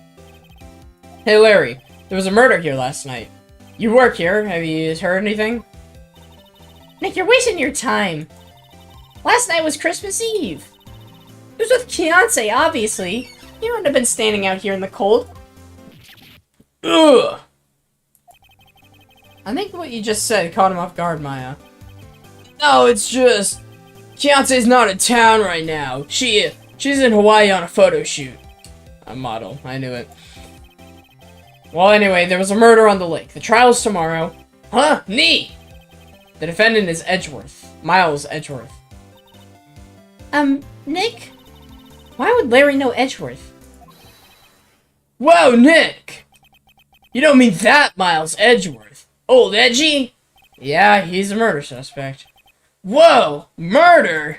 Hey Larry, there was a murder here last night. You work here, have you heard anything? Nick, you're wasting your time. Last night was Christmas Eve. It was with Beyonce, obviously. You wouldn't have been standing out here in the cold. Ugh! I think what you just said caught him off guard, Maya. No, it's just... Beyonce's not in town right now. She's in Hawaii on a photo shoot. A model, I knew it. Well, anyway, there was a murder on the lake. The trial's tomorrow. Huh? Me! The defendant is Edgeworth. Miles Edgeworth. Nick? Why would Larry know Edgeworth? Whoa, Nick! You don't mean that Miles Edgeworth. Old Edgy? Yeah, he's a murder suspect. Whoa! Murder?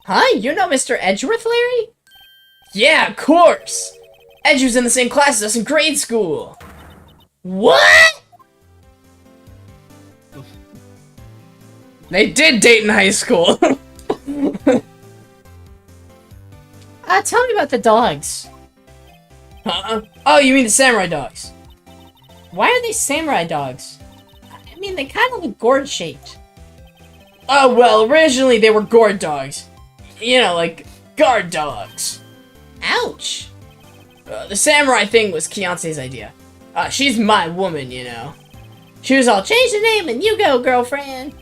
Huh? You know Mr. Edgeworth, Larry? Yeah, of course! Edge was in the same class as us in grade school. What? They did date in high school. Tell me about the dogs. Oh, you mean the samurai dogs? Why are they samurai dogs? I mean, they kind of look gourd-shaped. Oh, well, originally they were gourd dogs. You know, like, guard dogs. Ouch! The samurai thing was Beyonce's idea. She's my woman, you know. She was all, change the name and you go, girlfriend.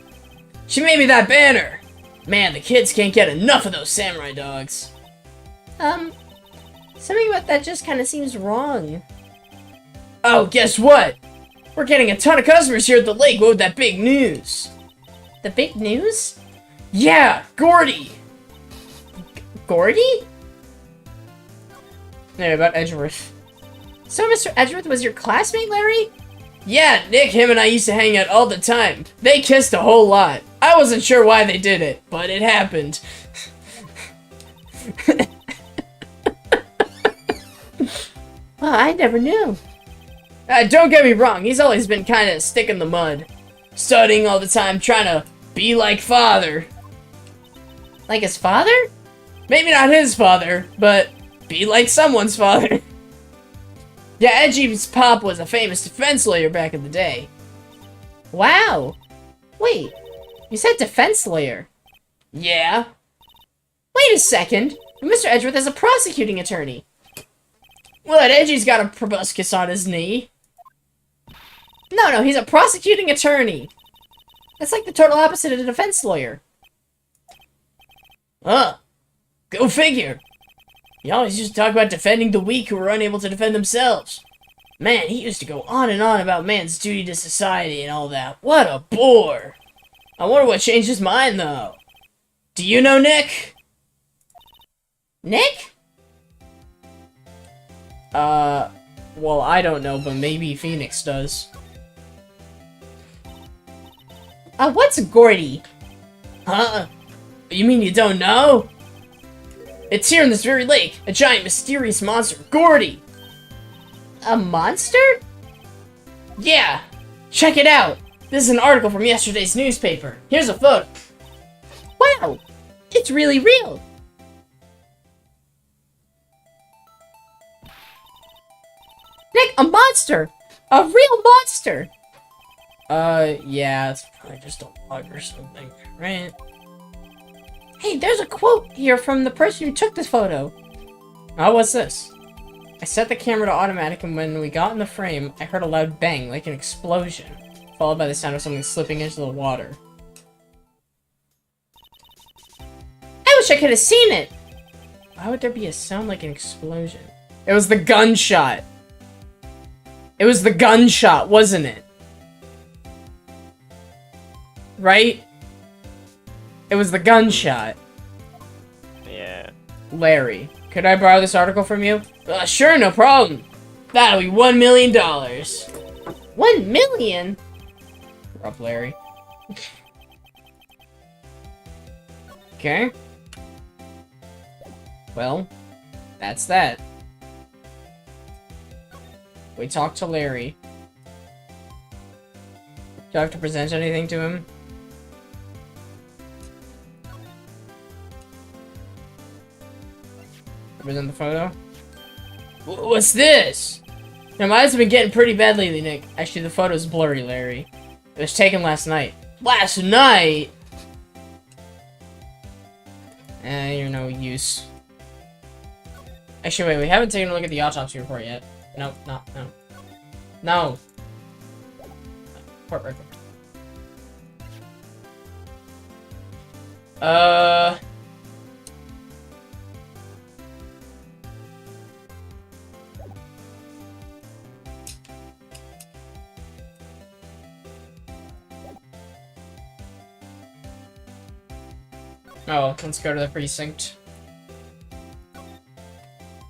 She made me that banner. Man, the kids can't get enough of those samurai dogs. Something about that just kind of seems wrong. Oh, guess what? We're getting a ton of customers here at the lake with that big news. The big news? Yeah, Gordy. Gordy? Yeah, about Edgeworth. So Mr. Edgeworth was your classmate, Larry? Yeah, Nick, him, and I used to hang out all the time. They kissed a whole lot. I wasn't sure why they did it, but it happened. Well, I never knew. Don't get me wrong, he's always been kind of stick in the mud. Studying all the time, trying to be like father. Like his father? Maybe not his father, but be like someone's father. Yeah, Edgy's pop was a famous defense lawyer back in the day. Wow. Wait, you said defense lawyer? Yeah. Wait a second. Mr. Edgeworth is a prosecuting attorney. Well, Edgy's got a proboscis on his knee. No, he's a prosecuting attorney. That's like the total opposite of a defense lawyer. Go figure. He always used to talk about defending the weak who were unable to defend themselves. Man, he used to go on and on about man's duty to society and all that. What a bore. I wonder what changed his mind, though. Do you know Nick? Nick? Well, I don't know, but maybe Phoenix does. What's Gordy? Huh? You mean you don't know? It's here in this very lake. A giant, mysterious monster. Gordy! A monster? Yeah. Check it out. This is an article from yesterday's newspaper. Here's a photo. Wow. It's really real. Nick, a monster! A real monster! Yeah, it's probably just a bug or something, right? Hey, there's a quote here from the person who took this photo. Oh, what's this? I set the camera to automatic, and when we got in the frame, I heard a loud bang, like an explosion, followed by the sound of something slipping into the water. I wish I could have seen it! Why would there be a sound like an explosion? It was the gunshot! It was the gunshot, wasn't it? Right? It was the gunshot. Yeah. Larry, could I borrow this article from you? Sure, no problem. That'll be $1 million. 1 million? You're up, Larry. Okay. Well, that's that. We talked to Larry. Do I have to present anything to him? Present the photo? What's this? Now, my eyes have been getting pretty bad lately, Nick. Actually, the photo's blurry, Larry. It was taken last night. Last night? You're no use. Actually, wait, we haven't taken a look at the autopsy report yet. No. No. Report record. Oh, let's go to the precinct.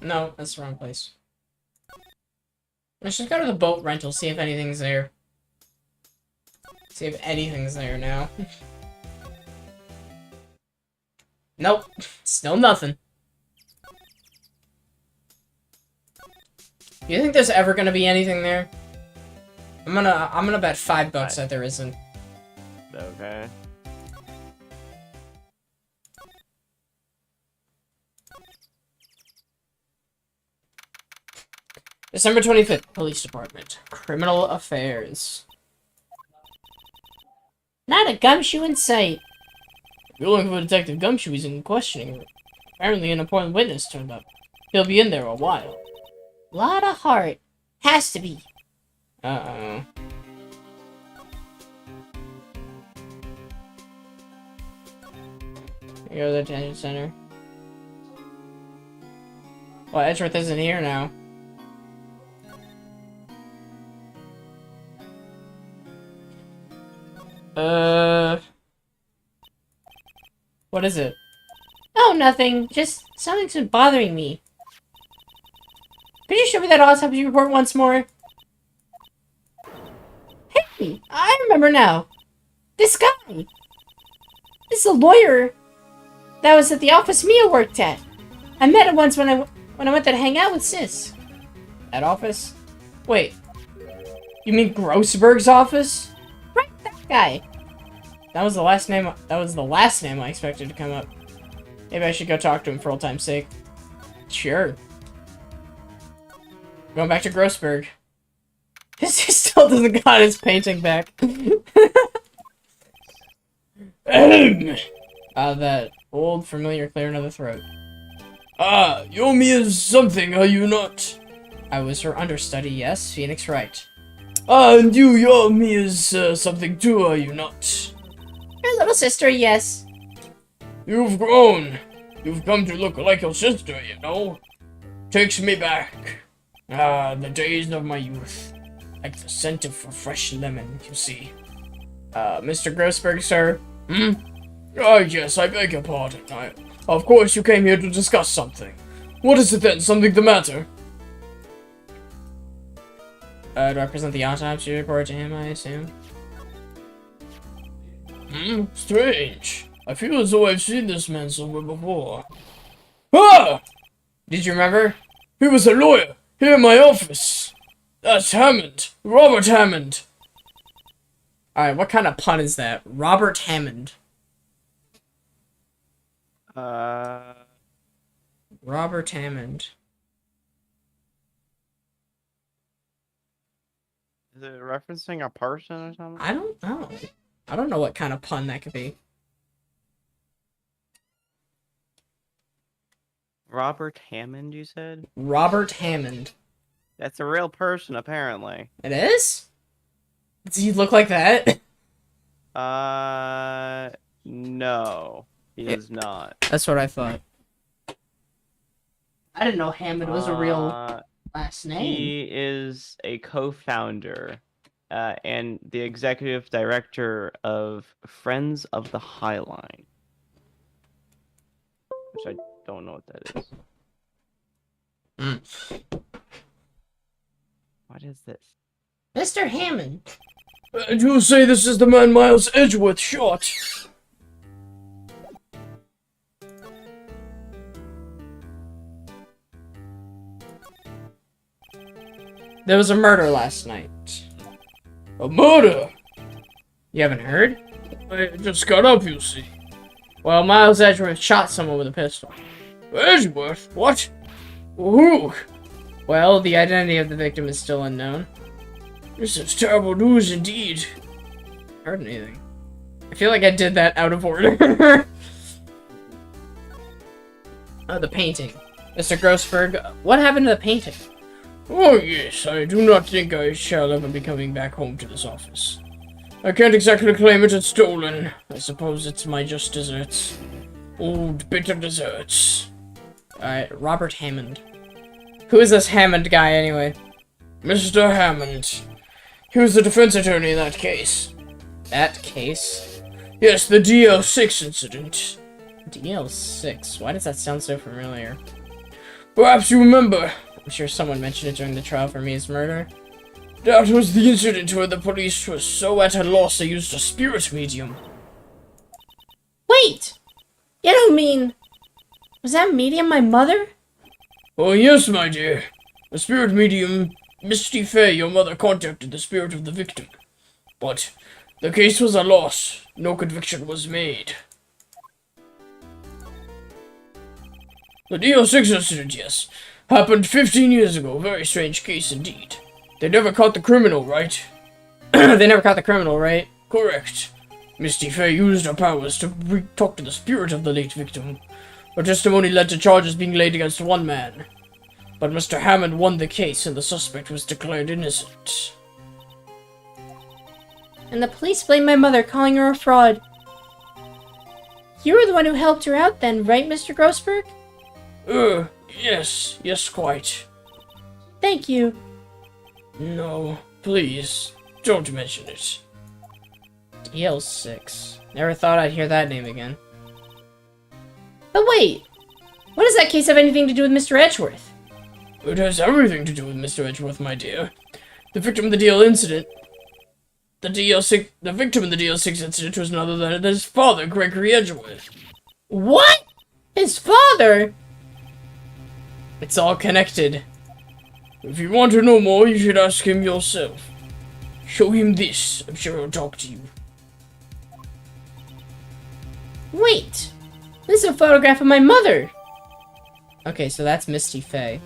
No, that's the wrong place. Let's just go to the boat rental, see if anything's there. See if anything's there now. Nope. Still nothing. Do you think there's ever gonna be anything there? I'm gonna bet $5 that there isn't. Okay. December 25th, Police Department. Criminal Affairs. Not a gumshoe in sight. If you're looking for Detective Gumshoe, he's in questioning room. Apparently an important witness turned up. He'll be in there a while. Lot of heart. Has to be. Uh-oh. Here we go to the detention center. Well, Edgeworth isn't here now. What is it? Oh, Oh, nothing. Just something's been bothering me. Could you show me that autopsy report once more? Hey, I remember now. This guy. This is a lawyer that was at the office Mia worked at. I met him once when I went there to hang out with Sis. That office? Wait. You mean Grossberg's office? Right, that guy. That was the last name I expected to come up. Maybe I should go talk to him for old time's sake. Sure. Going back to Grossberg. He still doesn't got his painting back. That old familiar clearing of the throat. You're Mia's something, are you not? I was her understudy, yes, Phoenix Wright. And you're Mia's something too, are you not? Your little sister, yes. You've grown. You've come to look like your sister, you know? Takes me back. The days of my youth. Like the scent of a fresh lemon, you see. Mr. Grossberg, sir? Yes, I beg your pardon. Of course you came here to discuss something. What is it then? Something the matter? To represent the autopsy report to him, I assume. Strange. I feel as though I've seen this man somewhere before. Ah! Did you remember? He was a lawyer, here in my office. That's Hammond. Robert Hammond. Alright, what kind of pun is that? Robert Hammond. Robert Hammond. Is it referencing a person or something? I don't know. I don't know what kind of pun that could be. Robert Hammond, you said? Robert Hammond. That's a real person, apparently. It is? Does he look like that? No. He is not. That's what I thought. I didn't know Hammond was a real last name. He is a co-founder and the executive director of Friends of the High Line. Which I don't know what that is. What is this? Mr. Hammond. And you say this is the man Miles Edgeworth shot? There was a murder last night. A murder? You haven't heard? I just got up, you see. Well, Miles Edgeworth shot someone with a pistol. Edgeworth? What? Who? Well, the identity of the victim is still unknown. This is terrible news indeed. Heard anything? I feel like I did that out of order. Oh, the painting. Mr. Grossberg, what happened to the painting? Oh yes, I do not think I shall ever be coming back home to this office. I can't exactly claim it as stolen. I suppose it's my just desserts. Old bitter desserts. Alright, Robert Hammond. Who is this Hammond guy, anyway? Mr. Hammond. He was the defense attorney in that case. That case? Yes, the DL6 incident. DL6? Why does that sound so familiar? Perhaps you remember. I'm sure someone mentioned it during the trial for Mia's murder. That was the incident where the police was so at a loss they used a spirit medium. Wait! You don't mean... Was that medium my mother? Oh yes, my dear. The spirit medium, Misty Fey, your mother contacted the spirit of the victim. But the case was a loss. No conviction was made. The DL6 incident, yes. Happened 15 years ago. Very strange case indeed. They never caught the criminal, right? They never caught the criminal, right? Correct. Misty Fey used her powers to talk to the spirit of the late victim. Her testimony led to charges being laid against one man. But Mr. Hammond won the case and the suspect was declared innocent. And the police blamed my mother, calling her a fraud. You were the one who helped her out then, right, Mr. Grossberg? Yes. Yes, quite. Thank you. No, please, don't mention it. DL6. Never thought I'd hear that name again. But wait, what does that case have anything to do with Mr. Edgeworth? It has everything to do with Mr. Edgeworth, my dear. The victim of the DL incident. The victim in the DL6 incident was none other than his father, Gregory Edgeworth. What? His father? It's all connected. If you want to know more, you should ask him yourself. Show him this. I'm sure he'll talk to you. Wait, this is a photograph of my mother. Okay, so that's Misty Faye.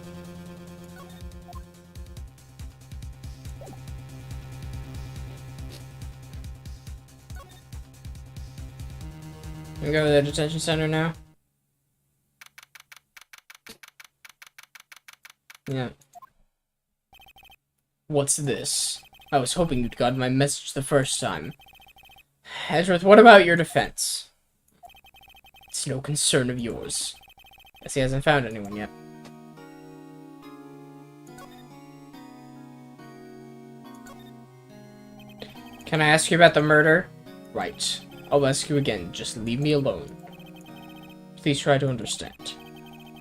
We go to the detention center now. Yeah. What's this? I was hoping you'd gotten my message the first time. Edgeworth, what about your defense? It's no concern of yours. Guess he hasn't found anyone yet. Can I ask you about the murder? Right. I'll ask you again, just leave me alone. Please try to understand.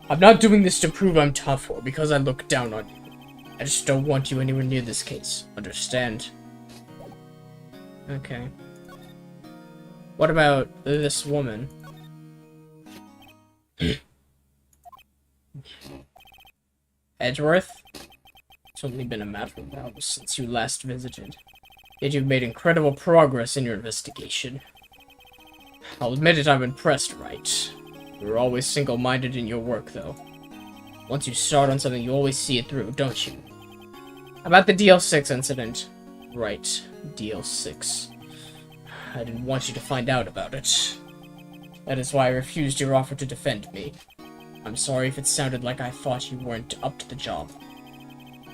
I'm not doing this to prove I'm tough or because I look down on you. I just don't want you anywhere near this case. Understand? Okay. What about this woman? Edgeworth? It's only been a matter of hours since you last visited. Yet you've made incredible progress in your investigation. I'll admit it, I'm impressed, right? You're always single-minded in your work, though. Once you start on something, you always see it through, don't you? About the DL6 incident. Right, DL6. I didn't want you to find out about it. That is why I refused your offer to defend me. I'm sorry if it sounded like I thought you weren't up to the job.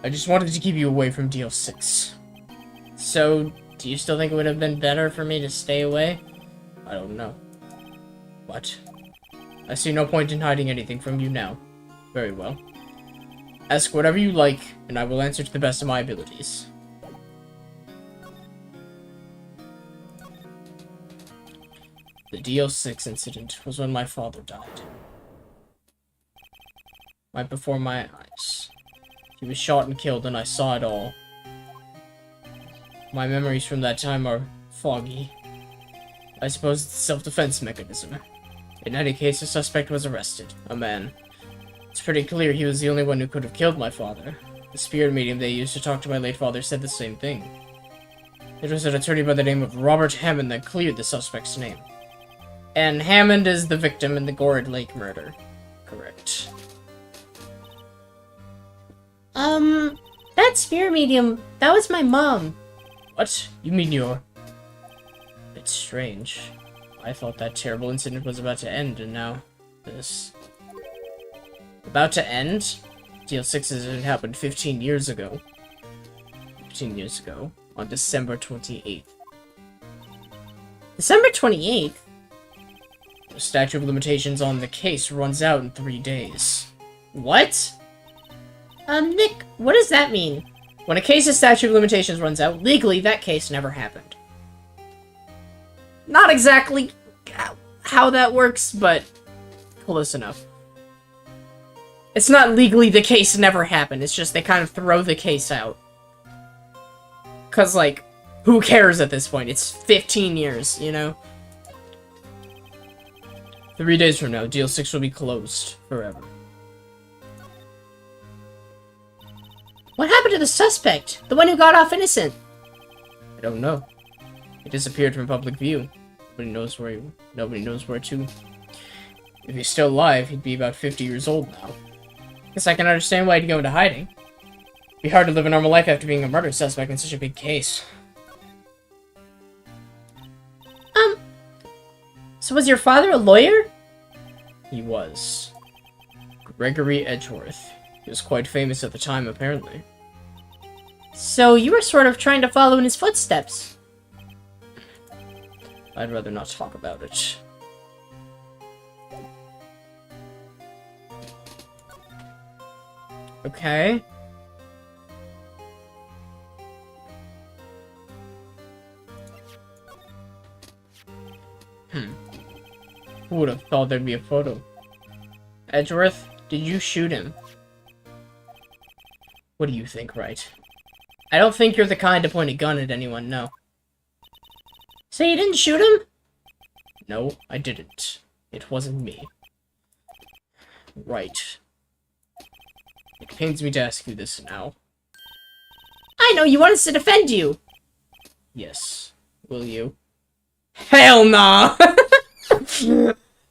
I just wanted to keep you away from DL6. So, do you still think it would have been better for me to stay away? I don't know. But I see no point in hiding anything from you now. Very well. Ask whatever you like, and I will answer to the best of my abilities. The DL6 incident was when my father died. Right before my eyes. He was shot and killed, and I saw it all. My memories from that time are foggy. I suppose it's a self-defense mechanism. In any case, the suspect was arrested. A man. It's pretty clear he was the only one who could have killed my father. The spirit medium they used to talk to my late father said the same thing. It was an attorney by the name of Robert Hammond that cleared the suspect's name. And Hammond is the victim in the Gourd Lake murder. Correct. That spirit medium, that was my mom. What? You mean you're... It's strange. I thought that terrible incident was about to end, and now... this... About to end? DL6 incident happened 15 years ago. 15 years ago. On December 28th. December 28th? The statute of limitations on the case runs out in 3 days. What? Nick, what does that mean? When a case's statute of limitations runs out, legally that case never happened. Not exactly how that works, but close enough. It's not legally the case never happened, it's just they kind of throw the case out. Cause, like, who cares at this point? It's 15 years, you know? 3 days from now, DL6 will be closed forever. What happened to the suspect? The one who got off innocent? I don't know. He disappeared from public view. Nobody knows where to. If he's still alive, he'd be about 50 years old now. Guess I can understand why he'd go into hiding. It'd be hard to live a normal life after being a murder suspect in such a big case. So was your father a lawyer? He was. Gregory Edgeworth. He was quite famous at the time, apparently. So you were sort of trying to follow in his footsteps. I'd rather not talk about it. Okay. Who would have thought there'd be a photo Edgeworth, did you shoot him? What do you think, right? I don't think you're the kind to point a gun at anyone, no. So you didn't shoot him? No, I didn't. It wasn't me. Right. It pains me to ask you this now. I know, you want us to defend you! Yes. Will you? Hell nah!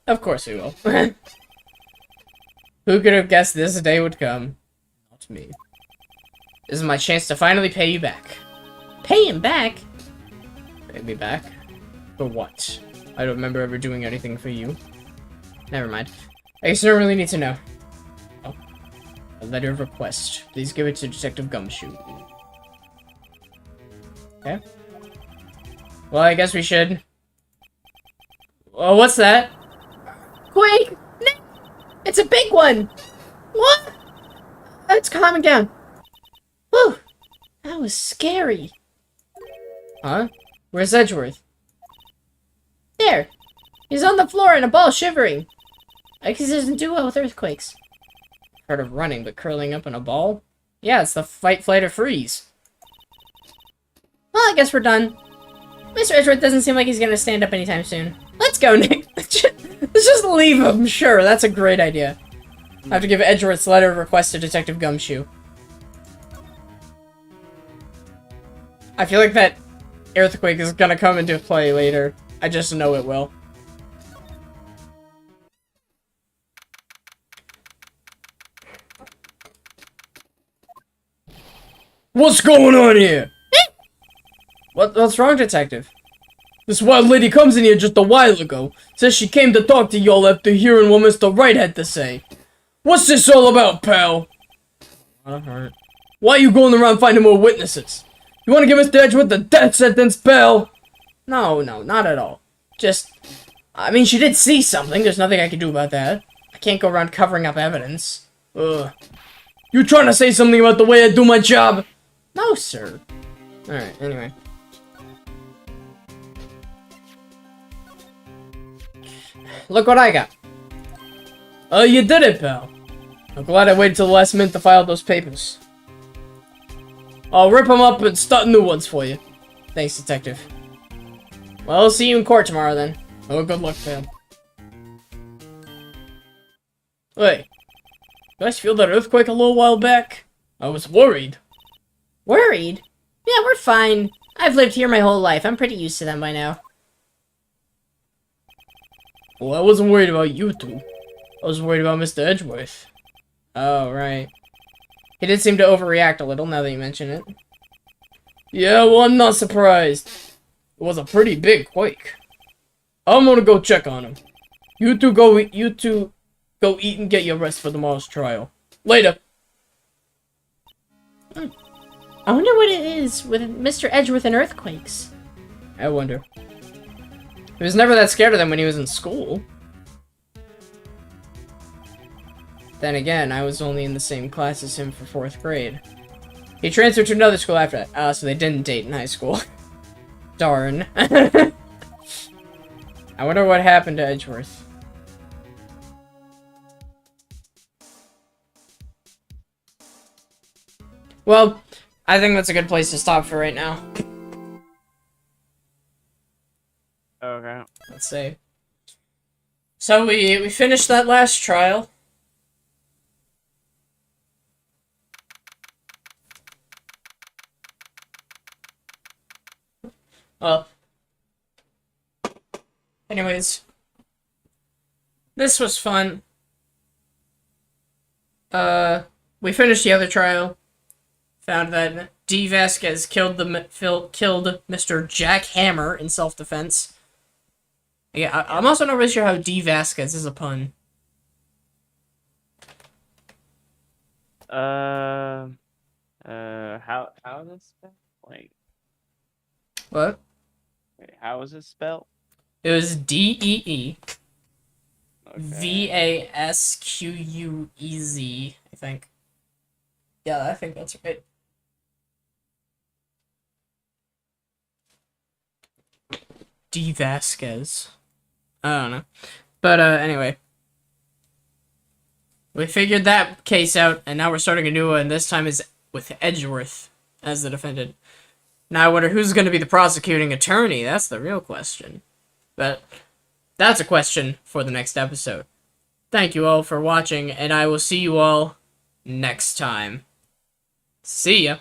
Of course we will. Who could have guessed this day would come? Not me. This is my chance to finally pay you back. Pay him back? Pay me back? For what? I don't remember ever doing anything for you. Never mind. I guess you don't really need to know. Oh. A letter of request. Please give it to Detective Gumshoe. Okay. Well, I guess we should. Oh, what's that? Quake! Nick! It's a big one! What? It's calming down. Whew! That was scary. Huh? Where's Edgeworth? There! He's on the floor in a ball shivering. I guess he doesn't do well with earthquakes. Heard of running, but curling up in a ball? Yeah, it's the fight, flight, or freeze. Well, I guess we're done. Mr. Edgeworth doesn't seem like he's gonna stand up anytime soon. Let's go, Nick. Let's just leave him. Sure, that's a great idea. I have to give Edgeworth's letter of request to Detective Gumshoe. I feel like that earthquake is gonna come into play later. I just know it will. What's going on here? What's wrong, Detective? This wild lady comes in here just a while ago. Says she came to talk to y'all after hearing what Mr. Wright had to say. What's this all about, pal? Why are you going around finding more witnesses? You want to give Mr. Edgeworth the death sentence, pal? No, not at all. Just, I mean, she did see something. There's nothing I can do about that. I can't go around covering up evidence. Ugh. You trying to say something about the way I do my job? No, sir. Alright, anyway. Look what I got. Oh, you did it, pal. I'm glad I waited till the last minute to file those papers. I'll rip them up and start new ones for you. Thanks, Detective. Well, I'll see you in court tomorrow, then. Oh, good luck, pal. Hey. You guys feel that earthquake a little while back? I was worried. Worried? Yeah, we're fine. I've lived here my whole life. I'm pretty used to them by now. Well, I wasn't worried about you two. I was worried about Mr. Edgeworth. Oh, right. He did seem to overreact a little, now that you mention it. Yeah, well, I'm not surprised. It was a pretty big quake. I'm gonna go check on him. You two go eat and get your rest for tomorrow's trial. Later. I wonder what it is with Mr. Edgeworth and earthquakes. I wonder. He was never that scared of them when he was in school. Then again, I was only in the same class as him for 4th grade. He transferred to another school after that. So they didn't date in high school. Darn. I wonder what happened to Edgeworth. Well, I think that's a good place to stop for right now. Okay. Let's see. So we finished that last trial. Well, anyways, this was fun. We finished the other trial. Found that D. Vasquez killed Mr. Jack Hammer in self-defense. Yeah, I'm also not really sure how D. Vasquez is a pun. How is it spelled? Like, What? wait, how is it spelled? It was D-E-E. Okay. V-A-S-Q-U-E-Z, I think. Yeah, I think that's right. D. Vasquez. I don't know. But, anyway. We figured that case out, and now we're starting a new one. This time is with Edgeworth as the defendant. Now I wonder who's going to be the prosecuting attorney. That's the real question. But that's a question for the next episode. Thank you all for watching, and I will see you all next time. See ya.